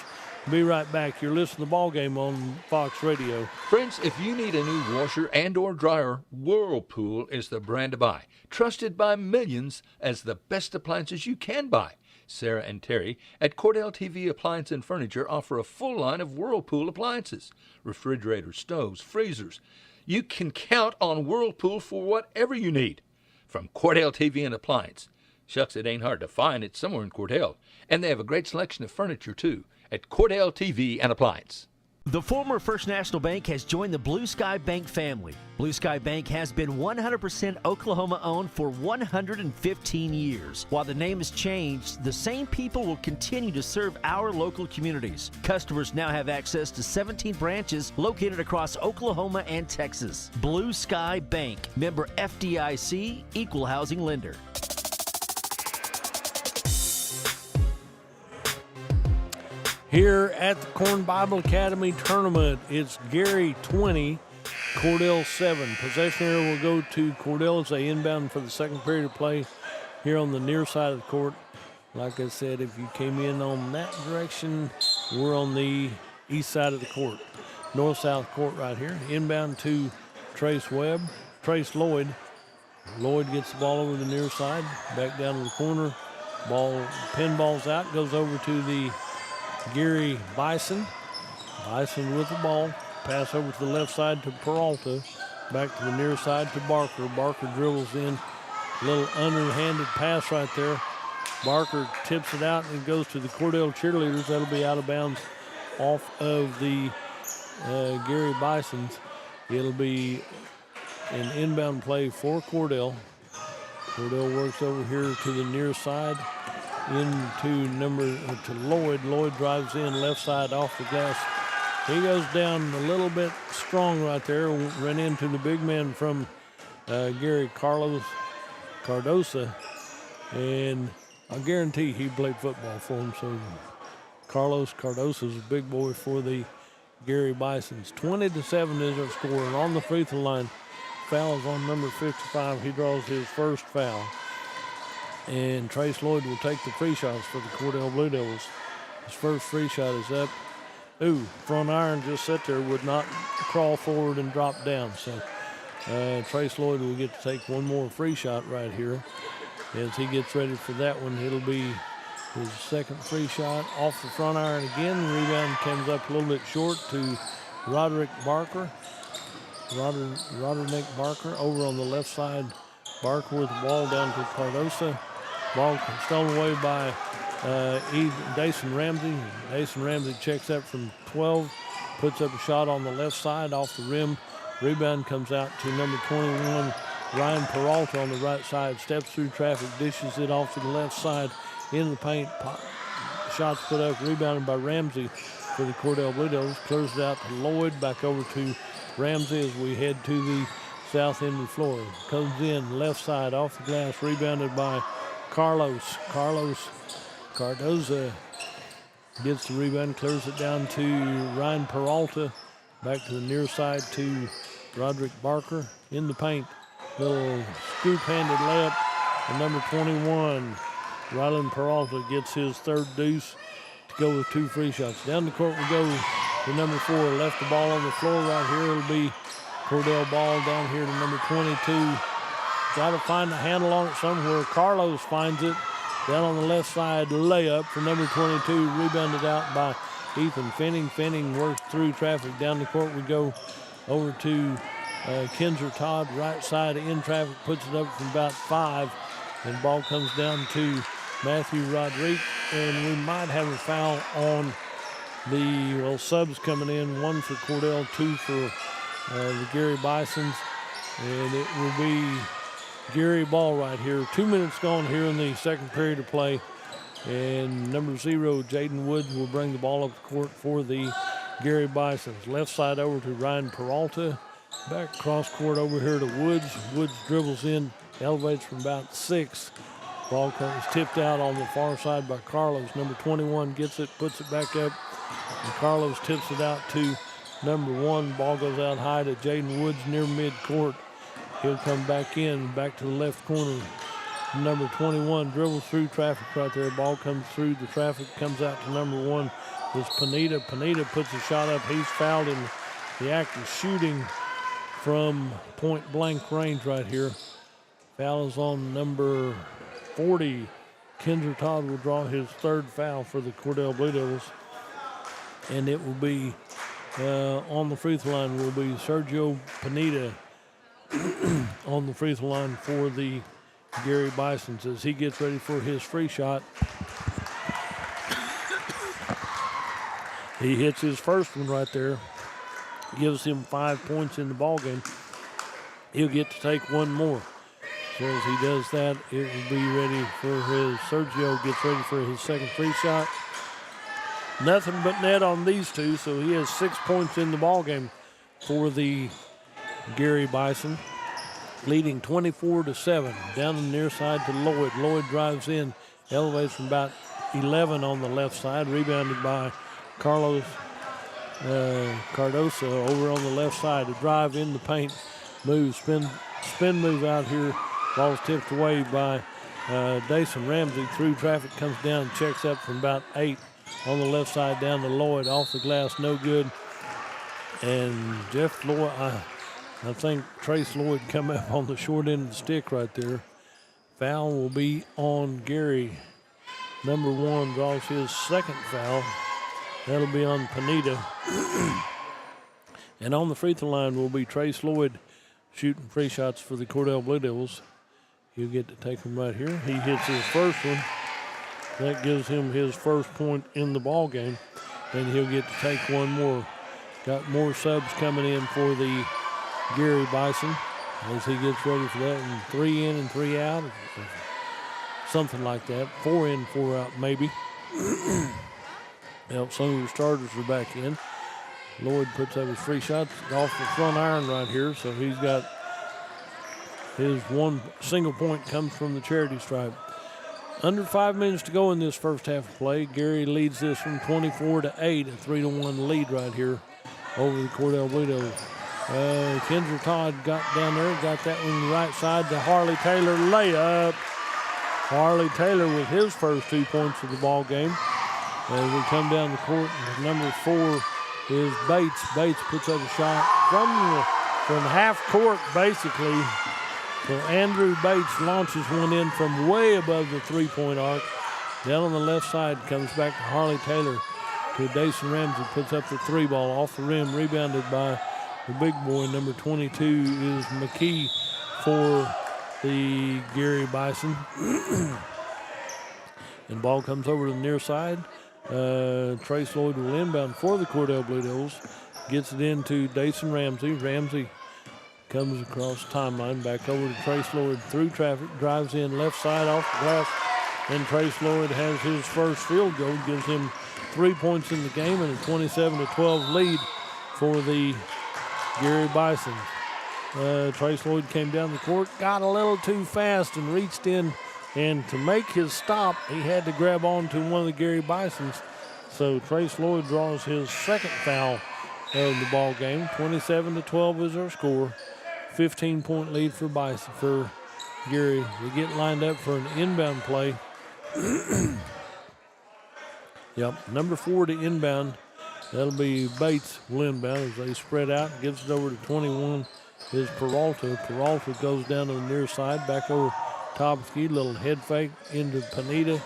Be right back. You're listening to the ball game on Fox Radio. Friends, if you need a new washer and or dryer, Whirlpool is the brand to buy. Trusted by millions as the best appliances you can buy. Sarah and Terry at Cordell TV Appliance and Furniture offer a full line of Whirlpool appliances. Refrigerators, stoves, freezers. You can count on Whirlpool for whatever you need. From Cordell TV and Appliance. Shucks, it ain't hard to find. It's somewhere in Cordell. And they have a great selection of furniture, too, at Cordell TV and Appliance. The former First National Bank has joined the Blue Sky Bank family. Blue Sky Bank has been 100% Oklahoma-owned for 115 years. While the name has changed, the same people will continue to serve our local communities. Customers now have access to 17 branches located across Oklahoma and Texas. Blue Sky Bank, member FDIC, equal housing lender. Here at the Corn Bible Academy Tournament, it's Geary 20, Cordell 7. Possession area will go to Cordell as they inbound for the second period of play here on the near side of the court. Like I said, if you came in on that direction, we're on the east side of the court. North-south court right here. Inbound to Trace Lloyd. Lloyd gets the ball over the near side, back down to the corner. Pinball's out, goes over to the Geary Bison. Bison with the ball. Pass over to the left side to Peralta. Back to the near side to Barker. Barker dribbles in. A little underhanded pass right there. Barker tips it out and it goes to the Cordell cheerleaders. That'll be out of bounds off of the Geary Bisons. It'll be an inbound play for Cordell. Cordell works over here to the near side. To Lloyd. Lloyd drives in left side off the glass. He goes down a little bit strong right there. Ran into the big man from Geary, Carlos Cardosa. And I guarantee he played football for him. So Carlos Cardosa is a big boy for the Geary Bisons. 20-7 is our score. And on the free throw line, fouls on number 55. He draws his first foul. And Trace Lloyd will take the free shots for the Cordell Blue Devils. His first free shot is up. Front iron just sat there, would not crawl forward and drop down. So Trace Lloyd will get to take one more free shot right here. As he gets ready for that one, it'll be his second free shot off the front iron again. Rebound comes up a little bit short to Roderick Barker. Roderick Barker over on the left side. Barker with the ball down to Cardosa. Ball stolen away by Dason Ramsey. Dason Ramsey checks up from 12, puts up a shot on the left side off the rim. Rebound comes out to number 21, Ryan Peralta on the right side. Steps through traffic, dishes it off to the left side into the paint. Shots put up, rebounded by Ramsey for the Cordell Blue Devils. Clears it out to Lloyd, back over to Ramsey as we head to the south end of the floor. Comes in left side off the glass, rebounded by Carlos Cardoza gets the rebound, clears it down to Ryan Peralta. Back to the near side to Roderick Barker in the paint. Little scoop-handed layup. And number 21, Rylan Peralta gets his third deuce to go with two free shots. Down the court we go to number 4. Left the ball on the floor right here. It'll be Cordell ball down here to number 22. Got to find a handle on it somewhere. Carlos finds it. Down on the left side, layup for number 22. Rebounded out by Ethan Finning. Finning works through traffic. Down the court we go over to Kinzer Todd. Right side in traffic, puts it up from about 5. And ball comes down to Matthew Rodriguez. And we might have a foul on the, subs coming in. 1 for Cordell, 2 for the Geary Bisons. And it will be Geary ball right here. 2 minutes gone here in the second period of play. And number 0, Jaden Woods, will bring the ball up the court for the Geary Bisons. Left side over to Ryan Peralta. Back cross court over here to Woods. Woods dribbles in elevates from about 6. Ball comes tipped out on the far side by Carlos. Number 21 gets it, puts it back up, and Carlos tips it out to number 1. Ball goes out high to Jaden Woods near midcourt. He'll come back in, back to the left corner. Number 21 dribbles through traffic right there. Ball comes through the traffic, comes out to number 1. It's Pineda. Pineda puts a shot up. He's fouled in the act of shooting from point blank range right here. Foul is on number 40. Kendra Todd will draw his 3rd foul for the Cordell Blue Devils. And it will be on the free throw line will be Sergio Pineda on the free throw line for the Geary Bisons as he gets ready for his free shot. He hits his first one right there. Gives him 5 points in the ball game. He'll get to take one more. So as he does that, it will be ready for Sergio gets ready for his second free shot. Nothing but net on these two, so he has 6 points in the ball game for the Geary Bison, leading 24-7. Down the near side to Lloyd. Lloyd drives in, elevates from about 11 on the left side, rebounded by Carlos Cardoso over on the left side. To drive in the paint, move, spin move out here. Ball's tipped away by Dason Ramsey. Through traffic, comes down, checks up from about 8 on the left side down to Lloyd. Off the glass, no good. And Jeff Lloyd, I think Trace Lloyd come up on the short end of the stick right there. Foul will be on Geary. Number 1 draws his 2nd foul. That'll be on Pineda. And on the free throw line will be Trace Lloyd shooting free shots for the Cordell Blue Devils. He'll get to take them right here. He hits his first one. That gives him his first point in the ball game. And he'll get to take one more. Got more subs coming in for the Geary Bison as he gets ready for that. And 3 in and 3 out. Something like that. 4 in, 4 out maybe. Yep, some of the starters are back in. Lloyd puts up his free shots off the front iron right here, so he's got his one single point comes from the charity stripe. Under 5 minutes to go in this first half of play. Geary leads this from 24-8, a 3-1 lead right here over the Cordell Blue Devils. Kendra Todd got down there, got that one right side to Harley Taylor layup. Harley Taylor with his first 2 points of the ball game. As we come down the court, number 4 is Bates. Bates puts up a shot from half court, basically. So Andrew Bates launches one in from way above the 3-point arc. Down on the left side, comes back to Harley Taylor. To Dason Ramsey, puts up the 3 ball off the rim, rebounded by the big boy. Number 22 is McKee for the Geary Bison. And ball comes over to the near side. Trace Lloyd will inbound for the Cordell Blue Devils. Gets it into Dason Ramsey. Ramsey comes across the timeline, back over to Trace Lloyd through traffic, drives in left side off the glass, and Trace Lloyd has his first field goal, gives him 3 points in the game and a 27-12 lead for the Geary Bison. Trace Lloyd came down the court, got a little too fast and reached in, and to make his stop, he had to grab on to one of the Geary Bisons. So Trace Lloyd draws his 2nd foul of the ball game. 27-12 is our score. 15-point lead for Bison for Geary. We get lined up for an inbound play. Yep, number 4 to inbound. That'll be Bates will inbound as they spread out. Gives it over to 21 is Peralta. Peralta goes down to the near side, back over Topsky. Little head fake into Pineda.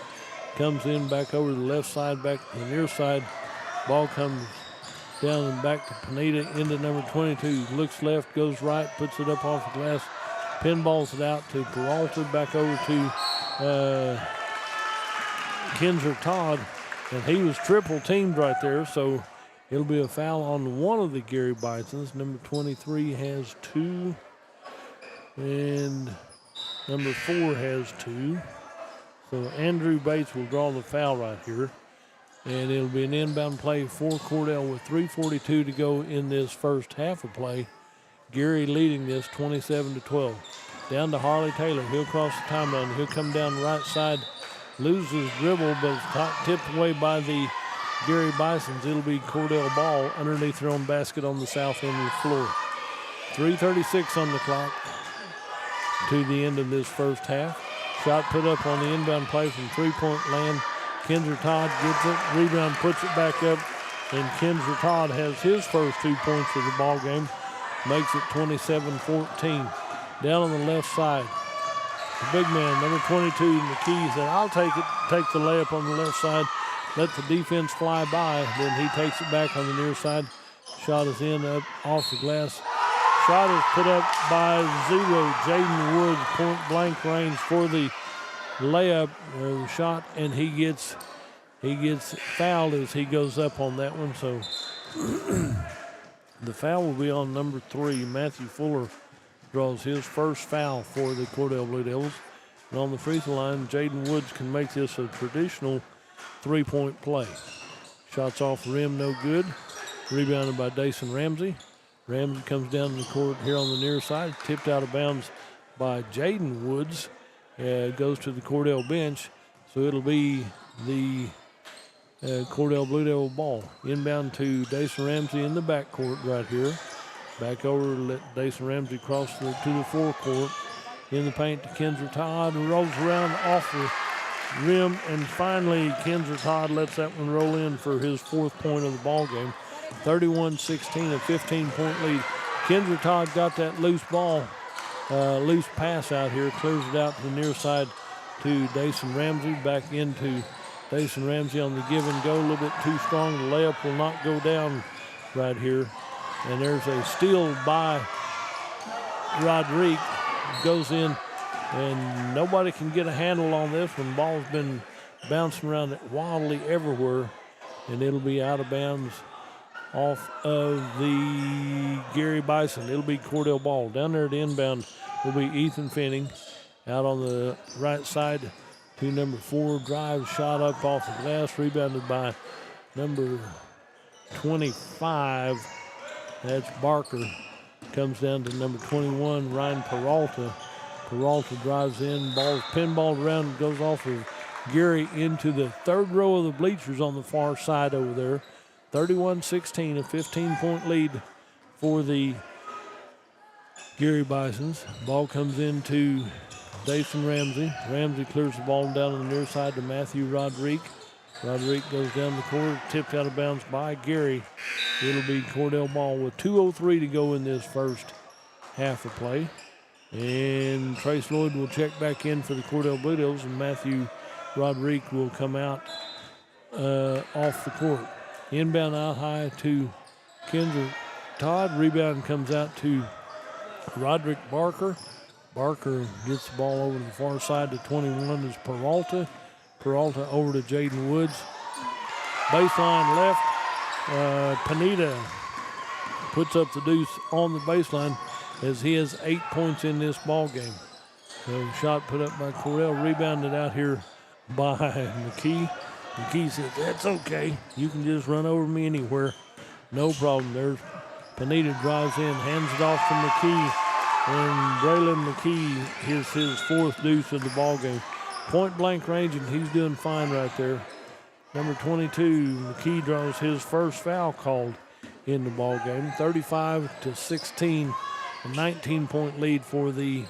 Comes in back over to the left side, back to the near side. Ball comes down and back to Pineda into number 22. Looks left, goes right, puts it up off the glass. Pinballs it out to Peralta, back over to Kinzer Todd. And he was triple teamed right there, so it'll be a foul on one of the Geary Bisons. Number 23 has 2, and number 4 has 2. So Andrew Bates will draw the foul right here. And it'll be an inbound play for Cordell with 3:42 to go in this first half of play. Geary leading this 27-12. Down to Harley Taylor. He'll cross the timeline. He'll come down the right side. Loses dribble, but it's tipped away by the Geary Bisons. It'll be Cordell ball underneath their own basket on the south end of the floor. 3:36 on the clock to the end of this first half. Shot put up on the inbound play from three-point land. Kendra Todd gets it. Rebound, puts it back up. And Kendra Todd has his first 2 points of the ball game. Makes it 27-14. Down on the left side, the big man, number 22, McKee, said, I'll take it. Take the layup on the left side. Let the defense fly by. Then he takes it back on the near side. Shot is in, up off the glass. Shot is put up by zero. Jaden Woods, point blank range for the layup shot, and he gets fouled as he goes up on that one. So the foul will be on number 3. Matthew Fuller draws his first foul for the Cordell Blue Devils. And on the free throw line, Jaden Woods can make this a traditional three-point play. Shots off the rim, no good. Rebounded by Dason Ramsey. Ramsey comes down the court here on the near side, tipped out of bounds by Jaden Woods. Goes to the Cordell bench, so it'll be the Cordell Blue Devil ball. Inbound to Dason Ramsey in the backcourt right here. Back over, let Dason Ramsey cross to the forecourt. In the paint to Kendra Todd, rolls around off the rim, and finally Kendra Todd lets that one roll in for his 4th point of the ball game. 31-16, a 15-point lead. Kendra Todd got that loose ball, loose pass out here, clears it out to the near side to Dason Ramsey. Back into Dason Ramsey on the give and go, a little bit too strong. The layup will not go down right here. And there's a steal by Rodrigue. Goes in, and nobody can get a handle on this one. Ball's been bouncing around wildly everywhere, and it'll be out of bounds off of the Geary Bison. It'll be Cordell ball. Down there at the inbound will be Ethan Finning. Out on the right side to number 4. Drive shot up off the glass. Rebounded by number 25. That's Barker. Comes down to number 21, Ryan Peralta. Peralta drives in. Ball pinballed around. Goes off of Geary into the 3rd row of the bleachers on the far side over there. 31-16, a 15-point lead for the Geary Bisons. Ball comes into Dason Ramsey. Ramsey clears the ball down on the near side to Matthew Rodrigue. Rodrigue goes down the court, tipped out of bounds by Geary. It'll be Cordell ball with 2:03 to go in this first half of play. And Trace Lloyd will check back in for the Cordell Blue Devils, and Matthew Rodrigue will come out off the court. Inbound out high to Kendra Todd. Rebound comes out to Roderick Barker. Barker gets the ball over to the far side to 21 is Peralta. Peralta over to Jaden Woods. Baseline left. Pineda puts up the deuce on the baseline as he has 8 points in this ball game. So shot put up by Cordell, rebounded out here by McKee. McKee says, that's okay. You can just run over me anywhere. No problem. There's Pineda drives in, hands it off to McKee. And Braylon McKee is his 4th deuce of the ball game. Point blank range, and he's doing fine right there. Number 22, McKee draws his first foul called in the ball game. 35-16, a 19-point lead for the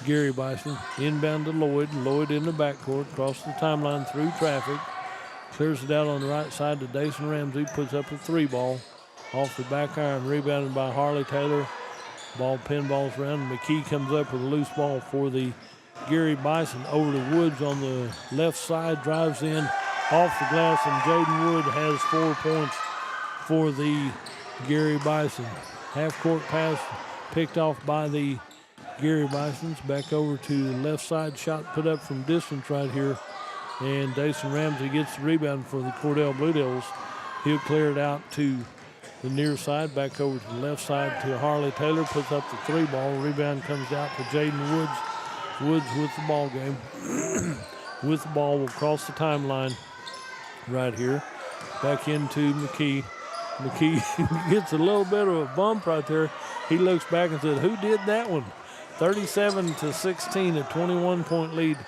Geary Bison. Inbound to Lloyd. Lloyd in the backcourt, across the timeline through traffic. Clears it out on the right side to Dason Ramsey. Puts up a 3 ball. Off the back iron, rebounded by Harley Taylor. Ball pinballs around. McKee comes up with a loose ball for the Geary Bison. Over to Woods on the left side. Drives in off the glass, and Jaden Wood has 4 points for the Geary Bison. Half-court pass picked off by the Geary Bisons. Back over to the left side. Shot put up from distance right here. And Dason Ramsey gets the rebound for the Cordell Blue Devils. He'll clear it out to the near side. Back over to the left side to Harley Taylor. Puts up the 3 ball. Rebound comes out to Jaden Woods. Woods with the ball game. With the ball will cross the timeline right here. Back into McKee. McKee gets a little bit of a bump right there. He looks back and says, who did that one? 37-16, a 21-point lead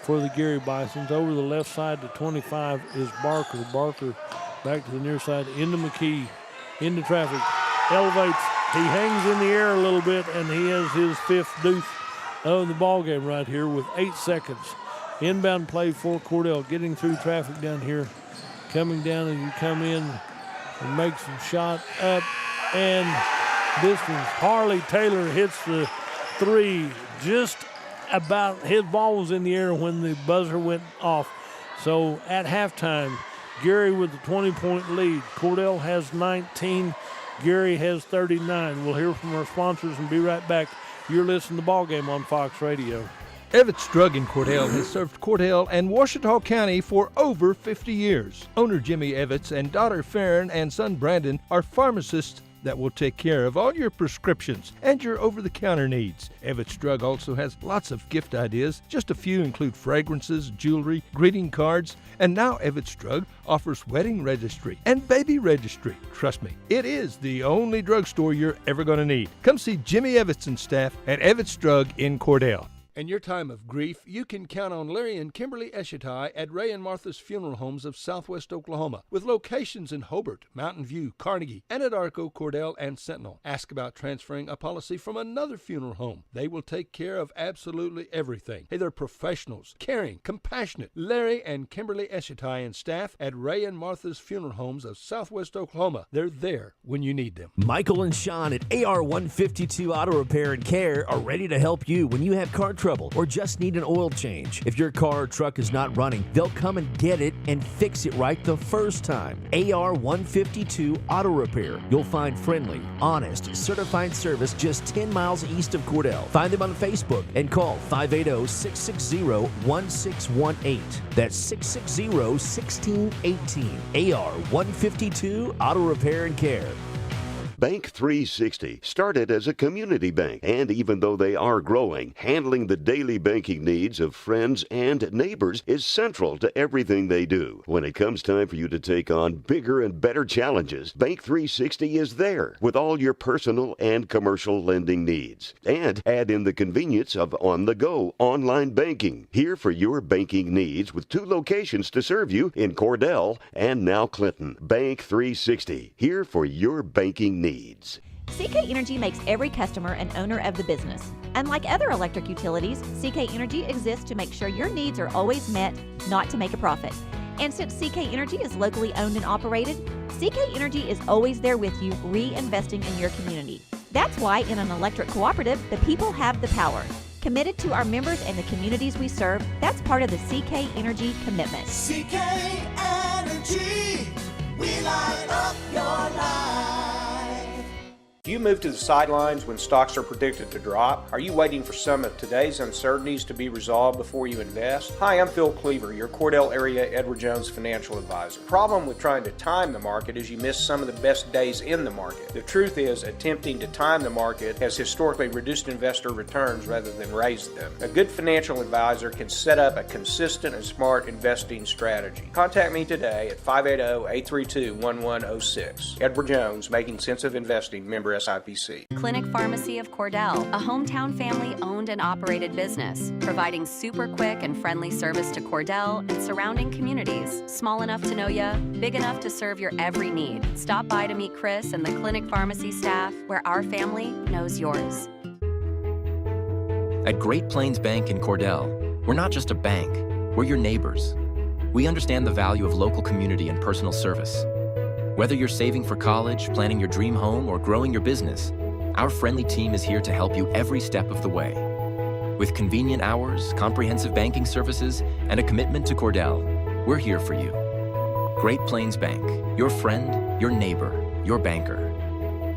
for the Geary Bisons. Over the left side to 25 is Barker. Barker back to the near side into McKee, into traffic, elevates. He hangs in the air a little bit, and he has his fifth deuce of the ball game right here with 8 seconds. Inbound play for Cordell, getting through traffic down here, coming down as you come in and makes some shot up and distance. Harley Taylor hits the three just about. His ball was in the air when the buzzer went off. So at halftime, Geary with the 20-point lead. Cordell has 19. Geary has 39. We'll hear from our sponsors and be right back. You're listening to the Ball Game on Fox Radio. Evetts Drug in Cordell has served Cordell and Washita County for over 50 years. Owner Jimmy Evetts and daughter Farron and son Brandon are pharmacists that will take care of all your prescriptions and your over-the-counter needs. Evetts Drug also has lots of gift ideas. Just a few include fragrances, jewelry, greeting cards, and now Evetts Drug offers wedding registry and baby registry. Trust me, it is the only drugstore you're ever going to need. Come see Jimmy Evetts and staff at Evetts Drug in Cordell. In your time of grief, you can count on Larry and Kimberly Eshetai at Ray and Martha's Funeral Homes of Southwest Oklahoma, with locations in Hobart, Mountain View, Carnegie, Anadarko, Cordell, and Sentinel. Ask about transferring a policy from another funeral home. They will take care of absolutely everything. Hey, they're professionals, caring, compassionate. Larry and Kimberly Eshetai and staff at Ray and Martha's Funeral Homes of Southwest Oklahoma. They're there when you need them. Michael and Sean at AR 152 Auto Repair and Care are ready to help you when you have car trouble or just need an oil change. If your car or truck is not running, they'll come and get it and fix it right the first time. AR 152 Auto Repair. You'll find friendly, honest, certified service just 10 miles east of Cordell. Find them on Facebook and call 580-660-1618. That's 660-1618. AR 152 Auto Repair and Care. Bank 360 started as a community bank, and even though they are growing, handling the daily banking needs of friends and neighbors is central to everything they do. When it comes time for you to take on bigger and better challenges, Bank 360 is there with all your personal and commercial lending needs. And add in the convenience of on-the-go online banking. Here for your banking needs with 2 locations to serve you in Cordell and now Clinton. Bank 360, here for your banking needs. CK Energy makes every customer an owner of the business. Unlike other electric utilities, CK Energy exists to make sure your needs are always met, not to make a profit. And since CK Energy is locally owned and operated, CK Energy is always there with you, reinvesting in your community. That's why in an electric cooperative, the people have the power. Committed to our members and the communities we serve, that's part of the CK Energy commitment. CK Energy, we light up your life. Do you move to the sidelines when stocks are predicted to drop? Are you waiting for some of today's uncertainties to be resolved before you invest? Hi, I'm Phil Cleaver, your Cordell area Edward Jones financial advisor. The problem with trying to time the market is you miss some of the best days in the market. The truth is, attempting to time the market has historically reduced investor returns rather than raised them. A good financial advisor can set up a consistent and smart investing strategy. Contact me today at 580-832-1106. Edward Jones, Making Sense of Investing, member SIPC. Clinic Pharmacy of Cordell, a hometown family-owned and operated business, providing super quick and friendly service to Cordell and surrounding communities. Small enough to know ya, big enough to serve your every need. Stop by to meet Chris and the Clinic Pharmacy staff, where our family knows yours. At Great Plains Bank in Cordell, we're not just a bank, we're your neighbors. We understand the value of local community and personal service. Whether you're saving for college, planning your dream home, or growing your business, our friendly team is here to help you every step of the way. With convenient hours, comprehensive banking services, and a commitment to Cordell, we're here for you. Great Plains Bank, your friend, your neighbor, your banker.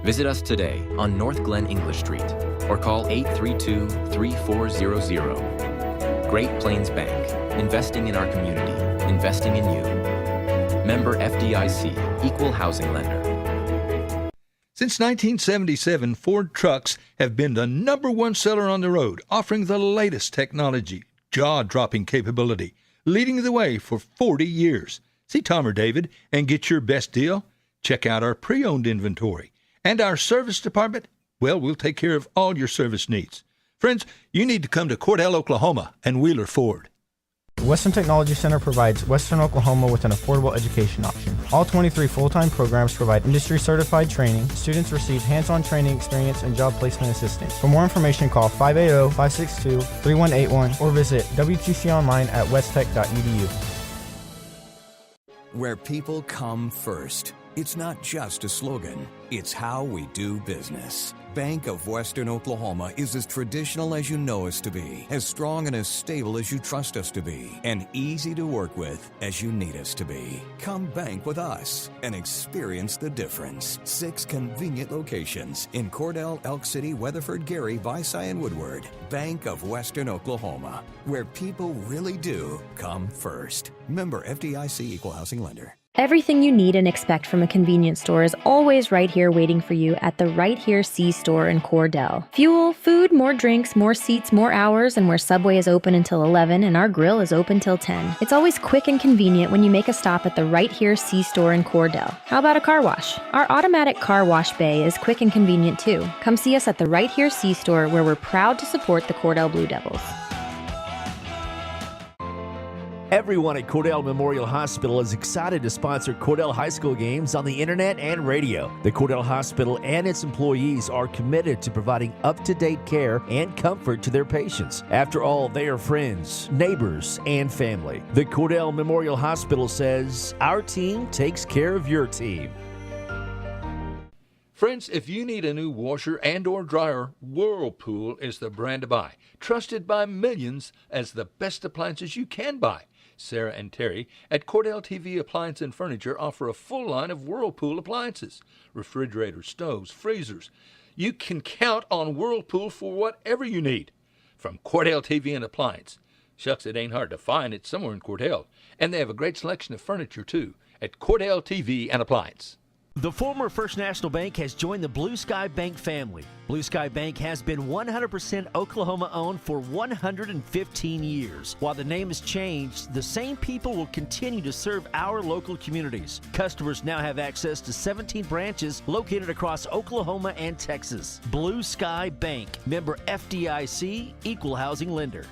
Visit us today on North Glen English Street or call 832-3400. Great Plains Bank, investing in our community, investing in you. Member FDIC, Equal Housing Lender. Since 1977, Ford trucks have been the #1 seller on the road, offering the latest technology, jaw-dropping capability, leading the way for 40 years. See Tom or David and get your best deal. Check out our pre-owned inventory. And our service department, well, we'll take care of all your service needs. Friends, you need to come to Cordell, Oklahoma and Wheeler Ford. The Western Technology Center provides Western Oklahoma with an affordable education option. All 23 full-time programs provide industry-certified training. Students receive hands-on training experience and job placement assistance. For more information, call 580-562-3181 or visit WTConline at westtech.edu. Where people come first. It's not just a slogan, it's how we do business. Bank of Western Oklahoma is as traditional as you know us to be, as strong and as stable as you trust us to be, and easy to work with as you need us to be. Come bank with us and experience the difference. 6 convenient locations in Cordell, Elk City, Weatherford, Geary, Visay, and Woodward. Bank of Western Oklahoma, where people really do come first. Member FDIC Equal Housing Lender. Everything you need and expect from a convenience store is always right here waiting for you at the Right Here C-Store in Cordell. Fuel, food, more drinks, more seats, more hours, and where Subway is open until 11 and our grill is open till 10. It's always quick and convenient when you make a stop at the Right Here C-Store in Cordell. How about a car wash? Our automatic car wash bay is quick and convenient too. Come see us at the Right Here C-Store, where we're proud to support the Cordell Blue Devils. Everyone at Cordell Memorial Hospital is excited to sponsor Cordell High School games on the internet and radio. The Cordell Hospital and its employees are committed to providing up-to-date care and comfort to their patients. After all, they are friends, neighbors, and family. The Cordell Memorial Hospital says, our team takes care of your team. Friends, if you need a new washer and or dryer, Whirlpool is the brand to buy. Trusted by millions as the best appliances you can buy. Sarah and Terry at Cordell TV Appliance and Furniture offer a full line of Whirlpool appliances, refrigerators, stoves, freezers. You can count on Whirlpool for whatever you need. From Cordell TV and Appliance. Shucks, it ain't hard to find. It's somewhere in Cordell. And they have a great selection of furniture, too, at Cordell TV and Appliance. The former First National Bank has joined the Blue Sky Bank family. Blue Sky Bank has been 100% Oklahoma-owned for 115 years. While the name has changed, the same people will continue to serve our local communities. Customers now have access to 17 branches located across Oklahoma and Texas. Blue Sky Bank, member FDIC, Equal Housing Lender.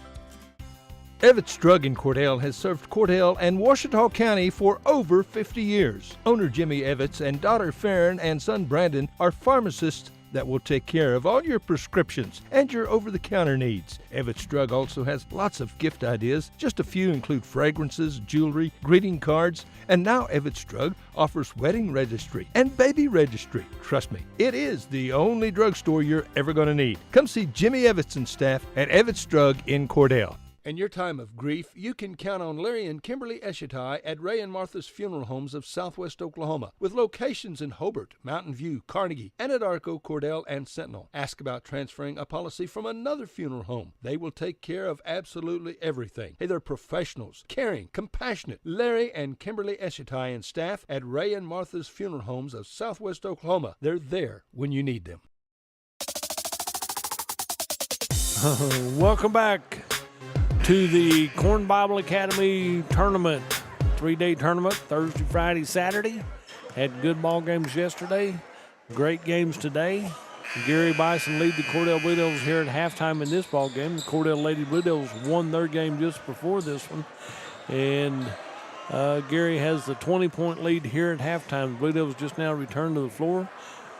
Evetts Drug in Cordell has served Cordell and Ouachita County for over 50 years. Owner Jimmy Evetts and daughter Farron and son Brandon are pharmacists that will take care of all your prescriptions and your over-the-counter needs. Evetts Drug also has lots of gift ideas. Just a few include fragrances, jewelry, greeting cards, and now Evetts Drug offers wedding registry and baby registry. Trust me, it is the only drugstore you're ever going to need. Come see Jimmy Evetts and staff at Evetts Drug in Cordell. In your time of grief, you can count on Larry and Kimberly Eshetai at Ray and Martha's Funeral Homes of Southwest Oklahoma, with locations in Hobart, Mountain View, Carnegie, Anadarko, Cordell, and Sentinel. Ask about transferring a policy from another funeral home. They will take care of absolutely everything. Hey, they're professionals, caring, compassionate. Larry and Kimberly Eshetai and staff at Ray and Martha's Funeral Homes of Southwest Oklahoma. They're there when you need them. Welcome back to the Corn Bible Academy tournament, 3-day tournament, Thursday, Friday, Saturday. Had good ball games yesterday, great games today. Geary Bison lead the Cordell Blue Devils here at halftime in this ball game. The Cordell Lady Blue Devils won their game just before this one, and Geary has the 20-point lead here at halftime. The Blue Devils just now returned to the floor.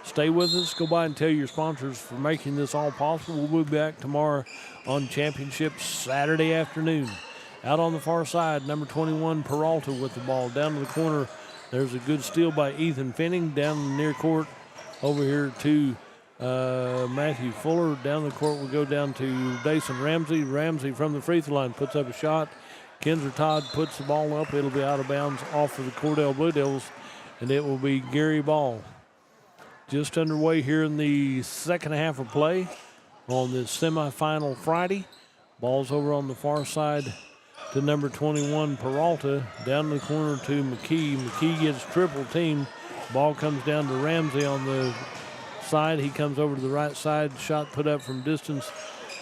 Stay with us. Go by and tell your sponsors for making this all possible. We'll be back tomorrow on Championship Saturday afternoon. Out on the far side, number 21, Peralta with the ball. Down to the corner, there's a good steal by Ethan Finning. Down the near court over here to Matthew Fuller. Down the court, we go down to Dason Ramsey. Ramsey from the free throw line puts up a shot. Kinzer Todd puts the ball up. It'll be out of bounds off of the Cordell Blue Devils, and it will be Geary ball. Just underway here in the second half of play on this semifinal Friday. Ball's over on the far side to number 21, Peralta. Down in the corner to McKee. McKee gets triple teamed. Ball comes down to Ramsey on the side. He comes over to the right side. Shot put up from distance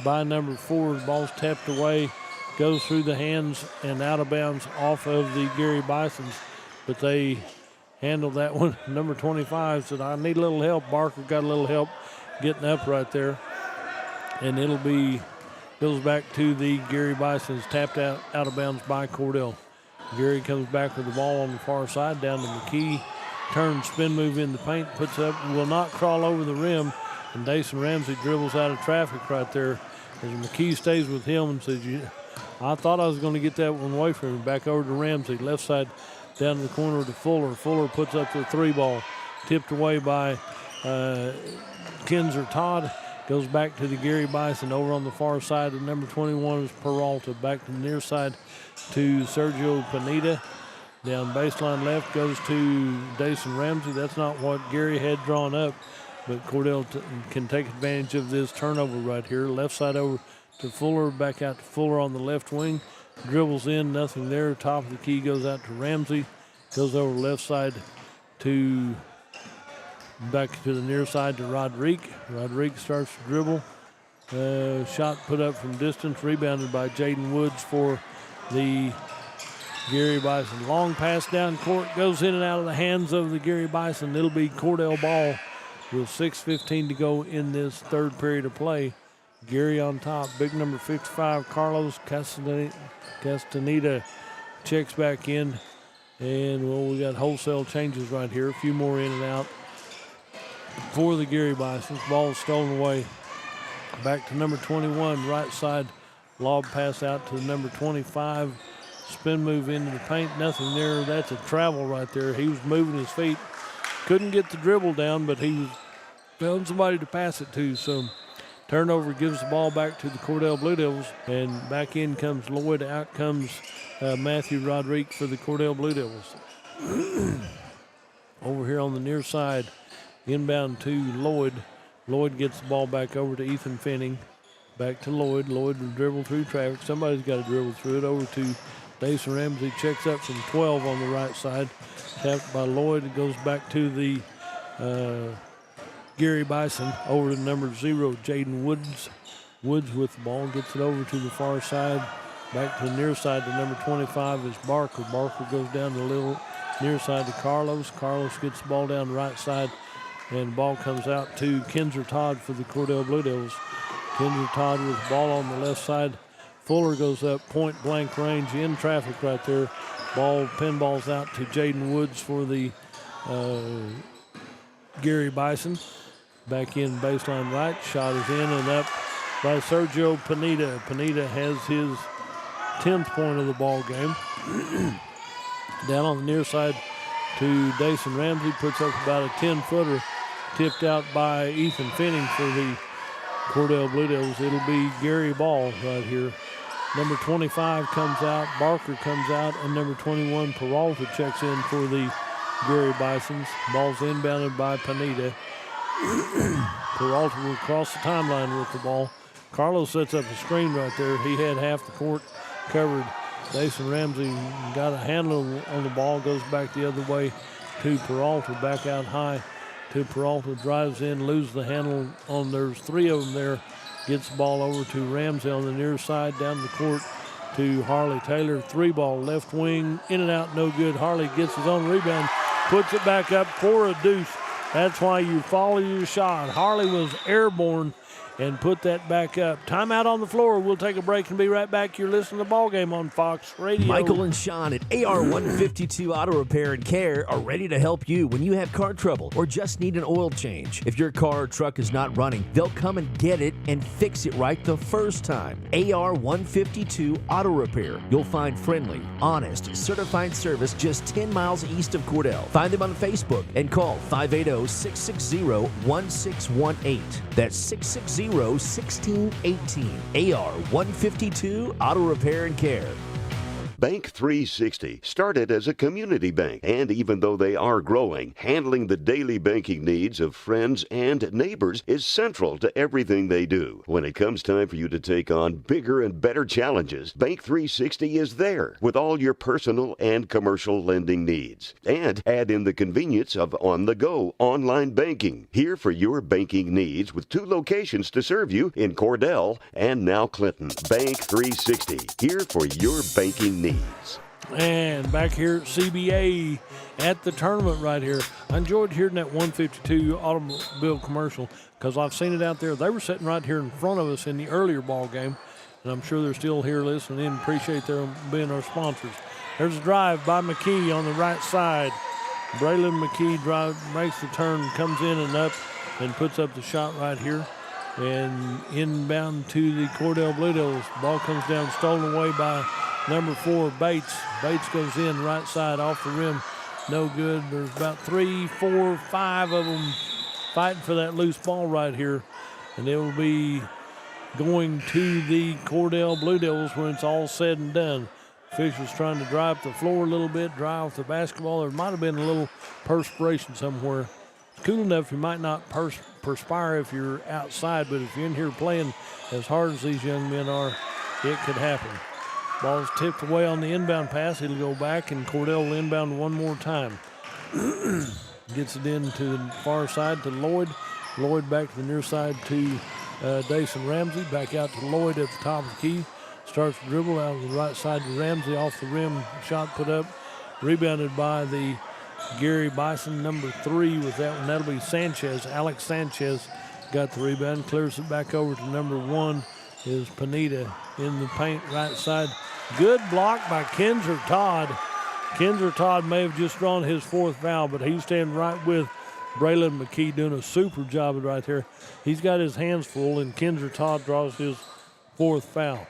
by number 4. The ball's tapped away. Goes through the hands and out of bounds off of the Geary Bisons. But they handled that one. Number 25 said, I need a little help. Barker got a little help getting up right there. And goes back to the Geary Bisons, tapped out of bounds by Cordell. Geary comes back with the ball on the far side, down to McKee. Turns, spin move in the paint, puts up, will not crawl over the rim. And Dason Ramsey dribbles out of traffic right there. As McKee stays with him and says, I thought I was going to get that one away from him. Back over to Ramsey, left side down to the corner to Fuller. Fuller puts up the 3 ball, tipped away by Kinzer Todd. Goes back to the Geary Bison over on the far side. And number 21 is Peralta. Back to the near side to Sergio Pineda. Down baseline left goes to Dason Ramsey. That's not what Geary had drawn up. But Cordell can take advantage of this turnover right here. Left side over to Fuller. Back out to Fuller on the left wing. Dribbles in, nothing there. Top of the key goes out to Ramsey. Goes over left side to back to the near side to Rodrigue. Rodrigue starts to dribble. Shot put up from distance. Rebounded by Jaden Woods for the Geary Bison. Long pass down court. Goes in and out of the hands of the Geary Bison. It'll be Cordell ball with 6:15 to go in this third period of play. Geary on top. Big number 55, Carlos Castaneda checks back in. And, well, we got wholesale changes right here. A few more in and out for the Geary Bisons. Ball stolen away. Back to number 21, right side. Lob pass out to number 25. Spin move into the paint. Nothing there. That's a travel right there. He was moving his feet. Couldn't get the dribble down, but he found somebody to pass it to. So turnover gives the ball back to the Cordell Blue Devils. And back in comes Lloyd. Out comes Matthew Rodrigue for the Cordell Blue Devils. Over here on the near side, inbound to Lloyd. Lloyd gets the ball back over to Ethan Finning. Back to Lloyd. Lloyd will dribble through traffic. Somebody's got to dribble through it. Over to Dason Ramsey. Checks up from 12 on the right side. Tapped by Lloyd. It goes back to the Geary Bison. Over to number 0, Jaden Woods. Woods with the ball. Gets it over to the far side. Back to the near side to number 25 is Barker. Barker goes down the little near side to Carlos. Carlos gets the ball down the right side. And the ball comes out to Kinzer Todd for the Cordell Blue Devils. Kinzer Todd with the ball on the left side. Fuller goes up point blank range in traffic right there. Ball pinballs out to Jaden Woods for the Geary Bison. Back in baseline right. Shot is in and up by Sergio Pineda. Pineda has his 10th point of the ball game. Down on the near side to Dason Ramsey. Puts up about a 10-footer. Tipped out by Ethan Finning for the Cordell Blue Devils. It'll be Geary ball right here. Number 25 comes out. Barker comes out. And number 21, Peralta, checks in for the Geary Bisons. Ball's inbounded by Pineda. Peralta will cross the timeline with the ball. Carlos sets up a screen right there. He had half the court covered. Dason Ramsey got a handle on the ball. Goes back the other way to Peralta. Back out high to Peralta. Drives in, loses the handle on. There's 3 of them there. Gets the ball over to Ramsey on the near side. Down the court to Harley Taylor. 3-ball left wing. In and out, no good. Harley gets his own rebound. Puts it back up for a deuce. That's why you follow your shot. Harley was airborne and put that back up. Timeout on the floor. We'll take a break and be right back. You're listening to the ball game on Fox Radio. Michael and Sean at AR 152 Auto Repair and Care are ready to help you when you have car trouble or just need an oil change. If your car or truck is not running, they'll come and get it and fix it right the first time. AR 152 Auto Repair. You'll find friendly, honest, certified service just 10 miles east of Cordell. Find them on Facebook and call 580-660-1618. That's 660-1618. AR 152 Auto Repair and Care. Bank 360 started as a community bank, and even though they are growing, handling the daily banking needs of friends and neighbors is central to everything they do. When it comes time for you to take on bigger and better challenges, Bank 360 is there with all your personal and commercial lending needs. And add in the convenience of on-the-go online banking. Here for your banking needs with 2 locations to serve you in Cordell and now Clinton. Bank 360, here for your banking needs. And back here at CBA at the tournament right here. I enjoyed hearing that 152 automobile commercial because I've seen it out there. They were sitting right here in front of us in the earlier ball game, and I'm sure they're still here listening in. Appreciate them being our sponsors. There's a drive by McKee on the right side. Braylon McKee makes the turn, comes in and up, and puts up the shot right here. And inbound to the Cordell Blue Devils. Ball comes down, stolen away by number 4, Bates. Bates goes in right side off the rim. No good. There's about 3, 4, 5 of them fighting for that loose ball right here. And it will be going to the Cordell Blue Devils when it's all said and done. Officials trying to dry up the floor a little bit, dry off the basketball. There might have been a little perspiration somewhere. It's cool enough you might not perspire if you're outside, but if you're in here playing as hard as these young men are, it could happen. Ball's tipped away on the inbound pass. It'll go back, and Cordell will inbound one more time. Gets it in to the far side to Lloyd. Lloyd back to the near side to Dason Ramsey. Back out to Lloyd at the top of the key. Starts to dribble out of the right side to Ramsey. Off the rim, shot put up. Rebounded by the Geary Bison, number 3 with that one. That'll be Sanchez. Alex Sanchez got the rebound. Clears it back over to number 1 is Pineda in the paint right side. Good block by Kinzer Todd. Kinzer Todd may have just drawn his 4th foul, but he's standing right with Braylon McKee doing a super job right there. He's got his hands full, and Kinzer Todd draws his 4th foul.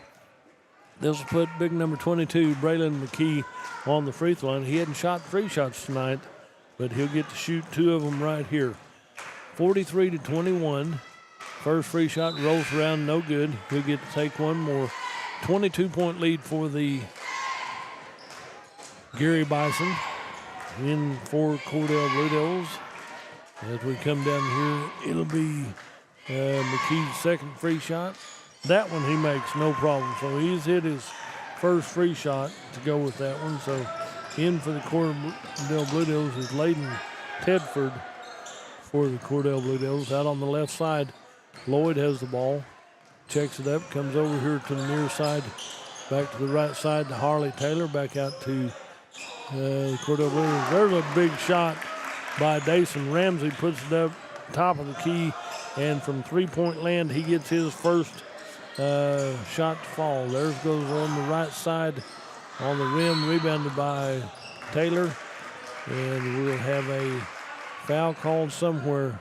This will put big number 22, Braylon McKee, on the free throw line. He hadn't shot 3 shots tonight, but he'll get to shoot 2 of them right here. 43-21. First free shot rolls around, no good. He'll get to take one more. 22-point lead for the Geary Bison. In for Cordell Blue Devils. As we come down here, it'll be McKee's second free shot. That one he makes no problem. So he's hit his first free shot to go with that one. So in for the Cordell Blue Devils is Layden Tedford for the Cordell Blue Devils. Out on the left side, Lloyd has the ball. Checks it up, comes over here to the near side. Back to the right side to Harley Taylor. Back out to Cordell Blue Devils. There's a big shot by Dason Ramsey. Puts it up top of the key. And from three-point land, he gets his first shot to fall. Theirs goes on the right side on the rim, rebounded by Taylor. And we'll have a foul called somewhere.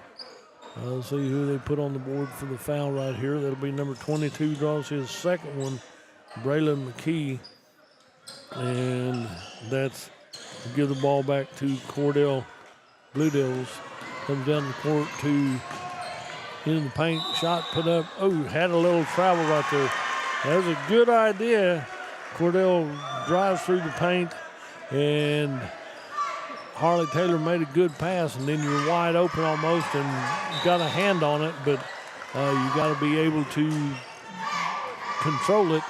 Let's see who they put on the board for the foul right here. That'll be number 22, draws his second one, Braylon McKee. And that's to give the ball back to Cordell Blue Devils. Comes down the court to in the paint, shot put up. Oh, had a little travel right there. That was a good idea. Cordell drives through the paint, and Harley Taylor made a good pass, and then you're wide open almost and got a hand on it, but you got to be able to control it.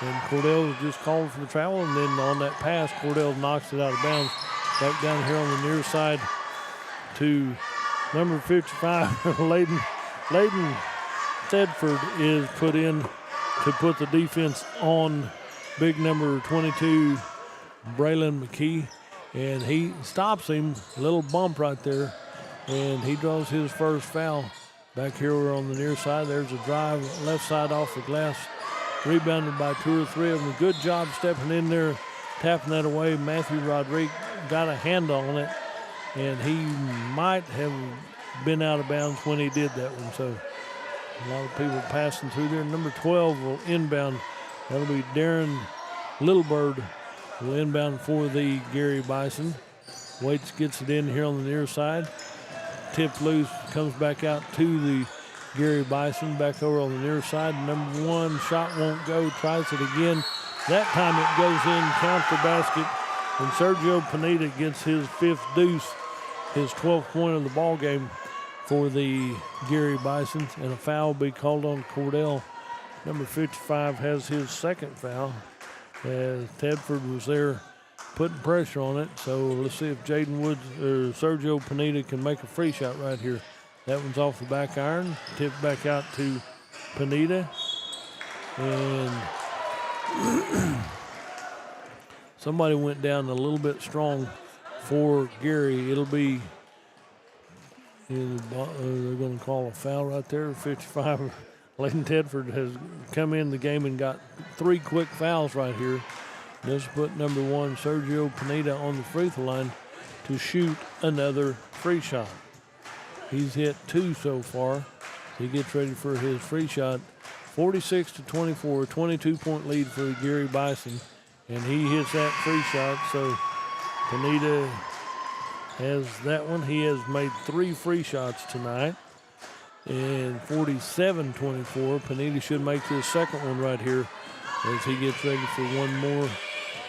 And Cordell was just called for the travel, and then on that pass, Cordell knocks it out of bounds. Back down here on the near side to number 55, Layden Tedford is put in to put the defense on big number 22, Braylon McKee. And he stops him, a little bump right there, and he draws his first foul. Back here we're on the near side. There's a drive left side off the glass, rebounded by 2 or 3 of them. Good job stepping in there, tapping that away. Matthew Rodriguez got a hand on it, and he might have been out of bounds when he did that one. So a lot of people passing through there. Number 12 will inbound. That'll be Darren Littlebird. Will inbound for the Geary Bison. Waits, gets it in here on the near side. Tipped loose, comes back out to the Geary Bison. Back over on the near side. Number 1, shot won't go. Tries it again. That time it goes in, count the basket. And Sergio Pineda gets his 5th deuce, his 12th point of the ball game for the Geary Bisons. And a foul will be called on Cordell. Number 55 has his 2nd foul, as Tedford was there putting pressure on it. So let's see if Jaden Woods or Sergio Pineda can make a free shot right here. That one's off the back iron. Tipped back out to Pineda. And somebody went down a little bit strong for Geary. It'll be, they're going to call a foul right there. 55. Layton Tedford has come in the game and got 3 quick fouls right here. This put number 1, Sergio Pineda, on the free throw line to shoot another free shot. He's hit 2 so far. He gets ready for his free shot. 46-24, 22-point lead for the Geary Bison. And he hits that free shot, so Pineda has that one. He has made 3 free shots tonight. And 47-24, Pineda should make his second one right here as he gets ready for one more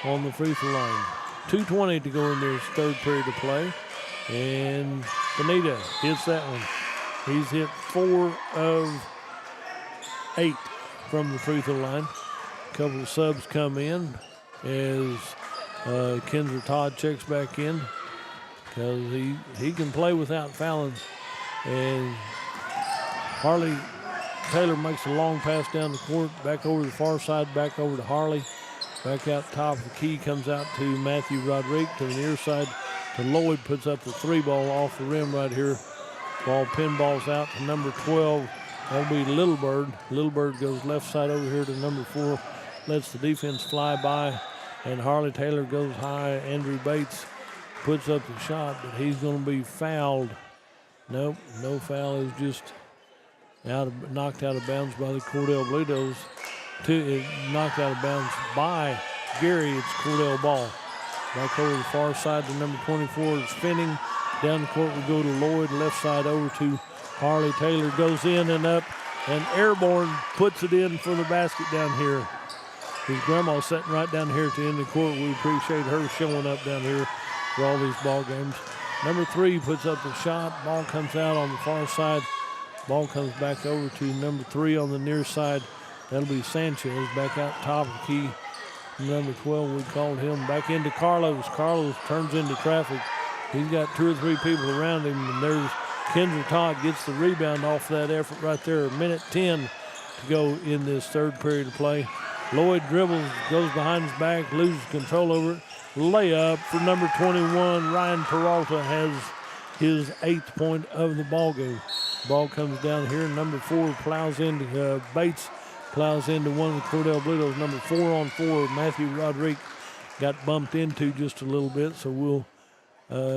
on the free throw line. 2:20 to go in this third period of play. And Pineda hits that one. He's hit 4 of 8 from the free throw line. A couple of subs come in as Kendra Todd checks back in because he can play without fouling. And Harley Taylor makes a long pass down the court, back over the far side, back over to Harley. Back out top of the key, comes out to Matthew Rodriguez to the near side to Lloyd, puts up the 3 ball off the rim right here. Ball pinballs out to number 12. That'll be Little Bird. Little Bird goes left side over here to number 4, lets the defense fly by, and Harley Taylor goes high. Andrew Bates puts up the shot, but he's going to be fouled. Nope, no foul. Is just knocked out of bounds by the Cordell Blue Devils. Knocked out of bounds by Geary. It's Cordell ball. Back over the far side to number 24 is Finning. Down the court we go to Lloyd. Left side over to Harley Taylor. Goes in and up and airborne, puts it in for the basket down here. His grandma's sitting right down here at the end of the court. We appreciate her showing up down here for all these ball games. Number 3 puts up the shot. Ball comes out on the far side. Ball comes back over to number 3 on the near side. That'll be Sanchez back out top of the key. Number 12, we called him back into Carlos. Carlos turns into traffic. He's got 2 or 3 people around him, and there's Kendra Todd gets the rebound off that effort right there. 1:10 to go in this third period of play. Lloyd dribbles, goes behind his back, loses control over it. Layup for number 21. Ryan Peralta has his 8th point of the ball game. Ball comes down here. Number 4 plows into Bates. Plows into one of the Cordell Blue Devils. Number 4 on 4, Matthew Rodriguez got bumped into just a little bit, so we'll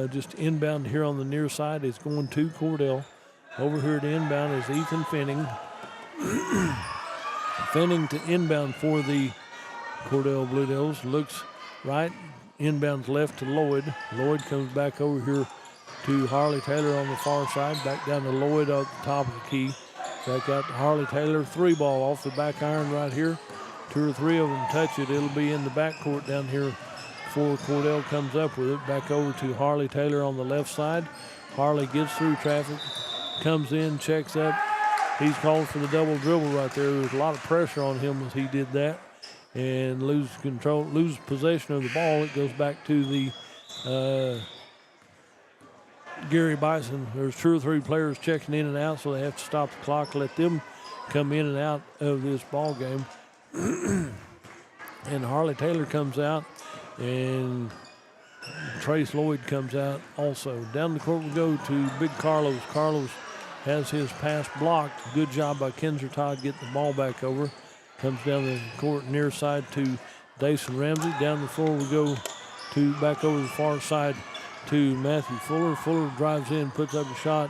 just inbound here on the near side. It's going to Cordell. Over here to inbound is Ethan Finning. Finning to inbound for the Cordell Blue Devils. Looks right, inbounds left to Lloyd. Lloyd comes back over here to Harley Taylor on the far side. Back down to Lloyd at the top of the key. Back out to Harley Taylor. 3 ball off the back iron right here. 2 or 3 of them touch it. It'll be in the backcourt down here before Cordell comes up with it. Back over to Harley Taylor on the left side. Harley gets through traffic, comes in, checks up. He's called for the double dribble right there. There's a lot of pressure on him as he did that and loses possession of the ball. It goes back to the Geary Bison. There's 2 or 3 players checking in and out, so they have to stop the clock, let them come in and out of this ball game. And Harley Taylor comes out, and Trace Lloyd comes out also. Down the court we go to Big Carlos. Carlos has his pass blocked. Good job by Kendra Todd getting the ball back over. Comes down the court near side to Dason Ramsey. Down the floor we go to back over the far side to Matthew Fuller. Fuller drives in, puts up a shot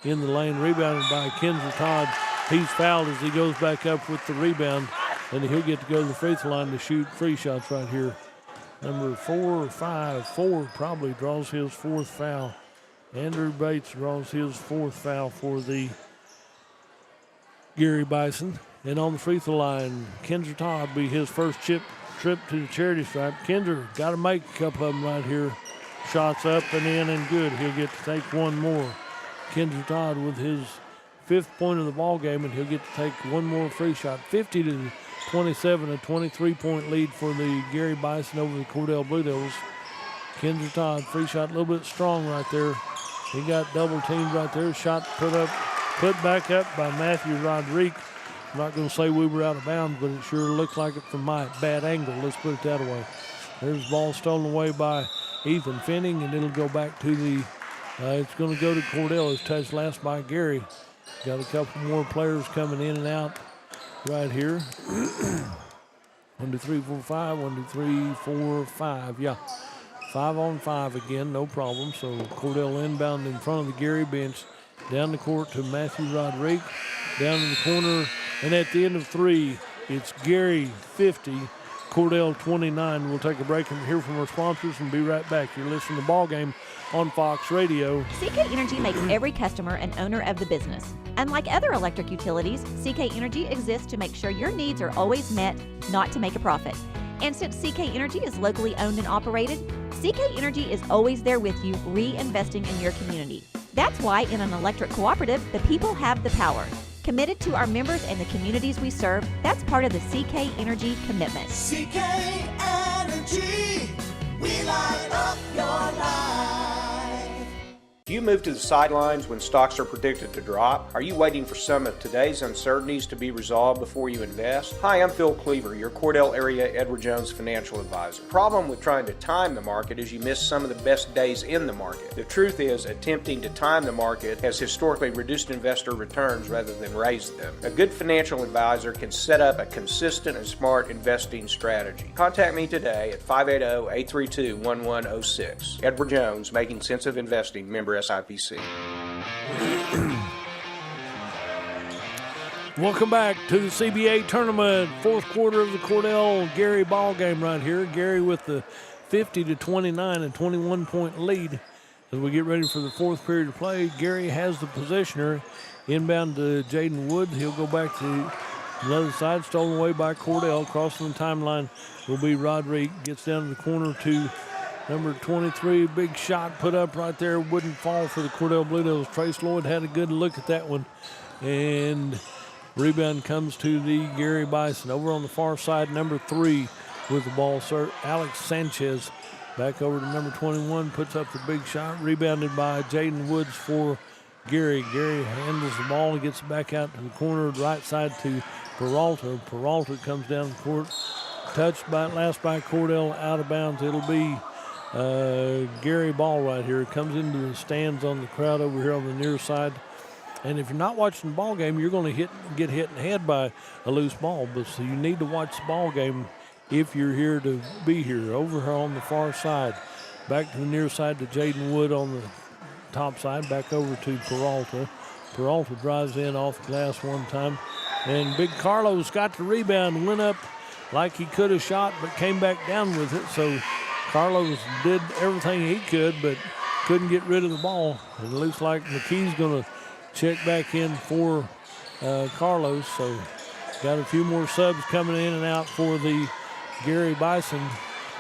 in the lane, rebounded by Kendra Todd. He's fouled as he goes back up with the rebound, and he'll get to go to the free throw line to shoot free shots right here. Number 4 or 5, 4 probably draws his 4th foul. Andrew Bates draws his 4th foul for the Geary Bison. And on the free throw line, Kendra Todd be his first trip to the charity stripe. Kendra got to make a couple of them right here. Shots up and in and good. He'll get to take one more. Kendra Todd with his 5th point of the ball game, and he'll get to take one more free shot. 50-27, a 23-point lead for the Geary Bison over the Cordell Blue Devils. Kendra Todd, free shot a little bit strong right there. He got double teamed right there. Shot put back up by Matthew Rodriguez. I'm not going to say we were out of bounds, but it sure looked like it from my bad angle. Let's put it that way. There's the ball stolen away by Ethan Finning, and it'll go back to the, it's going to go to Cordell. It's touched last by Geary. Got a couple more players coming in and out right here. 1, 2, 3, 4, 5. 1, 2, 3, 4, 5. Yeah. 5 on 5 again, no problem. So Cordell inbound in front of the Geary bench. Down the court to Matthew Rodriguez. Down in the corner. And at the end of 3, it's Geary 50, Cordell 29. We'll take a break and hear from our sponsors and be right back. You're listening to Ball Game on Fox Radio. CK Energy makes every customer an owner of the business. Unlike other electric utilities, CK Energy exists to make sure your needs are always met, not to make a profit. And since CK Energy is locally owned and operated, CK Energy is always there with you, reinvesting in your community. That's why in an electric cooperative, the people have the power. Committed to our members and the communities we serve, that's part of the CK Energy commitment. CK Energy, we light up your life. Do you move to the sidelines when stocks are predicted to drop? Are you waiting for some of today's uncertainties to be resolved before you invest? Hi, I'm Phil Cleaver, your Cordell area Edward Jones financial advisor. Problem with trying to time the market is you miss some of the best days in the market. The truth is, attempting to time the market has historically reduced investor returns rather than raised them. A good financial advisor can set up a consistent and smart investing strategy. Contact me today at 580-832-1106. Edward Jones, Making Sense of Investing, member SIPC. Welcome back to the CBA tournament, fourth quarter of the Cordell-Geary ball game right here. Geary with the 50-29 and 21-point lead as we get ready for the fourth period of play. Geary has the possession. Inbound to Jaden Wood. He'll go back to the other side, stolen away by Cordell. Crossing the timeline will be Rodriguez. Gets down to the corner to number 23, big shot put up right there. Wouldn't fall for the Cordell Blue Devils. Trace Lloyd had a good look at that one. And rebound comes to the Geary Bison. Over on the far side, number 3 with the ball. Sir Alex Sanchez back over to number 21, puts up the big shot. Rebounded by Jaden Woods for Geary. Geary handles the ball and gets it back out to the corner, right side to Peralta. Peralta comes down the court. Touched by last by Cordell, out of bounds. It'll be Geary ball right here. Comes into the stands on the crowd over here on the near side. And if you're not watching the ball game, you're going to get hit in the head by a loose ball. But so you need to watch the ball game if you're here to be here. Over here on the far side. Back to the near side to Jaden Wood on the top side. Back over to Peralta. Peralta drives in off the glass one time. And Big Carlos got the rebound, went up like he could have shot, but came back down with it. So Carlos did everything he could, but couldn't get rid of the ball. It looks like McKee's going to check back in for Carlos. So got a few more subs coming in and out for the Geary Bison.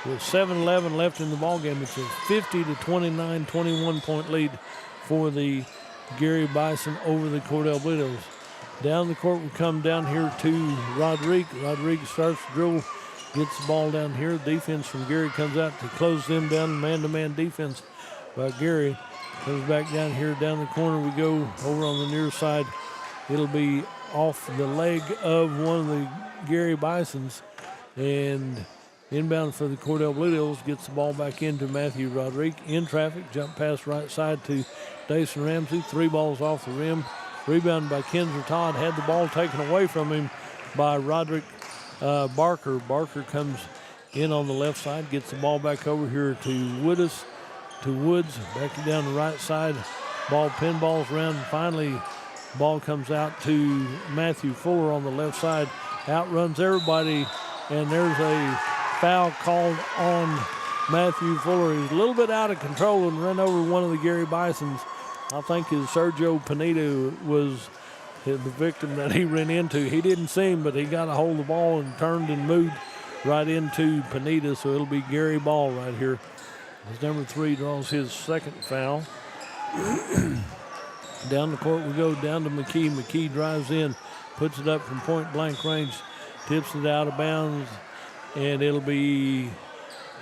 With 7:11 left in the ball game, it's a 50-29, 21-point lead for the Geary Bison over the Cordell Blue Devils. Down the court, we come down here to Rodriguez. Rodriguez starts to dribble. Gets the ball down here. Defense from Geary comes out to close them down. Man-to-man defense by Geary. Comes back down here. Down the corner we go. Over on the near side. It'll be off the leg of one of the Geary Bisons. And inbound for the Cordell Blue Devils. Gets the ball back into Matthew Rodriguez. In traffic. Jump pass right side to Dason Ramsey. 3 balls off the rim. Rebound by Kenzer Todd. Had the ball taken away from him by Roderick Barker. Barker comes in on the left side, gets the ball back over here to Woods. Back down the right side. Ball pinballs around. And finally, ball comes out to Matthew Fuller on the left side. Outruns everybody, and there's a foul called on Matthew Fuller. He's a little bit out of control and ran over one of the Geary Bisons. I think his Sergio Pineda was the victim that he ran into. He didn't see him, but he got a hold of the ball and turned and moved right into Pineda, so it'll be Geary ball right here. As number 3 draws his second foul. Down the court we go, down to McKee. McKee drives in, puts it up from point-blank range, tips it out of bounds, and it'll be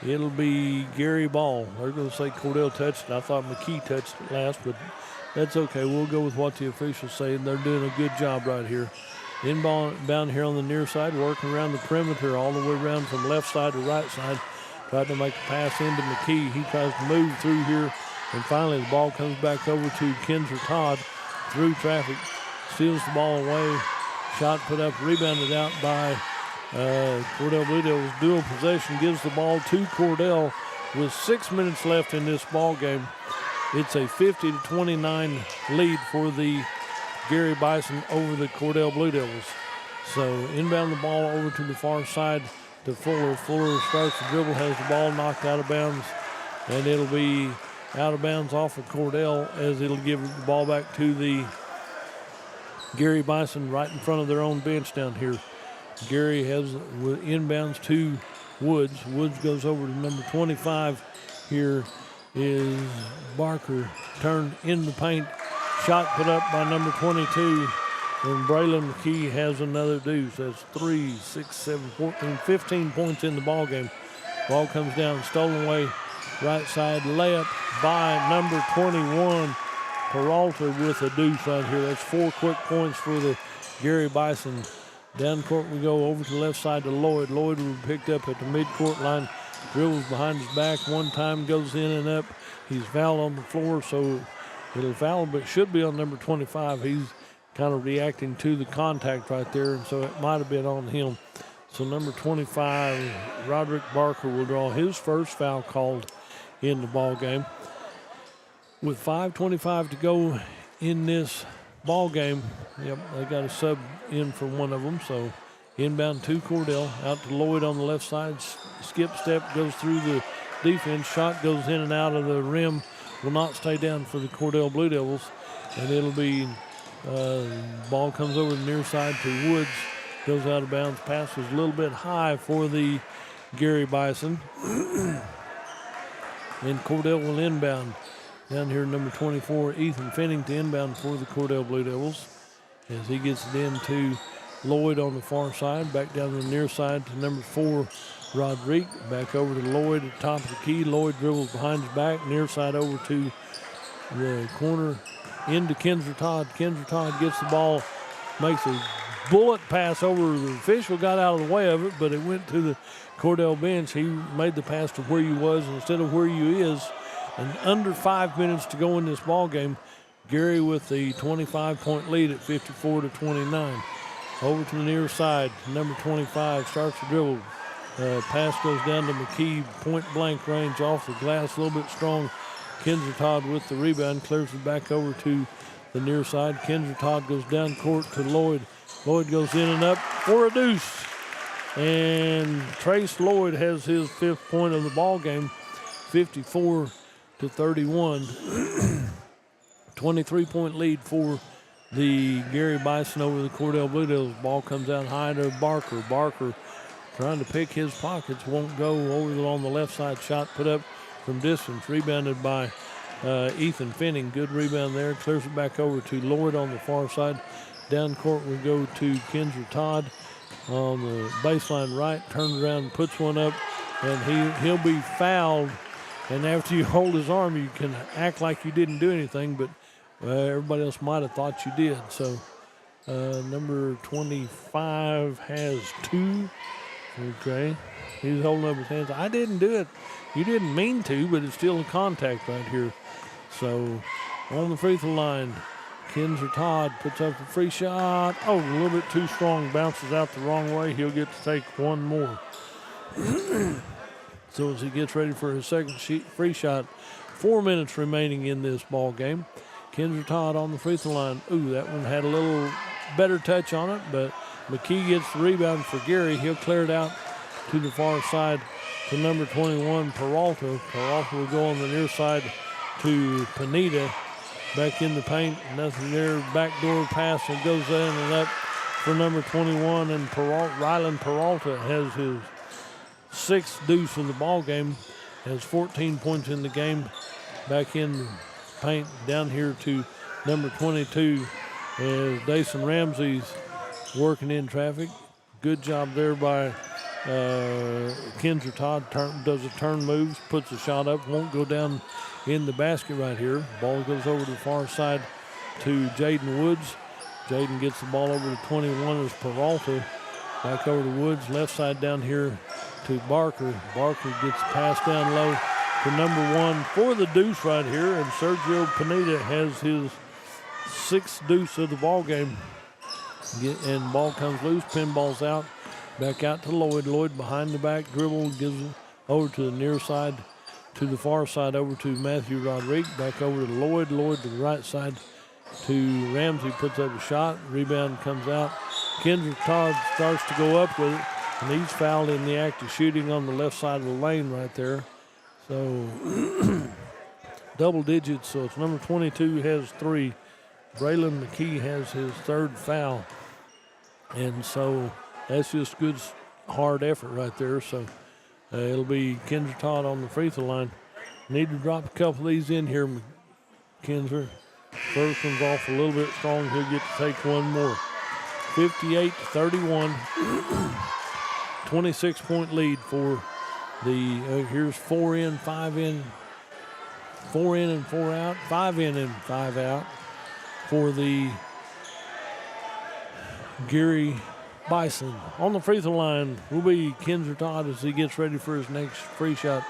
Geary ball. They're going to say Cordell touched it. I thought McKee touched it last, but that's okay. We'll go with what the officials say. They're doing a good job right here. Inbound here on the near side, working around the perimeter all the way around from left side to right side. tried to make a pass into McKee. He tries to move through here, and finally the ball comes back over to Kendra Todd through traffic, steals the ball away. Shot put up, rebounded out by Cordell Blue Devils. Dual possession, gives the ball to Cordell with 6 minutes left in this ball game. It's a 50-29 lead for the Geary Bison over the Cordell Blue Devils. So inbound the ball over to the far side to Fuller. Fuller starts the dribble, has the ball knocked out of bounds, and it'll be out of bounds off of Cordell as it'll give the ball back to the Geary Bison right in front of their own bench down here. Geary has inbounds to Woods. Woods goes over to number 25. Here is Barker. Turned in the paint. Shot put up by number 22. And Braylon McKee has another deuce. That's 3, 6, 7, 14, 15 points in the ball game. Ball comes down, stolen away. Right side layup by number 21. Peralta with a deuce right here. That's 4 quick points for the Geary Bison. Down court we go over to the left side to Lloyd. Lloyd will be picked up at the midcourt line. Dribbles behind his back. One time goes in and up. He's fouled on the floor, so it'll foul, but should be on number 25. He's kind of reacting to the contact right there, and so it might have been on him. So number 25, Roderick Barker, will draw his first foul called in the ball game. With 5:25 to go in this ball game, yep, they got a sub in for one of them. So inbound to Cordell, out to Lloyd on the left side. Skip step, goes through the defense. Shot goes in and out of the rim. Will not stay down for the Cordell Blue Devils. And it'll be, ball comes over the near side to Woods. Goes out of bounds. Pass was a little bit high for the Geary Bison. And Cordell will inbound. Down here, number 24, Ethan Finning to inbound for the Cordell Blue Devils as he gets it in to Lloyd on the far side. Back down the near side to number 4, Roderick. Back over to Lloyd at the top of the key. Lloyd dribbles behind his back. Near side over to the corner into Kendra Todd. Kendra Todd gets the ball, makes a bullet pass over. The official got out of the way of it, but it went to the Cordell bench. He made the pass to where you was instead of where you is. And under 5 minutes to go in this ball game, Geary with the 25-point lead at 54-29. Over to the near side, number 25 starts the dribble. Pass goes down to McKee, point blank range off the glass, a little bit strong. Kendra Todd with the rebound, clears it back over to the near side. Kendra Todd goes down court to Lloyd. Lloyd goes in and up for a deuce. And Trace Lloyd has his 5th point of the ball game, 54-31. 23-point lead for the Geary Bison over the Cordell Blue Devils. Ball comes out high to Barker. Barker trying to pick his pockets, won't go. Over on the left side, shot put up from distance, rebounded by Ethan Finning. Good rebound there. Clears it back over to Lloyd on the far side. Down court we go to Kendra Todd on the baseline right. Turns around and puts one up, and he'll be fouled. And after you hold his arm, you can act like you didn't do anything, but everybody else might have thought you did. So number 25 has 2. Okay. He's holding up his hands. I didn't do it. You didn't mean to, but it's still a contact right here. So on the free throw line, Kendra Todd puts up a free shot. Oh, a little bit too strong. Bounces out the wrong way. He'll get to take one more. So as he gets ready for his second free shot, 4 minutes remaining in this ball game. Kendra Todd on the free throw line. Ooh, that one had a little better touch on it, but McKee gets the rebound for Geary. He'll clear it out to the far side to number 21, Peralta. Peralta will go on the near side to Panetta. Back in the paint, nothing there. Backdoor pass and goes in and up for number 21, and Rylan Peralta has his 6th deuce in the ball game, has 14 points in the game. Back in the paint, down here to number 22 as Dason Ramsey's working in traffic. Good job there by Kendra Todd. Does a turn moves, puts a shot up, won't go down in the basket right here. Ball goes over to the far side to Jaden Woods. Jaden gets the ball over to 21 as Peralta. Back over to Woods, left side down here to to Barker. Barker gets the pass down low to number 1 for the deuce right here, and Sergio Pineda has his 6th deuce of the ball game. And ball comes loose, pinball's out, back out to Lloyd. Lloyd behind the back dribble, gives it over to the near side, to the far side, over to Matthew Rodriguez, back over to Lloyd. Lloyd to the right side to Ramsey, puts up a shot, rebound comes out. Kendrick Todd starts to go up with it, and he's fouled in the act of shooting on the left side of the lane right there. So double digits, so it's number 22 has 3. Braylon McKee has his 3rd foul. And so that's just good, hard effort right there. So it'll be Kendra Todd on the free throw line. Need to drop a couple of these in here, Kendra. First one's off a little bit strong. He'll get to take one more. 58-31. 26-point lead for the, here's 4 in, 5 in, 4 in and 4 out, 5 in and 5 out for the Geary Bison. On the free throw line will be Kendra Todd as he gets ready for his next free shot.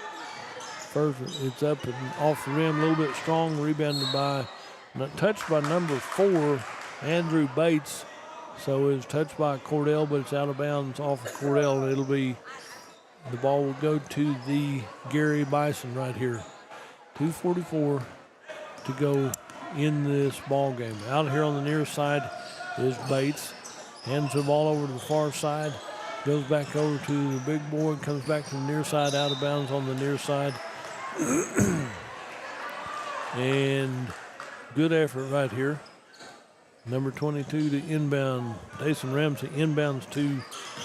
First, it's up and off the rim, a little bit strong, rebounded by, touched by number 4, Andrew Bates. So it's touched by Cordell, but it's out of bounds off of Cordell, and it'll be, the ball will go to the Geary Bison right here. 2:44 to go in this ball game. Out here on the near side is Bates. Hands the ball over to the far side. Goes back over to the big boy. Comes back to the near side. Out of bounds on the near side. And good effort right here. Number 22 to inbound. Dason Ramsey inbounds to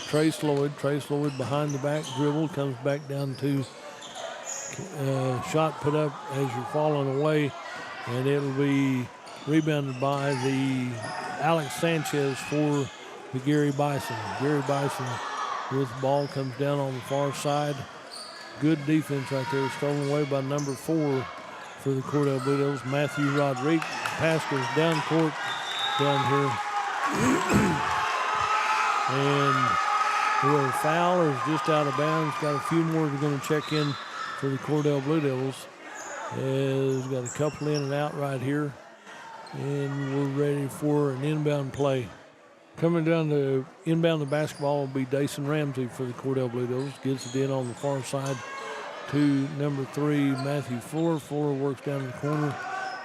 Trace Lloyd. Trace Lloyd behind the back dribble. Comes back down to shot put up as you're falling away. And it'll be rebounded by the Alex Sanchez for the Geary Bison. Geary Bison with the ball comes down on the far side. Good defense right there, stolen away by number 4 for the Cordell Blue Devils, Matthew Rodriguez. Pass goes down court down here. And the foul is just out of bounds. Got a few more we're going to check in for the Cordell Blue Devils. Has got a couple in and out right here. And we're ready for an inbound play. Coming down to inbound the basketball will be Dason Ramsey for the Cordell Blue Devils. Gets it in on the far side to number 3, Matthew Fuller. Fuller works down the corner.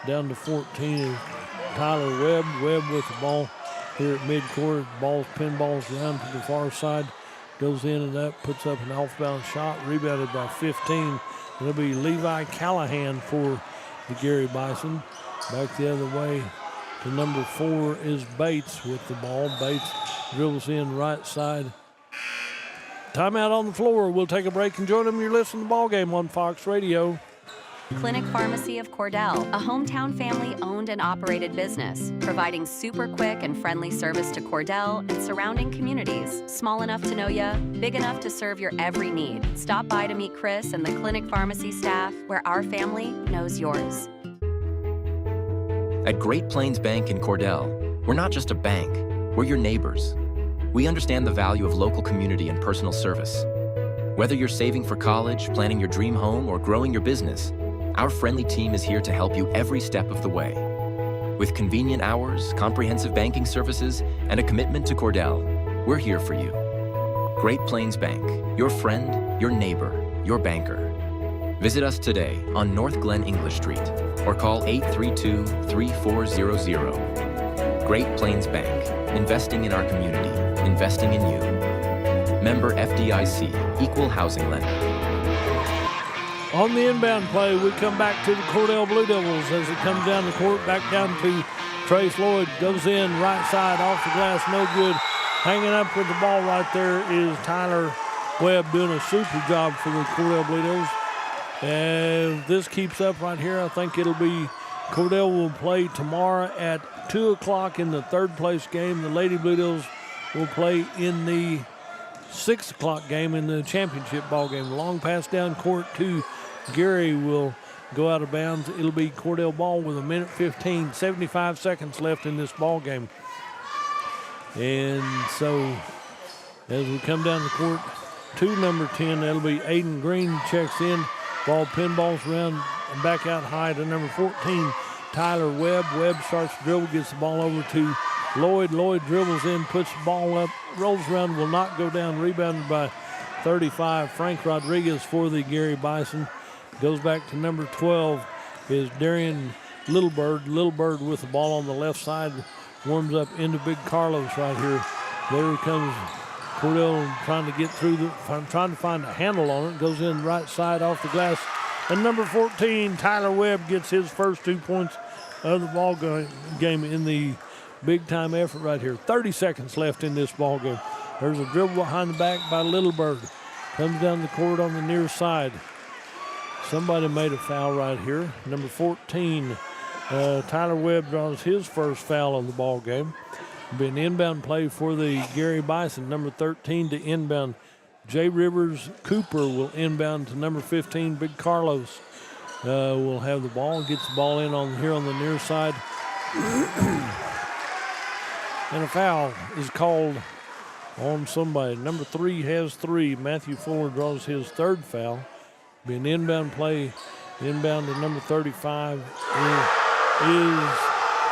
Down to 14 is Tyler Webb. Webb with the ball here at midcourt. Pinballs around to the far side. Goes in and up, puts up an off-bound shot. Rebounded by 15. It'll be Levi Callahan for the Geary Bison. Back the other way to number 4 is Bates with the ball. Bates dribbles in right side. Timeout on the floor. We'll take a break and join them. You're listening to the ball game on Fox Radio. Clinic Pharmacy of Cordell, a hometown family-owned and operated business, providing super quick and friendly service to Cordell and surrounding communities. Small enough to know ya, big enough to serve your every need. Stop by to meet Chris and the Clinic Pharmacy staff, where our family knows yours. At Great Plains Bank in Cordell, we're not just a bank, we're your neighbors. We understand the value of local community and personal service. Whether you're saving for college, planning your dream home, or growing your business, our friendly team is here to help you every step of the way. With convenient hours, comprehensive banking services, and a commitment to Cordell, we're here for you. Great Plains Bank, your friend, your neighbor, your banker. Visit us today on North Glen English Street or call 832-3400. Great Plains Bank, investing in our community, investing in you. Member FDIC, Equal Housing Lender. On the inbound play, we come back to the Cordell Blue Devils as it comes down the court, back down to Trace Lloyd. Goes in, right side, off the glass, no good. Hanging up with the ball right there is Tyler Webb doing a super job for the Cordell Blue Devils. And if this keeps up right here, I think it'll be Cordell will play tomorrow at 2 o'clock in the third place game. The Lady Blue Devils will play in the 6 o'clock game in the championship ball game. Long pass down court to Geary will go out of bounds. It'll be Cordell ball with 1:15, 75 seconds left in this ball game. And so as we come down the court, to number 10. That'll be Aiden Green, checks in. Ball pinballs around and back out high to number 14, Tyler Webb. Webb starts to dribble, gets the ball over to Lloyd. Lloyd dribbles in, puts the ball up, rolls around, will not go down. Rebounded by 35, Frank Rodriguez for the Geary Bison. Goes back to number 12 is Darian Littlebird. Littlebird with the ball on the left side, warms up into Big Carlos right here. There comes Cordell trying to get through, trying to find a handle on it. Goes in right side off the glass. And number 14, Tyler Webb, gets his first 2 points of the ball game in the big-time effort right here. 30 seconds left in this ball game. There's a dribble behind the back by Littlebird. Comes down the court on the near side. Somebody made a foul right here. Number 14, Tyler Webb draws his first foul of the ball game. Be an inbound play for the Geary Bison. Number 13 to inbound. Jay Rivers Cooper will inbound to number 15, Big Carlos. Will have the ball, gets the ball in here on the near side. And a foul is called on somebody. Number 3 has 3. Matthew Fuller draws his third foul. Be an inbound play. Inbound to number 35 is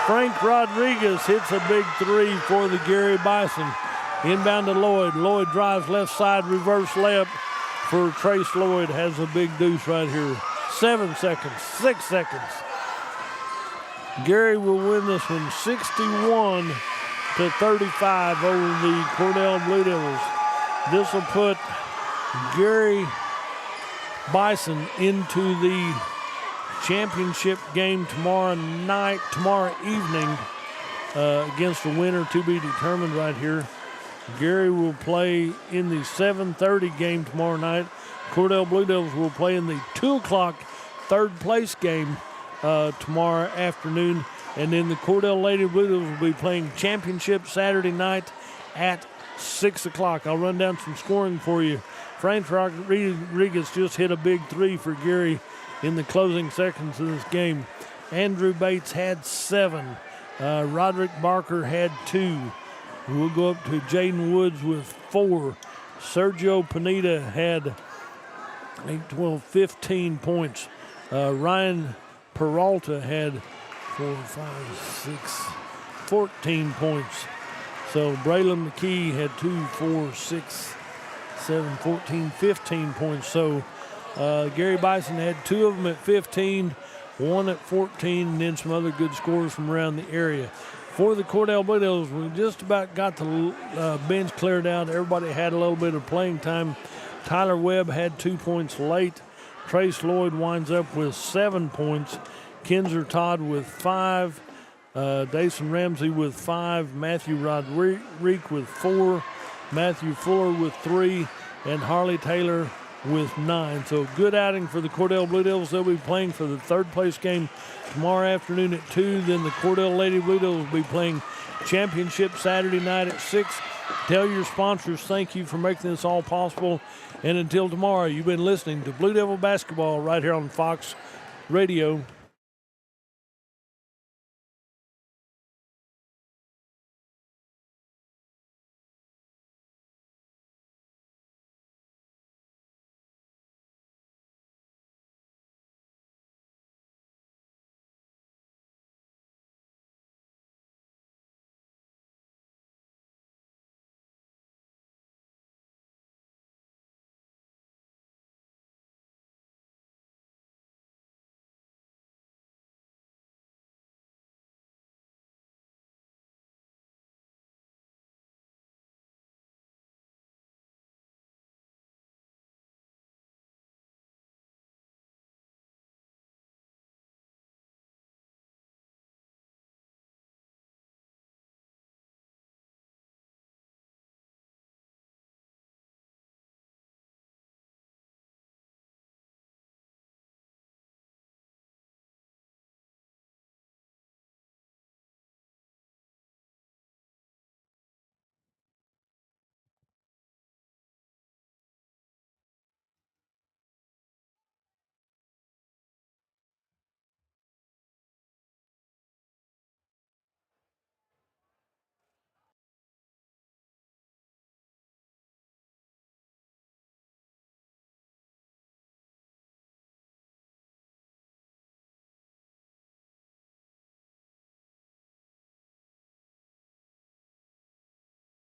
Frank Rodriguez. Hits a big 3 for the Geary Bison. Inbound to Lloyd. Lloyd drives left side, reverse layup for Trace Lloyd. Has a big deuce right here. 7 seconds, 6 seconds. Geary will win this one 61-35 over the Cordell Blue Devils. This will put Geary Bison into the championship game tomorrow evening against the winner to be determined right here. Geary will play in the 7:30 game tomorrow night. Cordell Blue Devils will play in the 2 o'clock third place game tomorrow afternoon. And then the Cordell Lady Blue Devils will be playing championship Saturday night at 6 o'clock. I'll run down some scoring for you. Frank Rodriguez just hit a big 3 for Geary in the closing seconds of this game. Andrew Bates had 7. Roderick Barker had 2. We'll go up to Jaden Woods with 4. Sergio Pineda had 8, 12, 15 points. Ryan Peralta had 4, 5, 6, 14 points. So Braylon McKee had 2, 4, 6, 7, 14, 15 points. So Geary Bison had 2 of them at 15, 1 at 14, and then some other good scores from around the area. For the Cordell Blue Devils, we just about got the bench cleared out. Everybody had a little bit of playing time. Tyler Webb had 2 points late. Trace Lloyd winds up with 7 points. Kinzer Todd with 5. Dason Ramsey with 5. Matthew Rodriguez with 4. Matthew Fuller with 3. And Harley Taylor with 9. So good outing for the Cordell Blue Devils. They'll be playing for the third place game tomorrow afternoon at 2. Then the Cordell Lady Blue Devils will be playing championship Saturday night at 6. Tell your sponsors thank you for making this all possible. And until tomorrow, you've been listening to Blue Devil Basketball right here on Fox Radio